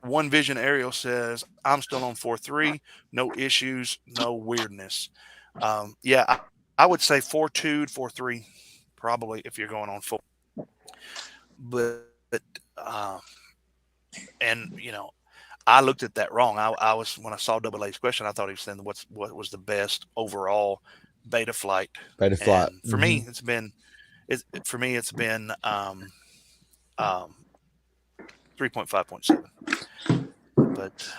One Vision Aerial says, I'm still on 4.3, no issues, no weirdness. Yeah, I would say 4.2, 4.3, probably if you're going on 4. But and you know, I looked at that wrong. I was, when I saw Double A's question, I thought he was saying what was the best overall Betaflight. Betaflight. And for me, it's been 3.5.7. But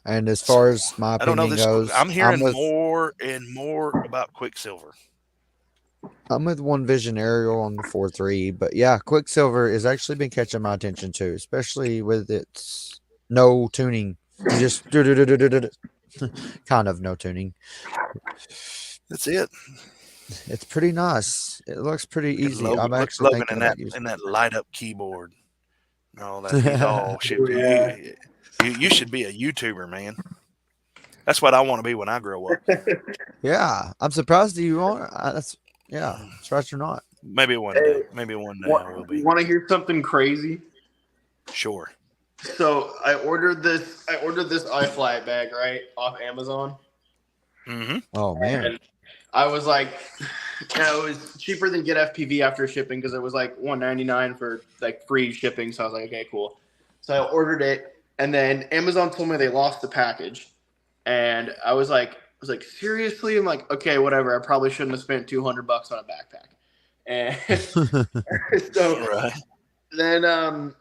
and as far as my opinion goes, I'm hearing more and more about Quicksilver. I'm with One Vision Aerial on the 4.3, but yeah, Quicksilver has actually been catching my attention too, especially with its no tuning. You just kind of no tuning. That's it. It's pretty nice. It looks pretty easy. I'm actually Logan thinking in about that light up keyboard. No, that all should be. You should be a YouTuber, man. That's what I want to be when I grow up. Yeah, I'm surprised you won't. That's surprised you're not. Maybe one day. Maybe one day I will be. Want to hear something crazy? Sure. So I ordered this iFlight bag right off Amazon. Oh man. And I was like, it was cheaper than Get FPV after shipping because it was like $199 for like free shipping. So I was like, okay, cool. So I ordered it, and then Amazon told me they lost the package, and I was like, seriously? I'm like, okay, whatever. I probably shouldn't have spent $200 on a backpack. And so then I'm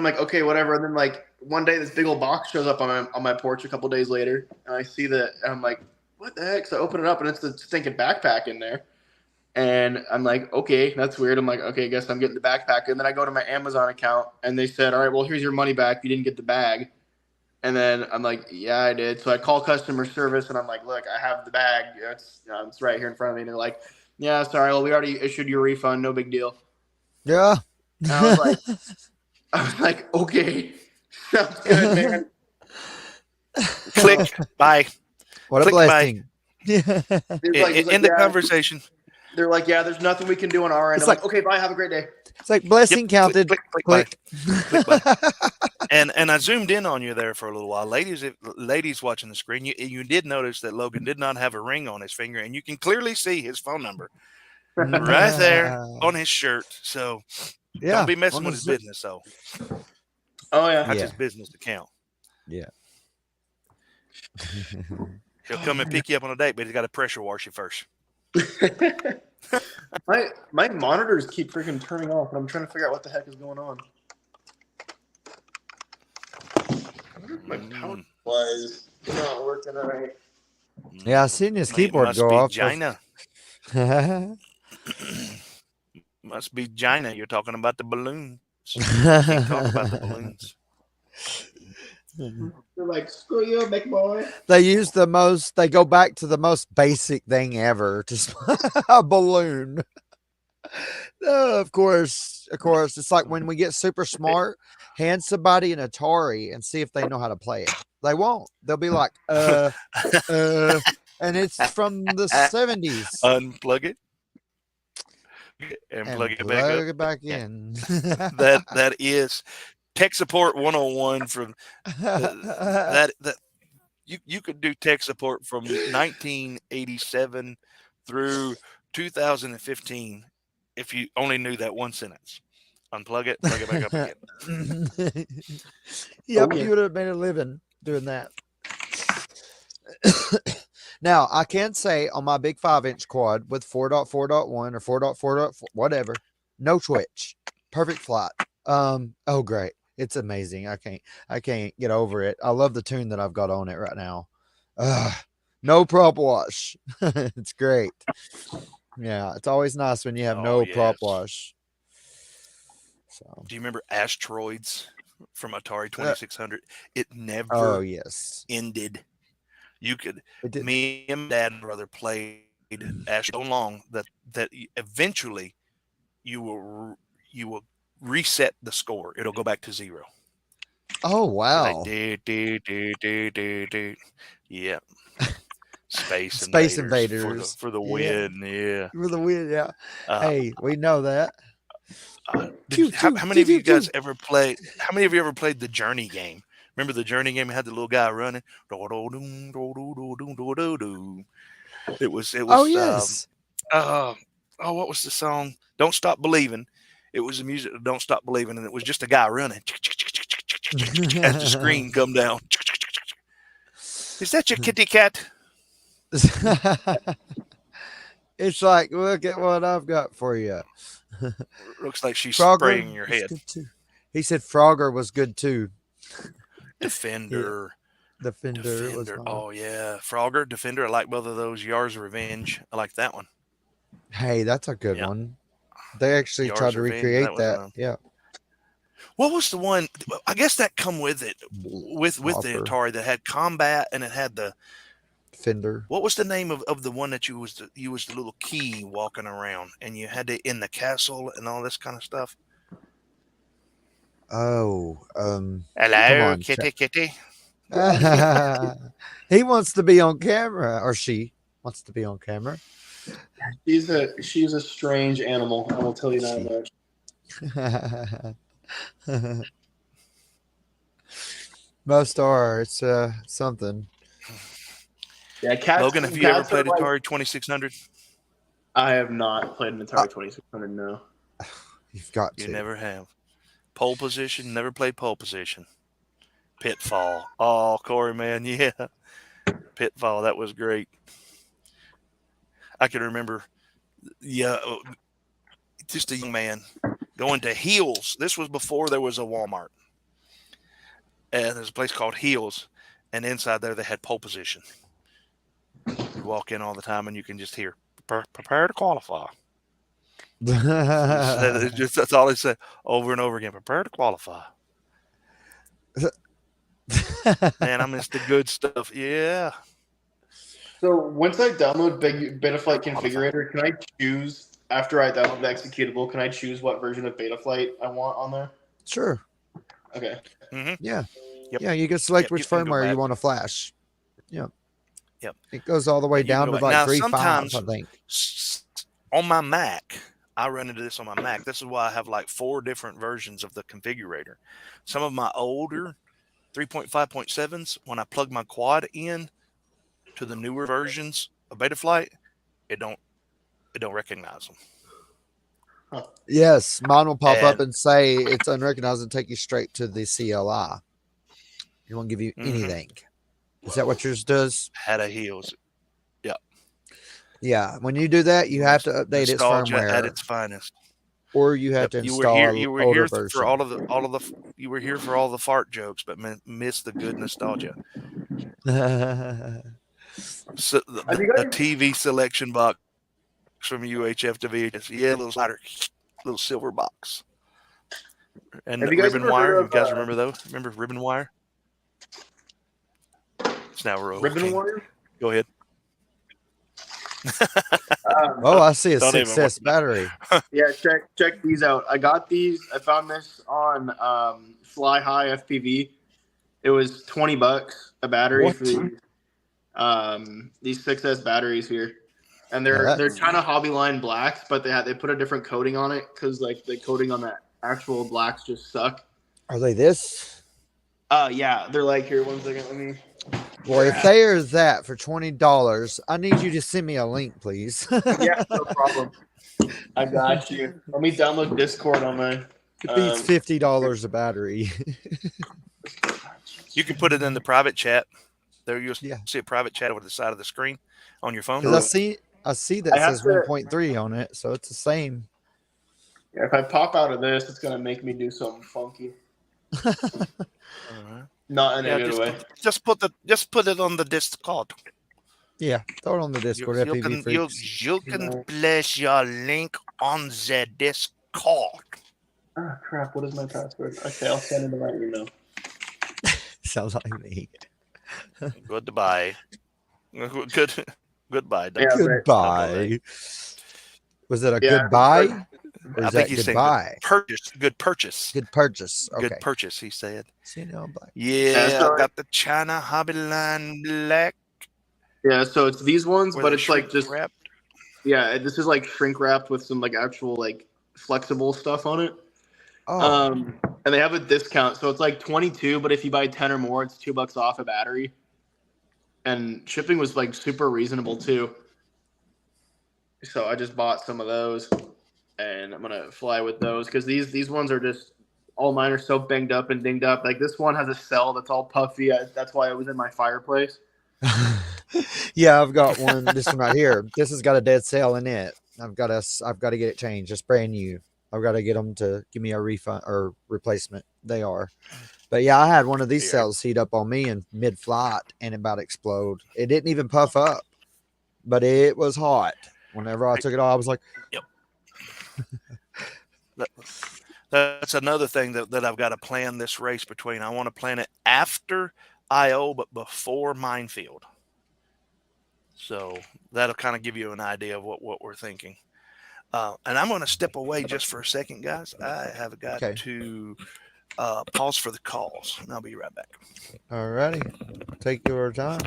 like, okay, whatever. And then like one day, this big old box shows up on my porch a couple days later, and I see that, and I'm like, what the heck? So I open it up, and it's the stinking backpack in there. And I'm like, okay, that's weird. I'm like, okay, I guess I'm getting the backpack. And then I go to my Amazon account, and they said, all right, well, here's your money back. You didn't get the bag. And then I'm like, yeah, I did. So I call customer service, and I'm like, look, I have the bag. It's right here in front of me. And they're like, yeah, sorry. Well, we already issued your refund. No big deal. Yeah. And I was like, okay, sounds good, man. Click. Bye. What a blessing. End the conversation. They're like, yeah, there's nothing we can do on our end. I'm like, okay, bye. Have a great day. It's like blessing counted. Click. And I zoomed in on you there for a little while. Ladies watching the screen, you did notice that Logan did not have a ring on his finger, and you can clearly see his phone number right there on his shirt. So don't be messing with his business, though. Oh, yeah. That's his business account. Yeah. He'll come and pick you up on a date, but he's got to pressure wash you first. my monitors keep freaking turning off, and I'm trying to figure out what the heck is going on. I wonder if my power was not working right. Yeah, I seen his keyboard go off. Gina. Must be Gina. You're talking about the balloons. Keep talking about the balloons. They're like, screw you, big boy. They go back to the most basic thing ever, just a balloon. Of course. It's like when we get super smart, hand somebody an Atari and see if they know how to play it. They won't. They'll be like, and it's from the 70s. Unplug it. And plug it back in. That is tech support 101 from that you could do tech support from 1987 through 2015 if you only knew that one sentence. Unplug it, plug it back up again. Yep, you would have made a living doing that. Now, I can say on my big 5-inch quad with 4.4.1 or 4.4. Whatever, no twitch, perfect flight. Oh, great. It's amazing. I can't get over it. I love the tune that I've got on it right now. No prop wash. It's great. Yeah, it's always nice when you have no prop wash. So, do you remember Asteroids from Atari 2600? It never ended. You could, me and Dad and brother played so long that eventually you will reset the score. It'll go back to 0. Oh wow! Like, yeah. Space Invaders for the win. Yeah, for the win. Yeah. Hey, we know that. How many of you guys ever played? How many of you ever played the Journey game? Remember the Journey game? It had the little guy running. It was. Oh yes. What was the song? Don't Stop Believing. It was the music of Don't Stop Believing, and it was just a guy running as the screen come down. Is that your kitty cat? It's like, look at what I've got for you. Looks like she's Frogger spraying your head. He said Frogger was good too. Defender. Defender. Oh yeah, Frogger, Defender. I like both of those. Yar's Revenge. I like that one. Hey, that's a good one. They actually tried to recreate that. Yeah. What was the one? I guess that come with it, with the Atari that had combat and it had the Defender. What was the name of the one that you was the little key walking around and you had to in the castle and all this kind of stuff? Oh, hello, kitty. He wants to be on camera, or she wants to be on camera. She's a strange animal. I will tell you that much. Most are. It's something. Yeah, Logan, have you ever played Atari 2600? I have not played an Atari 2600. No. You've got to. You never have. Pole Position. Never played Pole Position. Pitfall. Oh, Corey, man, yeah. Pitfall. That was great. I can remember. Yeah, just a young man going to Heels. This was before there was a Walmart. And there's a place called Heels, and inside there they had Pole Position. You walk in all the time, and you can just hear, prepare to qualify. That's all they say over and over again. Prepare to qualify. Man, I miss the good stuff. Yeah. So once I download Betaflight Configurator, can I choose, after I download the executable, can I choose what version of Betaflight I want on there? Sure. Okay. Mm-hmm. Yeah. Yep. Yeah, you can select which firmware you want to flash. Yep. Yep. It goes all the way down to like 3.5, I think. On my Mac, I run into this on my Mac. This is why I have like 4 different versions of the configurator. Some of my older 3.5.7s, when I plug my quad in to the newer versions of Betaflight, it don't recognize them. Huh. Yes, mine will pop up and say it's unrecognized and take you straight to the CLI. It won't give you anything. Is that what yours does? Had a Heels. Yeah. Yeah. When you do that, you have to update its firmware at its finest. Or you have to install you were here for all of the you were here for all the fart jokes, but missed the good nostalgia. So the TV selection box from UHF to VHS. Yeah, little silver box. And ribbon wire. You guys remember those? Remember ribbon wire? It's now ribbon wire. Go ahead. Oh, I see a 6S battery. Yeah, check these out. I got these. I found this on Fly High FPV. It was $20 a battery for these 6S batteries here, and they're China Hobbyline blacks, but they put a different coating on it because like the coating on the actual blacks just suck. Are they this? Yeah, they're like here. 1 second, let me. Well, if they are that for $20, I need you to send me a link, please. Yeah, no problem. I got you. Let me download Discord on my. It beats $50 a battery. You can put it in the private chat. There you'll see a private chat over the side of the screen on your phone. I see that says 1.3 on it, so it's the same. Yeah, if I pop out of this, it's gonna make me do something funky. Not in a good just way. just put it on the Discord. Yeah, throw it on the Discord. You FPV can freaks. you can place your link on the Discord. Ah, crap. What is my password? Okay, I'll send it to my email. Sounds like me. Goodbye. Goodbye. Yeah, Goodbye. Was it a Yeah, goodbye? Or I is think that he's saying goodbye? good purchase. Good purchase. Okay. Good purchase, he said. See, now I'm black. Yeah, so I got the China Hobbyland Black. Yeah, so it's these ones, Where but they're it's like just shrink-wrapped. yeah, this is like shrink wrapped with some like actual like flexible stuff on it. Oh. And they have a discount, so it's like 22, but if you buy 10 or more, it's $2 off a battery. And shipping was like super reasonable too. So I just bought some of those, and I'm gonna fly with those because these ones are just all mine are so banged up and dinged up. Like this one has a cell that's all puffy. That's why it was in my fireplace. Yeah, I've got one. This one right here. This has got a dead cell in it. I've got to get it changed. It's brand new. I've got to get them to give me a refund or replacement. They are. But yeah, I had one of these cells heat up on me in mid-flight and about explode. It didn't even puff up, but it was hot. Whenever I took it off, I was like, "Yep." That's another thing that I've got to plan this race between. I want to plan it after IO, but before Minefield. So that'll kind of give you an idea of what we're thinking. And I'm going to step away just for a second, guys. I have got to pause for the calls, and I'll be right back. All righty. Take your time.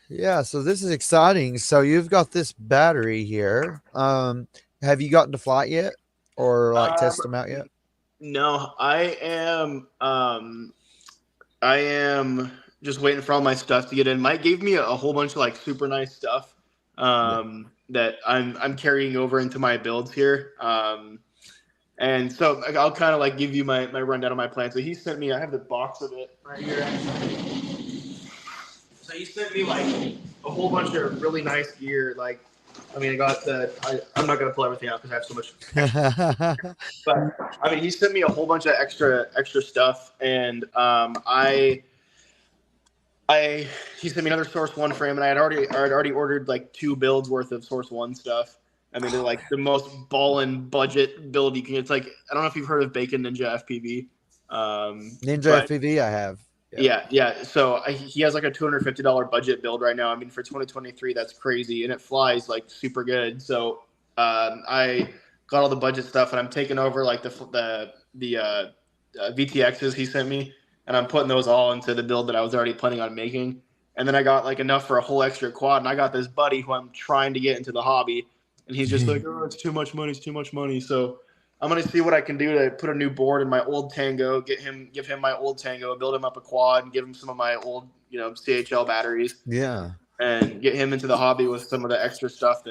Yeah, so this is exciting. So you've got this battery here. Have you gotten to flight yet, or like test them out yet? No, I am just waiting for all my stuff to get in. Mike gave me a whole bunch of like super nice stuff that I'm carrying over into my builds here. And so I'll kind of like give you my rundown of my plan. So he sent me, I have the box of it right here. So he sent me like a whole bunch of really nice gear. Like, I mean, I got I'm not going to pull everything out because I have so much. But I mean, he sent me a whole bunch of extra stuff. And he sent me another Source One frame, and I had already ordered like 2 builds worth of Source One stuff. I mean, they're like the most ballin' budget build you can. It's like, I don't know if you've heard of Bacon Ninja FPV. Ninja FPV, I have. Yeah. So he has like a $250 budget build right now. I mean, for 2023, that's crazy, and it flies like super good. So I got all the budget stuff, and I'm taking over like the VTXs he sent me, and I'm putting those all into the build that I was already planning on making. And then I got like enough for a whole extra quad, and I got this buddy who I'm trying to get into the hobby. And he's just like, oh, it's too much money. It's too much money. So I'm going to see what I can do to put a new board in my old Tango, give him my old Tango, build him up a quad, and give him some of my old, CHL batteries. Yeah. And get him into the hobby with some of the extra stuff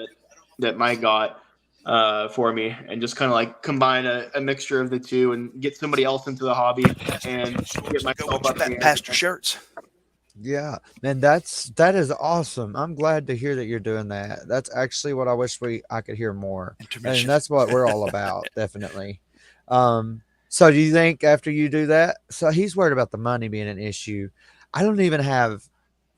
that Mike got for me, and just kind of like combine a mixture of the two and get somebody else into the hobby and get myself up that pastor shirts. Yeah, man, that is awesome. I'm glad to hear that you're doing that. That's actually what I wish I could hear more. And that's what we're all about, definitely. So do you think after you do that, so he's worried about the money being an issue. I don't even have.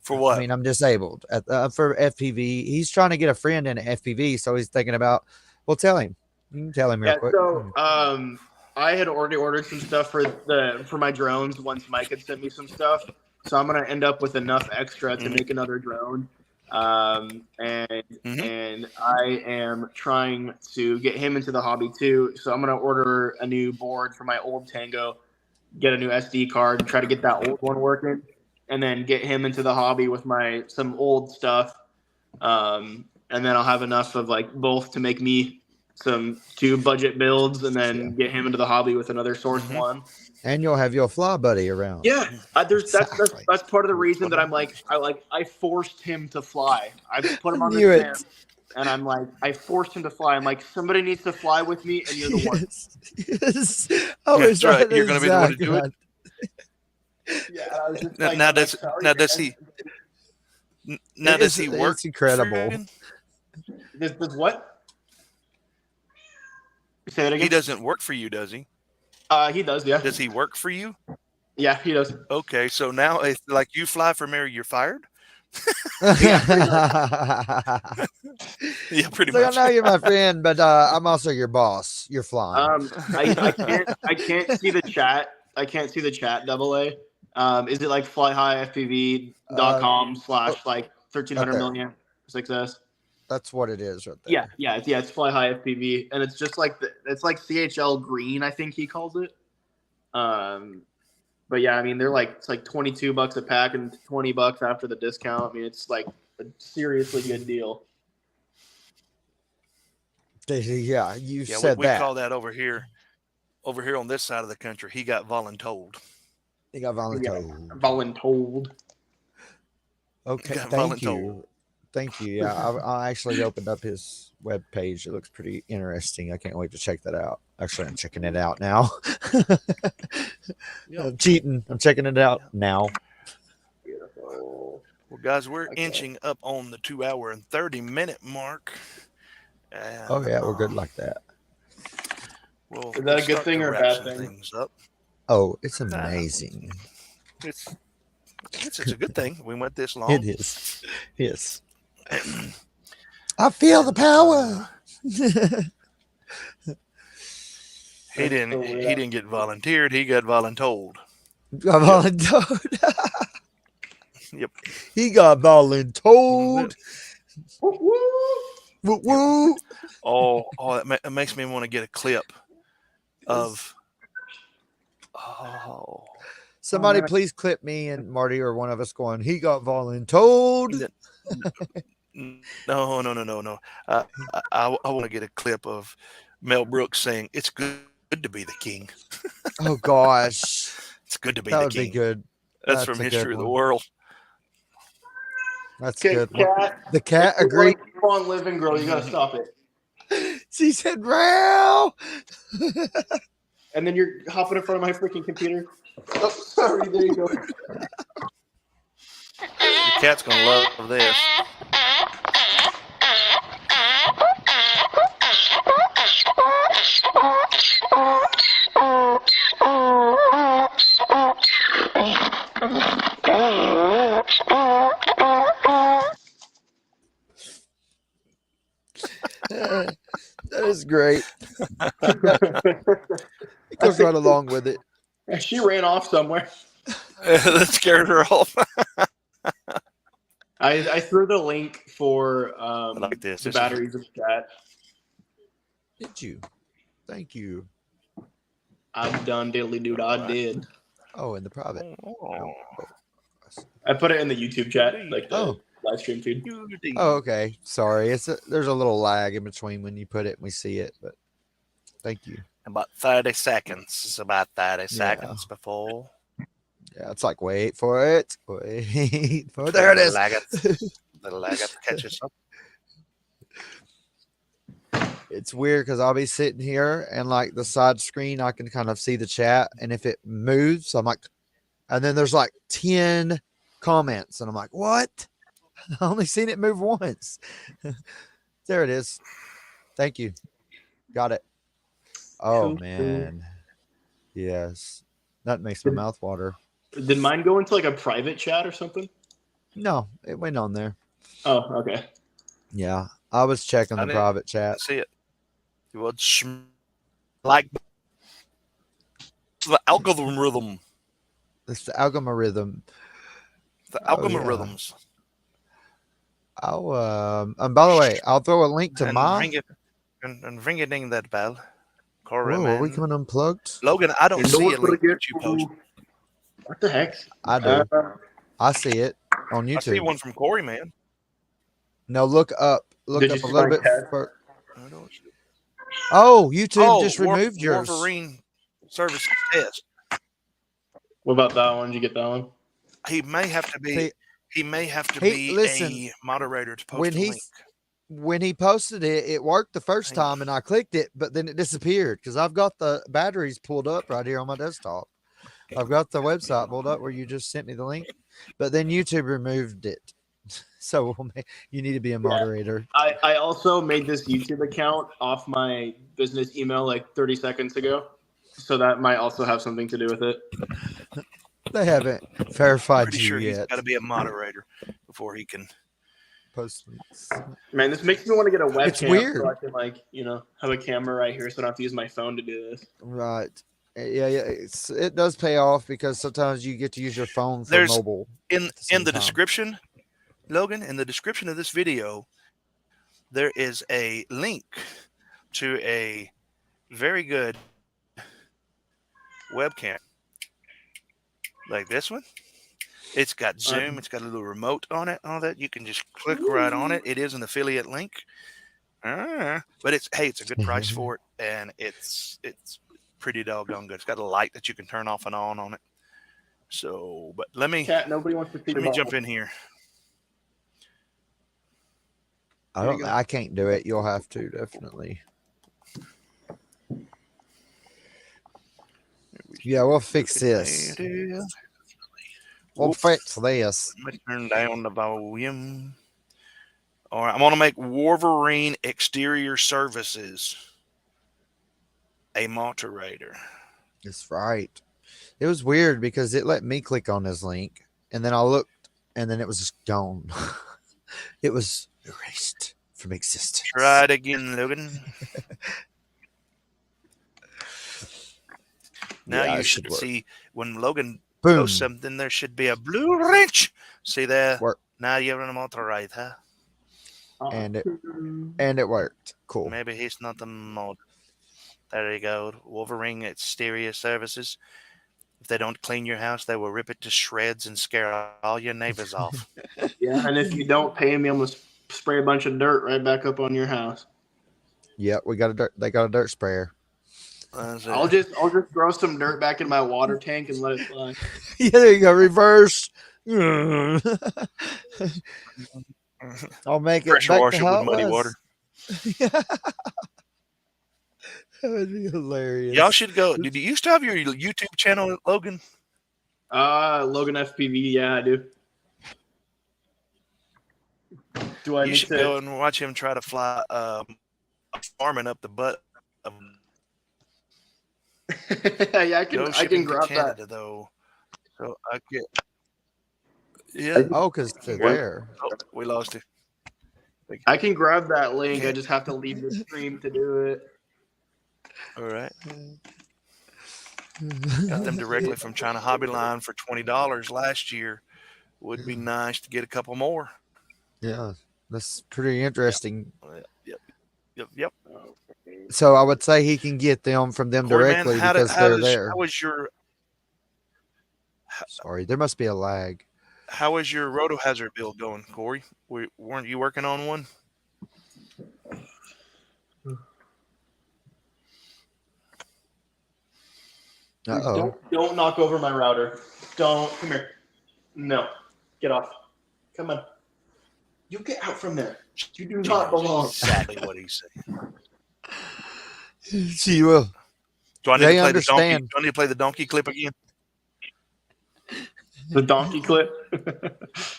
For what? I mean, I'm disabled for FPV. He's trying to get a friend in FPV, so he's thinking about. Well, tell him. You can tell him real quick. So I had already ordered some stuff for my drones once Mike had sent me some stuff. So I'm gonna end up with enough extra to make another drone, and I am trying to get him into the hobby too. So I'm gonna order a new board for my old Tango, get a new SD card, and try to get that old one working, and then get him into the hobby with some old stuff, and then I'll have enough of like both to make me some 2 budget builds, and then get him into the hobby with another Source One. And you'll have your fly buddy around. Yeah, that's part of the reason that I forced him to fly. I put him on the stand, and I'm like, I forced him to fly. I'm like, somebody needs to fly with me, and you're the one. Yes. Oh, that's right. You're going to be the one to do it. Yeah. I was just Now does he work? It's incredible. Does what? Say that again. He doesn't work for you, does he? He does, yeah. Does he work for you? Yeah, he does. Okay, so now it's like you fly for Mary, you're fired? Yeah, pretty much. Yeah, pretty So I much. know you're my friend, but I'm also your boss. You're flying. I can't see the chat. I can't see the chat. AA. Is it like flyhighfpv.com / like 1300 million 6S? That's what it is right there. Yeah. It's flyhighfpv, and it's just like it's like CHL green, I think he calls it. But yeah, I mean it's like $22 a pack and $20 after the discount. I mean it's like a seriously good deal. Yeah, you said we that. call that over here on this side of the country. He got voluntold. He got voluntold. Voluntold. Okay, got thank voluntold. you. Thank you. Yeah, I actually opened up his web page. It looks pretty interesting. I can't wait to check that out. Actually, I'm checking it out now. I'm cheating. I'm checking it out now. Beautiful. Well, guys, we're inching up on the 2 hour and 30-minute mark. And, Oh yeah, we're good like that. Is that a good thing or a bad thing? Oh, it's amazing. It's a good thing we went this long. It is. Yes. I feel the power. He didn't get volunteered. He got voluntold. Got voluntold. Yep. He got voluntold. Woo woo. Oh, it makes me want to get a clip of. Oh. Somebody please clip me and Marty or one of us going, he got voluntold. No. I want to get a clip of Mel Brooks saying, "It's good to be the king." Oh gosh. It's good to be that the would king. Be good. That's from History of the World. That's Okay, good. Cat, The cat agreed. Keep on living, girl. You gotta stop it. She said, "Row." And then you're hopping in front of my freaking computer. Oh, sorry. There you go. The cat's gonna love this. That is great. It goes right along with it. She ran off somewhere. That scared her off. I threw the link for like this. The batteries of chat. Did you? Thank you. I'm done, diddly dude. I did. Oh, in the private. I put it in the YouTube chat, like the live stream feed. Oh, okay. Sorry. There's a little lag in between when you put it and we see it, but thank you. About 30 seconds. It's about 30 seconds before. Yeah, it's like, wait for it. Wait for it. There it is. Little lag to catch us up. It's weird because I'll be sitting here and like the side screen, I can kind of see the chat. And if it moves, I'm like, and then there's like 10 comments. And I'm like, what? I only seen it move once. There it is. Thank you. Got it. Oh, man. Yes. That makes my mouth water. Did mine go into like a private chat or something? No, it went on there. Oh, okay. Yeah. I was checking the private chat. See it. It was like the algorithm. It's the algorithm. The algorithms. I'll and by the way, I'll throw a link to and ring it ding that bell. Corey, Whoa, are we coming unplugged? Logan, I don't see a link that you post. What the heck? I do. I see it on YouTube. I see one from Corey, man. No, look up. Look Did up you a little see bit. my Oh, YouTube just removed yours. Wolverine service test. What about that one? Did you get that one? He may have to be. He may have to be a moderator to post a link. When he posted it, it worked the first time, and I clicked it, but then it disappeared because I've got the batteries pulled up right here on my desktop. I've got the website pulled up where you just sent me the link, but then YouTube removed it. So you need to be a moderator. I also made this YouTube account off my business email like 30 seconds ago. So that might also have something to do with it. They haven't verified Pretty you sure he's yet. got to be a moderator before he can. Post links. Man, this makes me want to get a webcam. It's weird. So I can, like, have a camera right here so I don't have to use my phone to do this. Right. Yeah. It does pay off because sometimes you get to use your phone for mobile. In the description, Logan, in the description of this video, there is a link to a very good webcam. Like this one. It's got Zoom. It's got a little remote on it. All that. You can just click right on it. It is an affiliate link. But it's a good price for it, and it's pretty doggone good. It's got a light that you can turn off and on it. So, but let me nobody wants to see let me jump in here. I can't do it. You'll have to, definitely. Yeah, we'll fix this. We'll fix this. Let me turn down the volume. All right, I'm going to make Wolverine Exterior Services a moderator. That's right. It was weird because it let me click on his link, and then I looked, and then it was just gone. It was erased from existence. Try it again, Logan. Now you should see when Logan posts something, there should be a blue wrench. See there? Now you're in a moderator. And it worked. Cool. Maybe he's not the mod. There you go. Wolverine Exterior Services. If they don't clean your house, they will rip it to shreds and scare all your neighbors off. Yeah, and if you don't pay me, I'm gonna spray a bunch of dirt right back up on your house. Yeah, they got a dirt sprayer. I'll just throw some dirt back in my water tank and let it fly. Yeah, there you go. Reverse. I'll make it pressure back wash to it how with muddy water. That would be hilarious. Y'all should go. Did you used to have your YouTube channel, Logan? Logan FPV. Yeah, I do. Do I? You should go and watch him try to fly farming up the butt of. Yeah, I can grab Canada, that though. So I get. Yeah. Oh, because they're there. Oh, we lost it. I can grab that link. I just have to leave the stream to do it. All right. Got them directly from China Hobby Line for $20 last year. Would be nice to get a couple more. Yeah, that's pretty interesting. Yep. So I would say he can get them from them directly because they're there. How was your? Sorry, there must be a lag. How is your roto hazard build going, Corey? Weren't you working on one? Don't knock over my router. Don't. Come here. No. Get off. Come on. You get out from there. You do not belong. Exactly what he's saying. She will. Do I need to play the donkey? Do I need to play the donkey clip again? The donkey clip?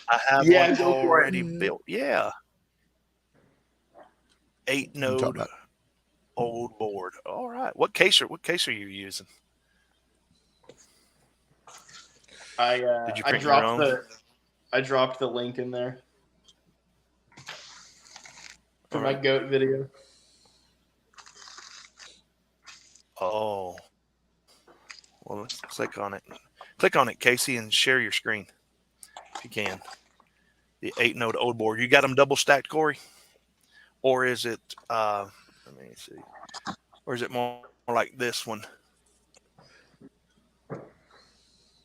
I have one already built. Yeah. 8-node old board. All right. What case are you using? Did you print your own? I dropped the link in there for my goat video. Oh. Well, let's click on it. Click on it, Casey, and share your screen if you can. The 8-node old board. You got them double stacked, Corey? Or is it, let me see. Or is it more like this one?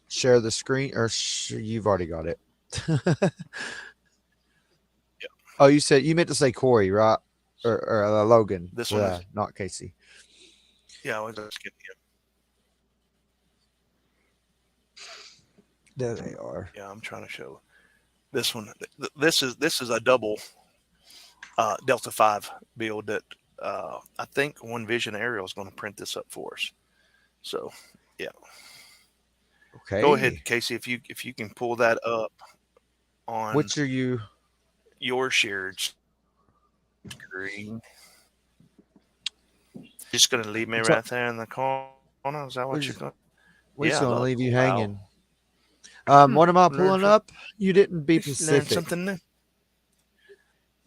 Share the screen, or you've already got it. Yeah. Oh, you meant to say Corey, right? Or Logan. This one, not Casey. Yeah, I was just kidding you. There they are. Yeah, I'm trying to show this one. This is a double Delta 5 build that I think One Vision Aerial is going to print this up for us. So, yeah. Okay. Go ahead, Casey, if you can pull that up on which are you? Your shared screen. Just going to leave me right there in the corner. on? Is that what you're going? We're just gonna leave you wow. hanging. What am I pulling up? You didn't be Learn specific. something new.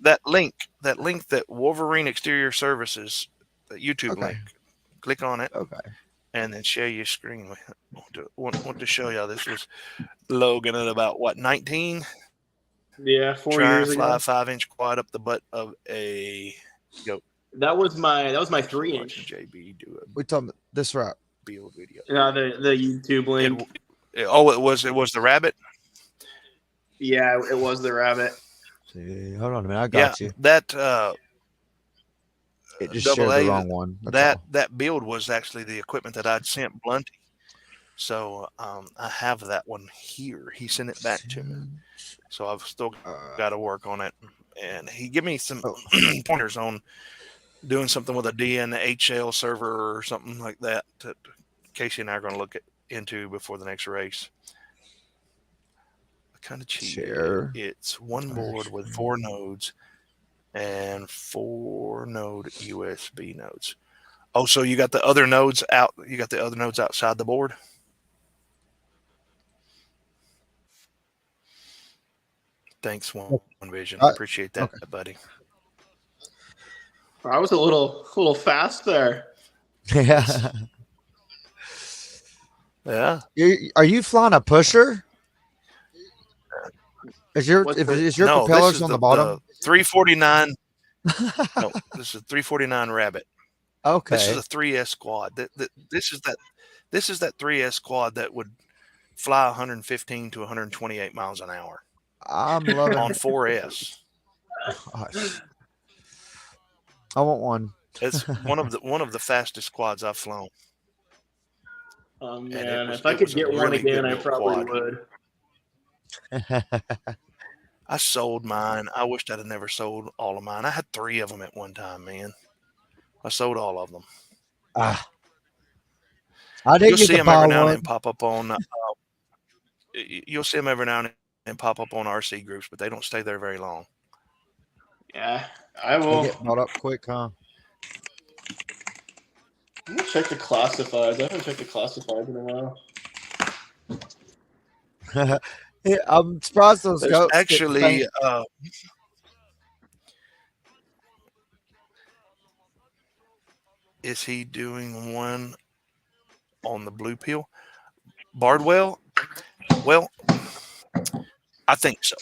That link that Wolverine Exterior Services, that YouTube link. Click on it. Okay. And then share your screen. Want to show y'all this was Logan at about what 19? Yeah, 4 Trying years to fly ago. a 5-inch quad up the butt of a goat. That was my 3-inch. JB do a We talking about this route. build video. No, the YouTube link. It was the rabbit. Yeah, it was the rabbit. See, hold on a minute, I got you. That it just shared the wrong one. That build was actually the equipment that I'd sent Blunty. So I have that one here. He sent it back to me. So I've still got to work on it. And he gave me some pointers on doing something with a DNHL server or something like that that Casey and I are going to look into before the next race. I kind of cheated. It's one board with 4 nodes and 4 node USB nodes. Oh, so you got the other nodes out. You got the other nodes outside the board. Thanks, One Vision. Appreciate that, buddy. I was a little fast there. Yeah. Yeah. Are you flying a pusher? Is your propellers on the bottom? 349. No, this is 349 Rabbit. Okay. This is a 3S quad. This is that 3S quad that would fly 115 to 128 miles an hour. I'm loving on it. 4S. Gosh. I want one. It's one of the fastest quads I've flown. Oh man, if I could get one again, I probably would. I sold mine. I wished I'd have never sold all of mine. I had 3 of them at one time, man. I sold all of them. I didn't You'll see them every now and one. then pop up on. You'll see them every now and then pop up on RC groups, but they don't stay there very long. Yeah, I will. They get bought up quick, huh? I'm gonna check the classifieds. I haven't checked the classifieds in a while. Yeah, I'm surprised those There's goats actually is he doing one on the blue pill? Bardwell? Well, I think so.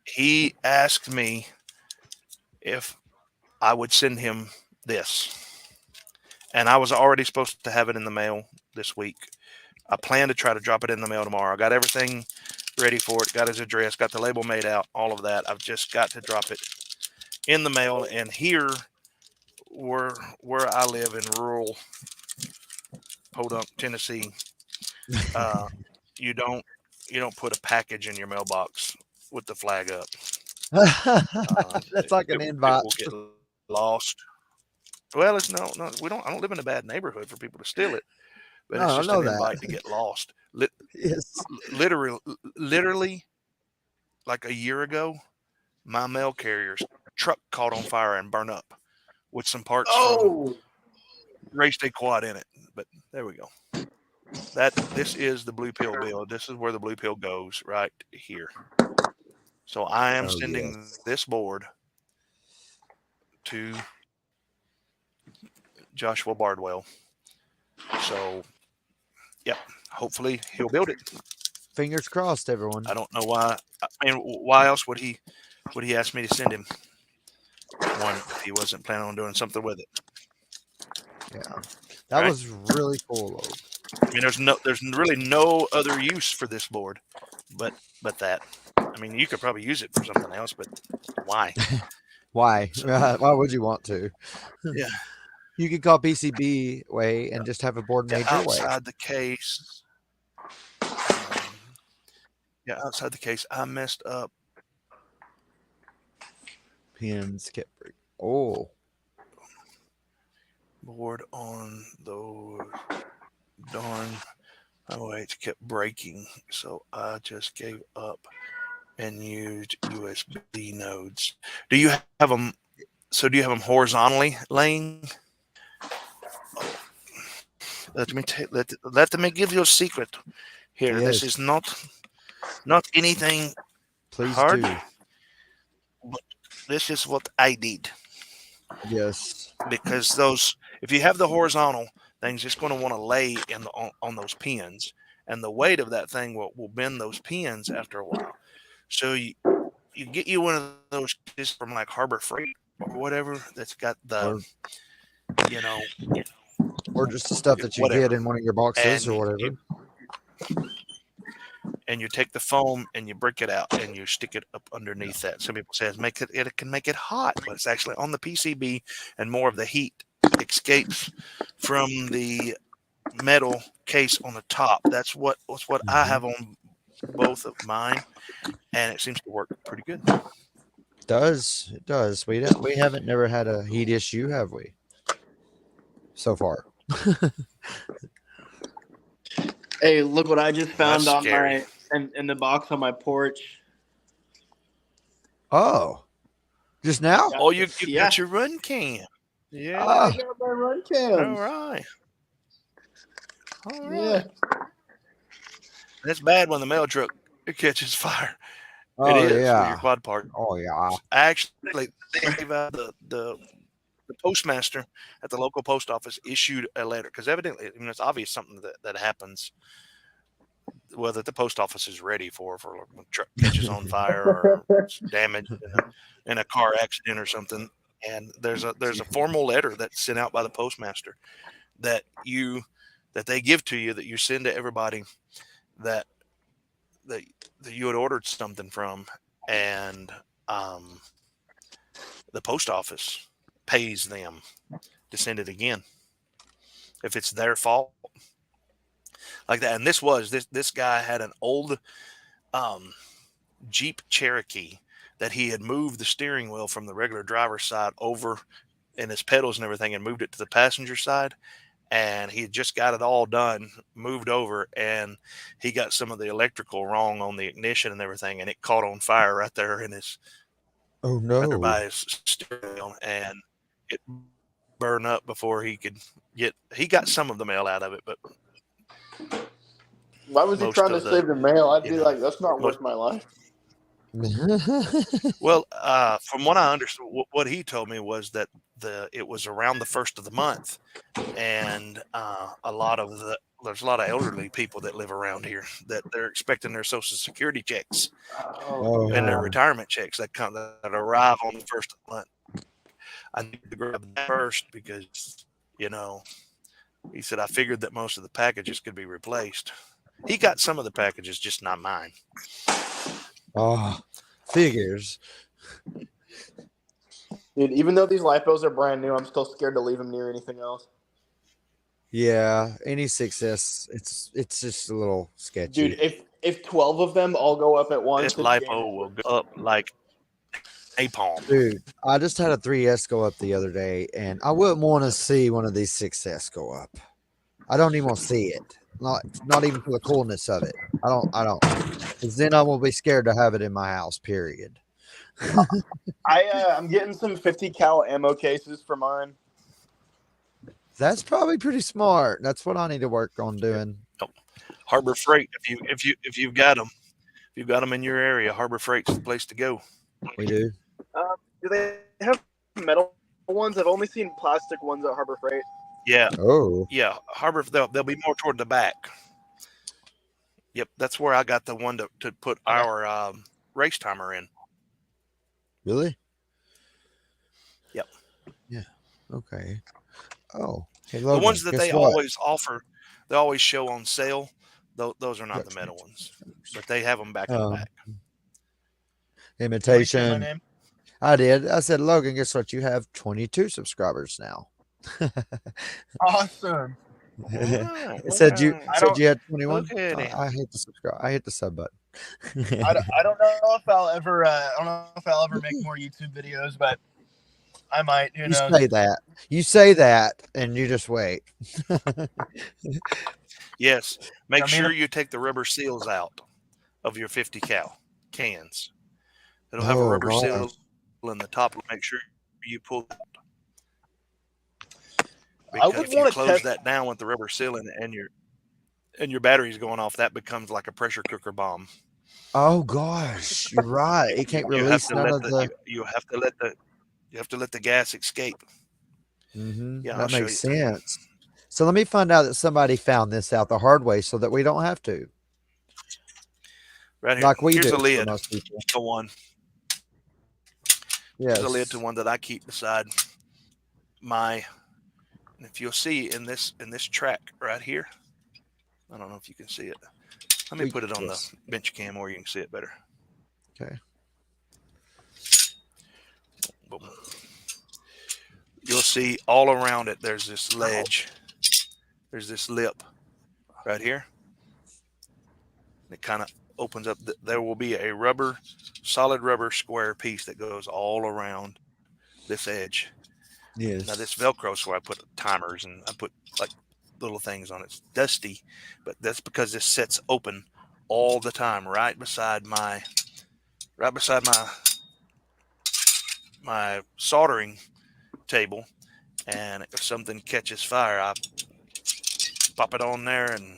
He asked me if I would send him this. And I was already supposed to have it in the mail this week. I plan to try to drop it in the mail tomorrow. I got everything ready for it, got his address, got the label made out, all of that. I've just got to drop it in the mail. And here, where I live in rural Podunk, Tennessee, you don't put a package in your mailbox with the flag up. That's like an invite. It will get lost. Well, it's no. I don't live in a bad neighborhood for people to steal it, but it's just an invite to get lost. Yes. Literally, like a year ago, my mail carrier's truck caught on fire and burned up with some parts from Race Day Quad in it. But there we go. This is the blue pill build. This is where the blue pill goes right here. So I am sending this board to Joshua Bardwell. So, yeah, hopefully he'll build it. Fingers crossed, everyone. I don't know why. I mean, why else would he ask me to send him one if he wasn't planning on doing something with it? Yeah, that was really cool. I mean, there's really no other use for this board, but that. I mean, you could probably use it for something else, but why? Why? Why would you want to? Yeah. You could call PCB way and just have a board made your way. Outside the case. Outside the case, I messed up. Pins kept breaking. Oh. Board on those darn OH kept breaking, so I just gave up and used USB nodes. Do you have them? So do you have them horizontally laying? let me give you a secret here. This Yes. is not anything Please hard, do. but this is what I did. Yes. Because if you have the horizontal things, it's going to want to lay on those pins, and the weight of that thing will bend those pins after a while. So you get you one of those just from like Harbor Freight or whatever that's got the, or just the stuff that you whatever. get in one of your boxes And or whatever. And you take the foam and you break it out and you stick it up underneath that. Some people say it can make it hot, but it's actually on the PCB, and more of the heat escapes from the metal case on the top. That's what I have on both of mine, and it seems to work pretty good. It does. We haven't never had a heat issue, have we? So far. Hey, look what I just found That's on scary. in the box on my porch. Oh, just now? Oh, you got your run can. Yeah. I got my run cans. All right. Yeah. That's bad when the mail truck catches fire. Oh, it is with yeah. your quad part. Oh, yeah. Actually, the postmaster at the local post office issued a letter because evidently, it's obvious something that happens. Well, that the post office is ready for when a truck catches on fire or it's damaged in a car accident or something. And there's a formal letter that's sent out by the postmaster that they give to you, that you send to everybody that you had ordered something from, and the post office pays them to send it again if it's their fault. Like that. And this guy had an old Jeep Cherokee that he had moved the steering wheel from the regular driver's side over and his pedals and everything and moved it to the passenger side. And he had just got it all done, moved over, and he got some of the electrical wrong on the ignition and everything, and it caught on fire right there in his Oh no. right there by his steering wheel, and it burned up before he got some of the mail out of it, but Why was he trying to save the mail? I'd be like, that's not worth my life. Well, from what I understood, what he told me was that it was around the first of the month, and there's a lot of elderly people that live around here that they're expecting their Social Security checks and their retirement checks that arrive on the first of the month. I need to grab that first because he said I figured that most of the packages could be replaced. He got some of the packages, just not mine. Oh, figures. Dude, even though these lipos are brand new, I'm still scared to leave them near anything else. Yeah, any success, it's just a little sketchy. Dude, if 12 of them all go up at once, this lipo will go up like napalm. Dude, I just had a 3S go up the other day, and I wouldn't want to see one of these 6S go up. I don't even want to see it. Not even for the coolness of it. I don't. Because then I will be scared to have it in my house, period. I'm getting some 50 cal ammo cases for mine. That's probably pretty smart. That's what I need to work on doing. Harbor Freight, if you've got them in your area, Harbor Freight's the place to go. We do. Do they have metal ones? I've only seen plastic ones at Harbor Freight. Yeah. Oh. Yeah. Harbor, they'll be more toward the back. Yep. That's where I got the one to put our race timer in. Really? Yep. Yeah. Okay. Oh. Hey, the Logan, ones that guess they what? always offer, they always show on sale. Those are not the metal ones, but they have them back in the back. Imitation. My name? I did. I said, Logan, guess what? You have 22 subscribers now. Awesome. It said you had 21. I hate the subscribe. I hit the sub button. I don't know if I'll ever. I don't know if I'll ever make more YouTube videos, but I might. You say that. You say that, and you just wait. Yes. Make sure you take the rubber seals out of your 50 cal cans. It'll have a rubber seal in the top. Make sure you pull it out. Because would if you want to close test that down with the rubber sealing and your battery's going off, that becomes like a pressure cooker bomb. Oh gosh, you're right. It can't You have release to none let of the the. you have to let the gas escape. Yeah, I'll That show makes you. sense. So let me find out that somebody found this out the hard way, so that we don't have to. Right here. Like we Here's do a for lid. most people. The one. Yes. Here's a lid to one that I keep beside my. And if you'll see in this track right here, I don't know if you can see it. Let me put it on the bench cam where you can see it better. Okay. Boom. You'll see all around it. There's this ledge. There's this lip right here. It kind of opens up. There will be a solid rubber square piece that goes all around this edge. Yes. Now this Velcro is where I put timers and I put like little things on it. It's dusty, but that's because this sits open all the time, right beside my soldering table. And if something catches fire, I pop it on there and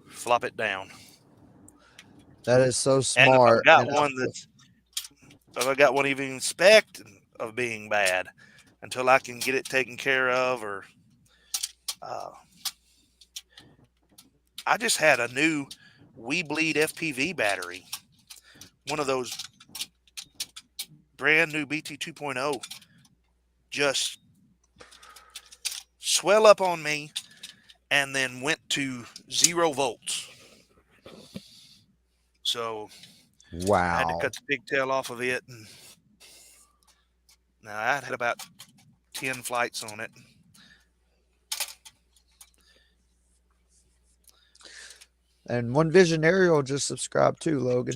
flop it down. That is so And if smart. I've got one even spec of being bad until I can get it taken care of, or I just had a new We Bleed FPV battery, one of those brand new BT 2.0, just swell up on me and then went to 0 volts. So wow. I had to cut the pigtail off of it. And now I had about 10 flights on it. And One Visionary will just subscribe too, Logan.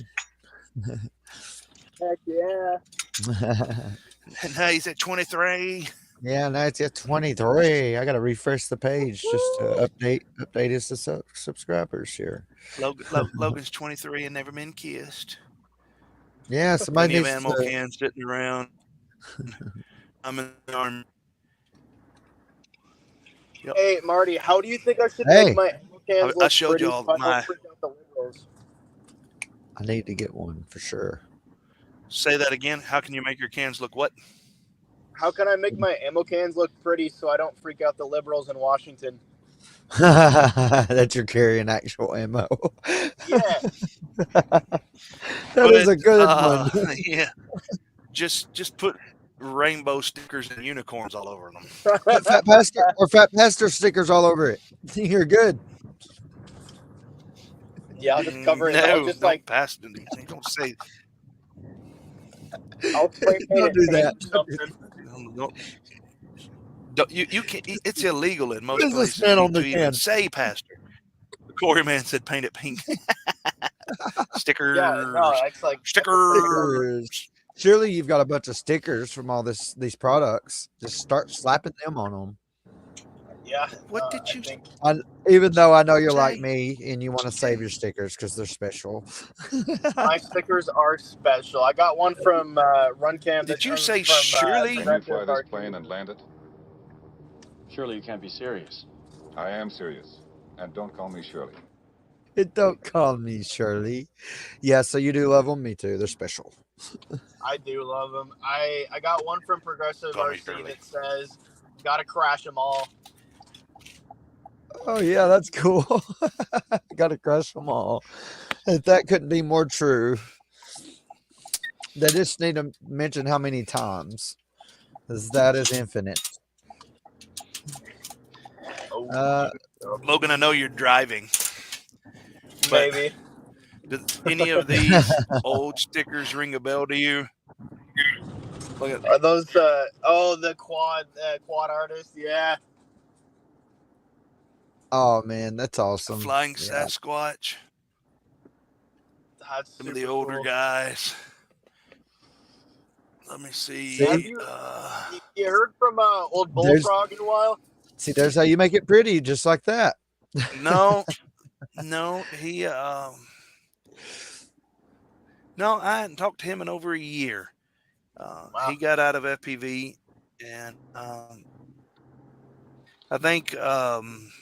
Heck yeah. And now he's at 23. Yeah, now it's at 23. I got to refresh the page just to update his subscribers here. Logan's 23 and never been kissed. Yeah, somebody Plenty of needs animal to. cans sitting around. I'm in the arm. Yep. Hey, Marty, how do you think I should Hey. make my ammo cans I look showed pretty y'all so I don't my. freak out the liberals? I need to get one for sure. Say that again. How can you make your cans look what? How can I make my ammo cans look pretty so I don't freak out the liberals in Washington? That you're carrying actual ammo. Yeah. That is a good one. Yeah. Just put rainbow stickers and unicorns all over them. Put Fat Pastor stickers all over it. You're good. Yeah, I'll just cover it. No, I'll just don't pass it. Don't say. I'll spray paint Don't it do pink that. or something. You can't. It's illegal in most Business places man on the to even can. say pastor. The Quarryman said paint it pink. Stickers. Yeah, no, it's like stickers. Surely you've got a bunch of stickers from all these products. Just start slapping them on them. Yeah. What did you think? Even though I know you're like me and you want to save your stickers because they're special. My stickers are special. I got one from RunCam. Did you say Shirley? Can you fly this plane and land it? Surely you can't be serious. I am serious. And don't call me Shirley. Don't call me Shirley. Yeah, so you do love them. Me too. They're special. I do love them. I got one from Progressive Call me RC Shirley. that says, "Gotta crash them all." Oh yeah, that's cool. Got to crush them all. If that couldn't be more true. They just need to mention how many times, because that is infinite. Logan, I know you're driving. Maybe. Does any of these old stickers ring a bell to you? Look at Are those the quad artist? Yeah. Oh man, that's awesome. Flying Yeah. Sasquatch. That's Some of the super older cool. guys. Let me see. Have you heard from old Bullfrog in a while? See, there's how you make it pretty, just like that. No, he no, I hadn't talked to him in over a year. He got out of FPV, and I I think Flying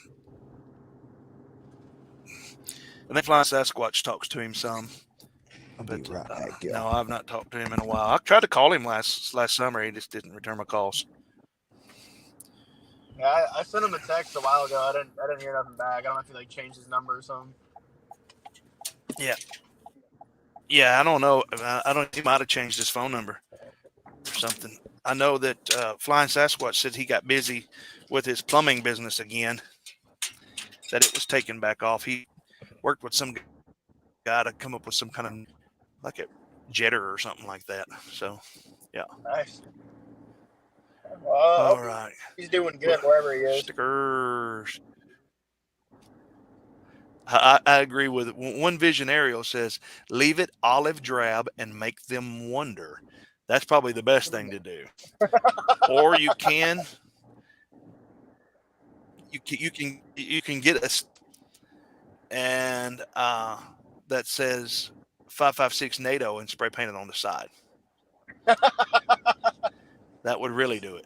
Sasquatch talks to him some. I'll be right back, No, I've not talked to him in a while. I tried to call him last summer. He just didn't return my calls. Yeah, I sent him a text a while ago. I didn't hear nothing back. I don't know if he like changed his number or something. Yeah, I don't know. I don't. He might have changed his phone number or something. I know that Flying Sasquatch said he got busy with his plumbing business again. That it was taken back off. He worked with some guy to come up with some kind of like a jetter or something like that. So, yeah. Nice. All right. He's doing good wherever he is. Stickers. I agree with it. One Visionario says, leave it olive drab and make them wonder. That's probably the best thing to do. Or you can get us and that says 556 NATO and spray paint it on the side. That would really do it.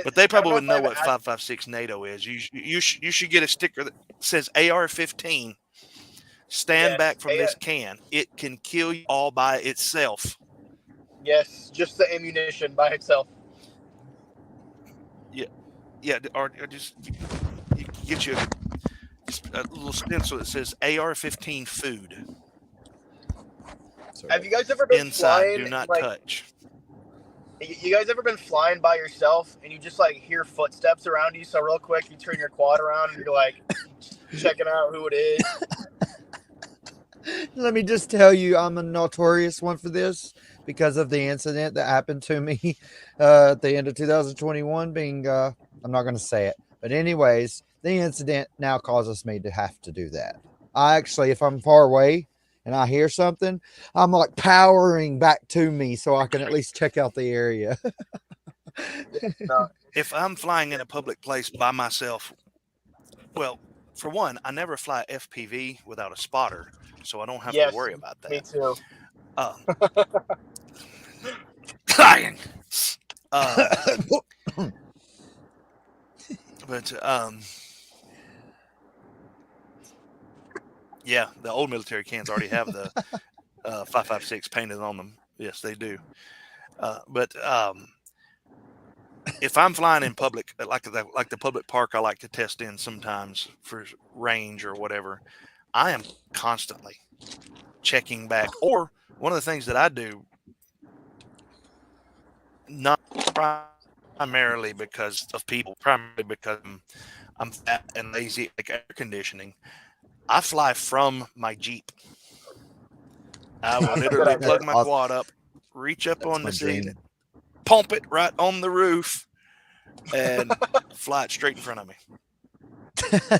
But they probably wouldn't know what 556 NATO is. You should get a sticker that says AR-15. Stand back from this can. It can kill you all by itself. Yes, just the ammunition by itself. Yeah, or just you get you a little stencil that says AR-15 food. Have you guys ever been inside? flying, Do not like, touch. You guys ever been flying by yourself and you just like hear footsteps around you? So real quick, you turn your quad around and you're like checking out who it is. Let me just tell you, I'm a notorious one for this because of the incident that happened to me at the end of 2021 being, I'm not going to say it. But anyways, the incident now causes me to have to do that. I actually, if I'm far away and I hear something, I'm like powering back to me so I can at least check out the area. If I'm flying in a public place by myself, well, for one, I never fly FPV without a spotter, so I don't have to worry about that. Me too. Flying. But yeah, the old military cans already have the 556 painted on them. Yes, they do. But if I'm flying in public, like the public park I like to test in sometimes for range or whatever, I am constantly checking back. Or one of the things that I do, not primarily because of people, primarily because I'm fat and lazy, like air conditioning, I fly from my Jeep. I will literally plug my quad up, reach up on the seat, pump it right on the roof, and fly it straight in front of me.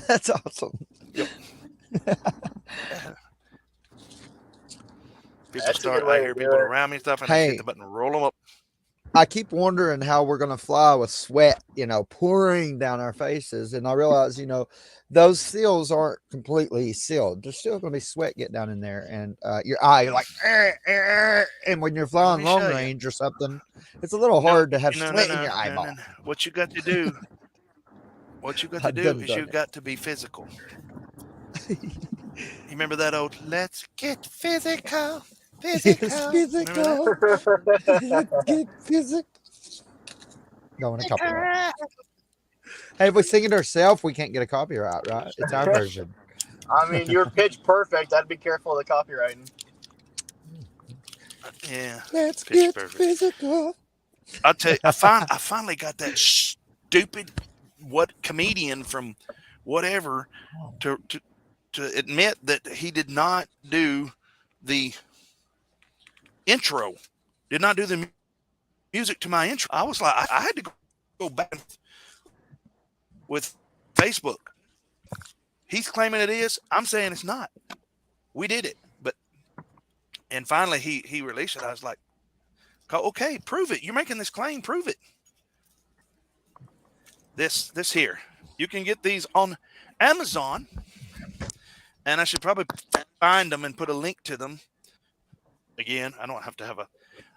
That's awesome. Yep. I hear people around me and stuff, and I hit the button, roll them up. I keep wondering how we're going to fly with sweat, pouring down our faces. And I realize, those seals aren't completely sealed. There's still going to be sweat get down in there. And your eye, you're like, and when you're flying long range or something, it's a little hard to have sweat in your eyeball. What you got to do, is you got to be physical. You remember that old, let's get physical. Physical. Let's get physical. Going to copyright. Hey, if we sing it ourselves, we can't get a copyright, right? It's our version. I mean, you're pitch perfect. I'd be careful of the copywriting. Yeah. Let's get physical. I'll tell you, I finally got that stupid comedian from whatever to admit that he did not do the intro, did not do the music to my intro. I was like, I had to go back with Facebook. He's claiming it is. I'm saying it's not. We did it. And finally he released it. I was like, okay, prove it. You're making this claim. Prove it. This here. You can get these on Amazon. And I should probably find them and put a link to them. Again, I don't have to have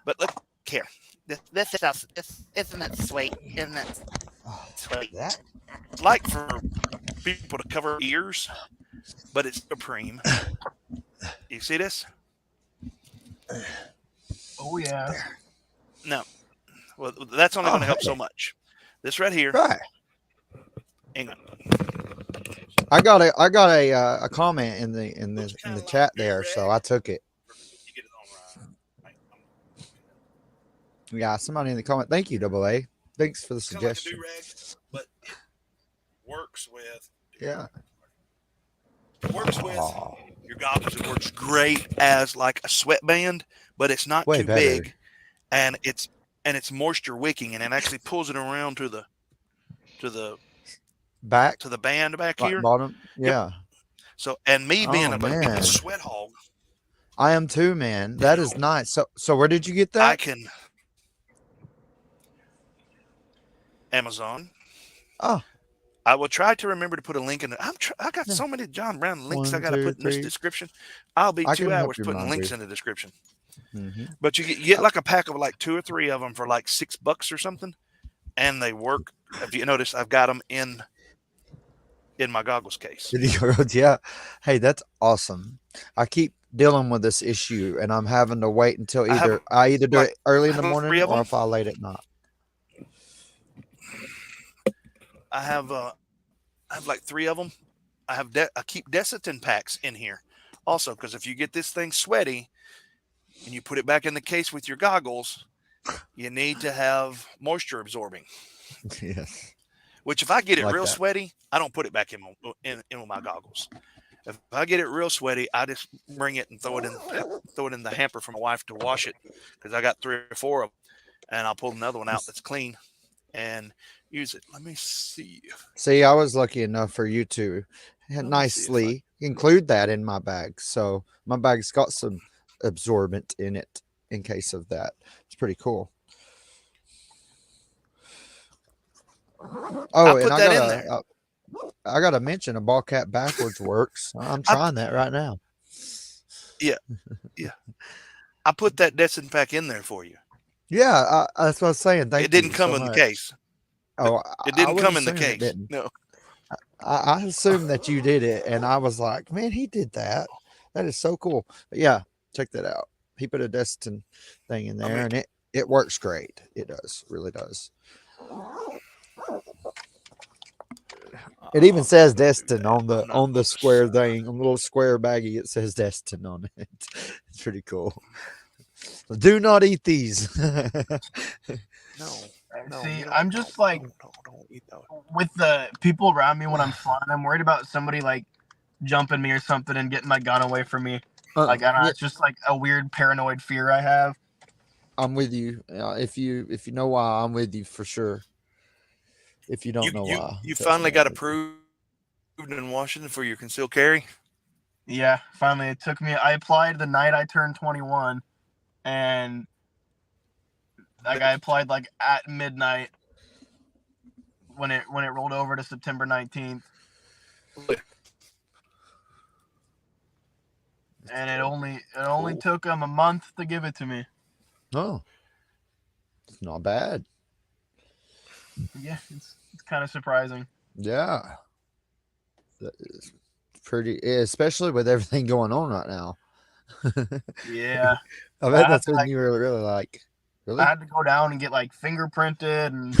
but Here, this is isn't it sweet? Isn't it sweet? That It's like for people to cover ears, but it's supreme. You see this? Oh yeah. No. Well, that's only going to help hey. so much. This right here. Right. Hang on. I got a comment in the chat there, so I took it. Yeah, somebody in the comment. Thank you, Double A. Thanks for the suggestion. But it works with. Yeah. It works with your goggles. It works great as like a sweatband, but it's not Way too better. big, and it's moisture wicking, and it actually pulls it around to the back to the band back like here. bottom. Yeah. Yep. So, and me being a man. big sweat hog, I am too, man. That is nice. So where did you get that? I can Amazon. Oh. I will try to remember to put a link in it. I got so many John Brown links 1, I got to 2, put in this 3. description. I'll be I 2 can help hours you putting remind links you. in the description. Mm-hmm. But you get like a pack of like 2 or 3 of them for like $6 or something, and they work. If you notice, I've got them in my goggles case. Yeah. Hey, that's awesome. I keep dealing with this issue, and I'm having to wait until I either do it early in the morning or if I late at night. I have like 3 of them. I keep Desitin packs in here also, because if you get this thing sweaty and you put it back in the case with your goggles, you need to have moisture absorbing. Yes. Which if I get it Like real that. sweaty, I don't put it back in my goggles. If I get it real sweaty, I just bring it and throw it in the hamper for my wife to wash it, because I got 3 or 4 of them, and I'll pull another one out that's clean and use it. Let me see. See, I was lucky enough for you to nicely include that in my bag. So my bag's got some absorbent in it in case of that. It's pretty cool. Oh, and I gotta mention a ball cap backwards works. I'm trying that right now. Yeah. I put that Destin pack in there for you. Yeah, that's what I was saying. Thank you. It didn't come so in much. the case. Oh, It didn't I come in the assume it case. didn't. No. I assumed that you did it, and I was like, man, he did that. That is so cool. But yeah, check that out. He put a Destin thing in there, and it works great. It does, really does. It even says Destin on the square thing, on the little square baggie. It says Destin on it. It's pretty cool. Do not eat these. No. See, I'm just like, with the people around me when I'm flying, I'm worried about somebody like jumping me or something and getting my gun away from me. Like, I don't know, it's just like a weird paranoid fear I have. I'm with you. If you know why, I'm with you for sure. If you don't know why. You finally got approved in Washington for your concealed carry? Yeah, finally. It took me, I applied the night I turned 21, and like I applied like at midnight when it rolled over to September 19th. And it only took them a month to give it to me. Oh, it's not bad. Yeah, it's kind of surprising. Yeah, that is pretty, especially with everything going on right now. Yeah, I bet that's when you were really like, really? I had to go down and get like fingerprinted, and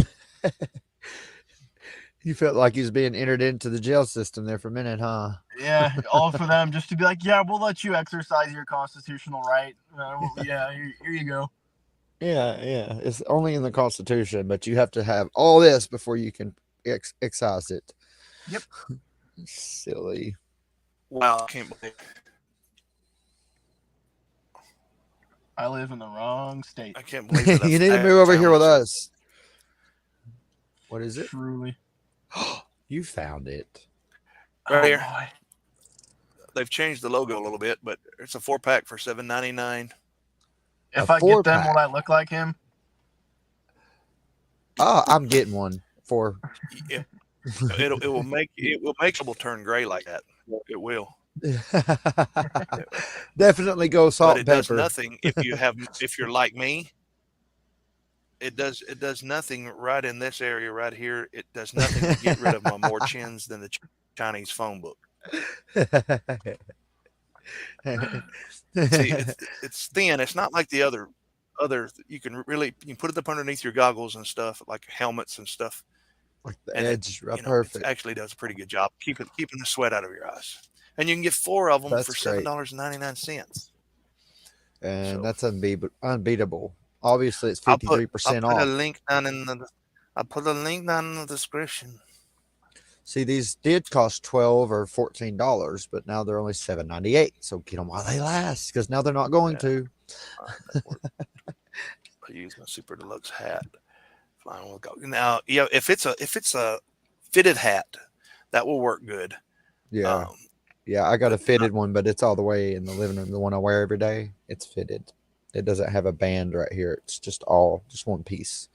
you felt like you was being entered into the jail system there for a minute, huh? yeah, all for them just to be like, yeah, we'll let you exercise your constitutional right. Yeah, here you go. Yeah, it's only in the Constitution, but you have to have all this before you can excise it. Yep. Silly. Wow, I can't believe it. I live in the wrong state. I can't believe it. You need to move over here with us. What is it? Truly. You found it. Right here. Boy. They've changed the logo a little bit, but it's a 4-pack for $7.99. If I get them, will I look like him? Oh, I'm getting one for. Yeah. It will make trouble turn gray like that. It will. Definitely go salt but and it does pepper. nothing if you're like me it does nothing right in this area right here. It does nothing to get rid of my more chins than the Chinese phone book. See, it's thin. It's not like the other. You can put it up underneath your goggles and stuff, like helmets and stuff. Like the And edge, it perfect. actually does a pretty good job keeping the sweat out of your eyes. And you can get 4 of them That's for great. $7.99. And So- that's unbeatable. Obviously, it's I'll 53% put a off. link down in the. I'll put a link down in the description. See, these did cost $12 or $14, but now they're only $7.98. So get them while they last, because now they're not going to. I use my super deluxe hat. Flying with goggle. Now, yeah, if it's a fitted hat, that will work good. Yeah. Yeah, I got a fitted one, but it's all the way in the living room. The one I wear every day, it's fitted. It doesn't have a band right here. It's just one piece.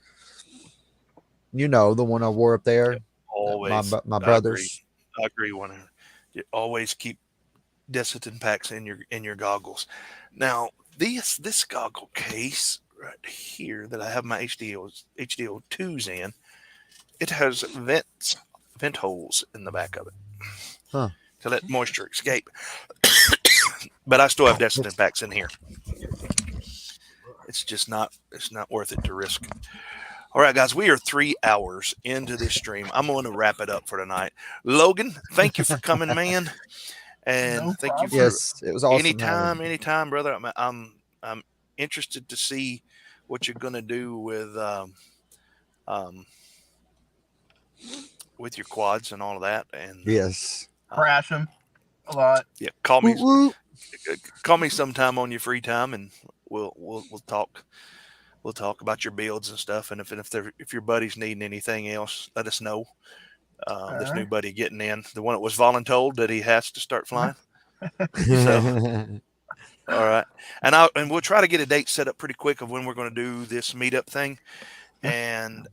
You know, the one I wore up there. Always, my brother's. I agree. 100. You always keep Desitin packs in your goggles. Now, this goggle case right here that I have my HDO2s in, it has vent holes in the back of it to let moisture escape. But I still have Desitin packs in here. It's not worth it to risk. All right, guys, we are 3 hours into this stream. I'm going to wrap it up for tonight. Logan, thank you for coming, man. And thank you for it was awesome. Anytime, brother. I'm interested to see what you're going to do with your quads and all of that. And yes, crash them a lot. Yeah, call me sometime on your free time, and we'll talk. We'll talk about your builds and stuff, and if your buddy's needing anything else, let us know. This new buddy getting in, the one that was voluntold that he has to start flying. So, all right, and we'll try to get a date set up pretty quick of when we're going to do this meetup thing, and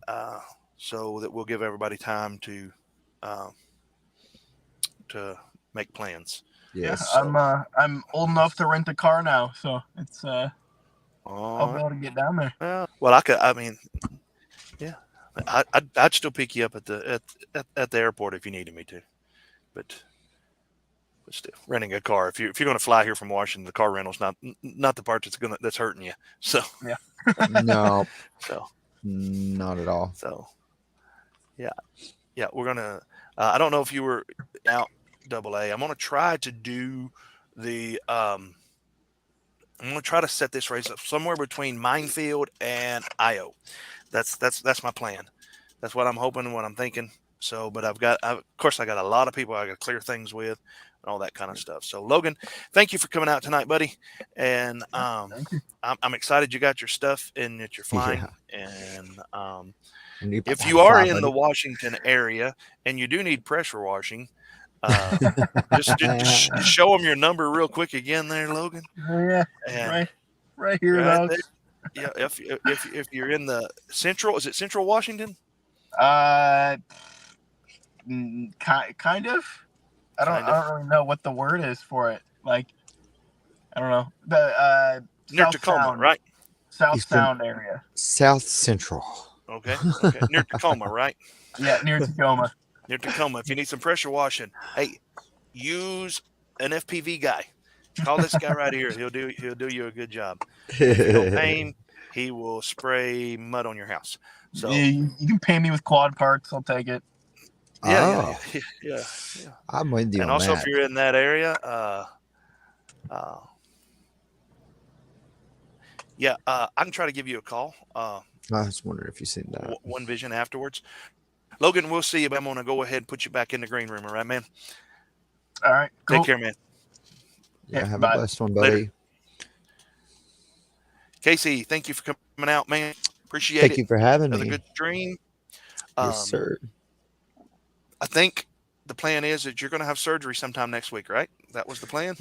so that we'll give everybody time to make plans. Yes, I'm old enough to rent a car now, so it's I'll be able to get down there. Well, I'd still pick you up at the airport if you needed me to, but still, renting a car, if you're going to fly here from Washington, the car rental's not the part that's hurting you. So yeah, no, so not at all. So yeah, we're gonna. I don't know if you were out AA. I'm gonna try to do the. I'm going to try to set this race up somewhere between Minefield and IO. That's my plan. That's what I'm hoping and what I'm thinking. So, but of course, I got a lot of people I got to clear things with and all that kind of stuff. So, Logan, thank you for coming out tonight, buddy. And I'm excited you got your stuff and that you're flying. Yeah. And if you are in the Washington area and you do need pressure washing, just show them your number real quick again there, Logan. Yeah, and right here. Right there. Yeah, if you're in the central, is it Central Washington? Kind of. I don't really know what the word is for it. Like, I don't know. The near South Tacoma, Sound, right? South Sound area. South Central. Okay. Near Tacoma, right? Yeah, near Tacoma. Near Tacoma. If you need some pressure washing, hey, use an FPV guy. Call this guy right here. He'll do you a good job. If you don't pay him, he will spray mud on your house. So you can pay me with quad parts. I'll take it. Yeah. I'm with you. And on also, that. if you're in that area, I can try to give you a call. I was wondering if you seen that. One Vision afterwards. Logan, we'll see you. But I'm going to go ahead and put you back in the green room. All right, man? All right. Cool. Take care, man. Yeah, have a blessed one, buddy. Later. Casey, thank you for coming out, man. Appreciate it. Thank you for having me. Another good stream. Yes, sir. I think the plan is that you're going to have surgery sometime next week, right? That was the plan?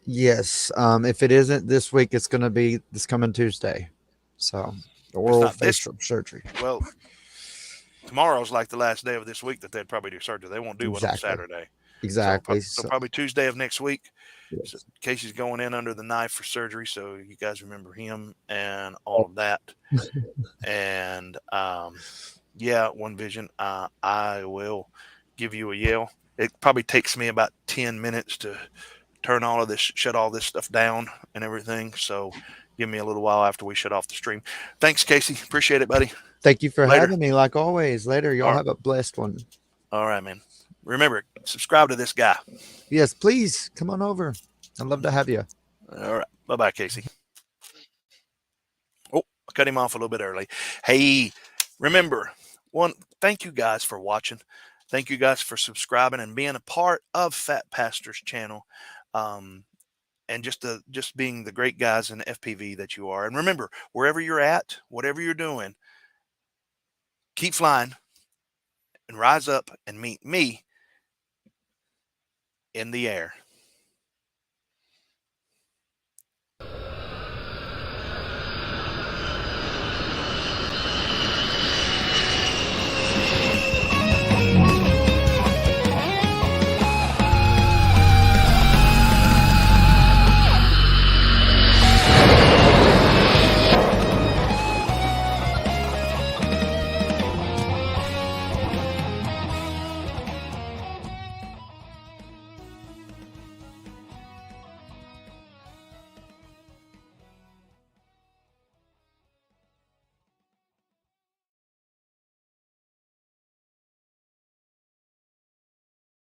Yes. If it isn't this week, it's going to be this coming Tuesday. So, the oral facial surgery. Well, tomorrow's like the last day of this week that they'd probably do surgery. They won't do one on Saturday. Exactly. So probably Tuesday of next week. Yes. So Casey's going in under the knife for surgery, so you guys remember him and all of that. And yeah, One Vision, I will give you a yell. It probably takes me about 10 minutes to turn all of this, shut all this stuff down and everything. So give me a little while after we shut off the stream. Thanks, Casey. Appreciate it, buddy. Thank you for Later. having me, like always. Later. Y'all All right. have a blessed one. All right, man. Remember, subscribe to this guy. Yes, please come on over. I'd love to have you. All right. Bye-bye, Casey. Oh, I cut him off a little bit early. Hey, remember, thank you guys for watching. Thank you guys for subscribing and being a part of Fat Pastor's channel. And just being the great guys in FPV that you are. And remember, wherever you're at, whatever you're doing, keep flying and rise up and meet me in the air.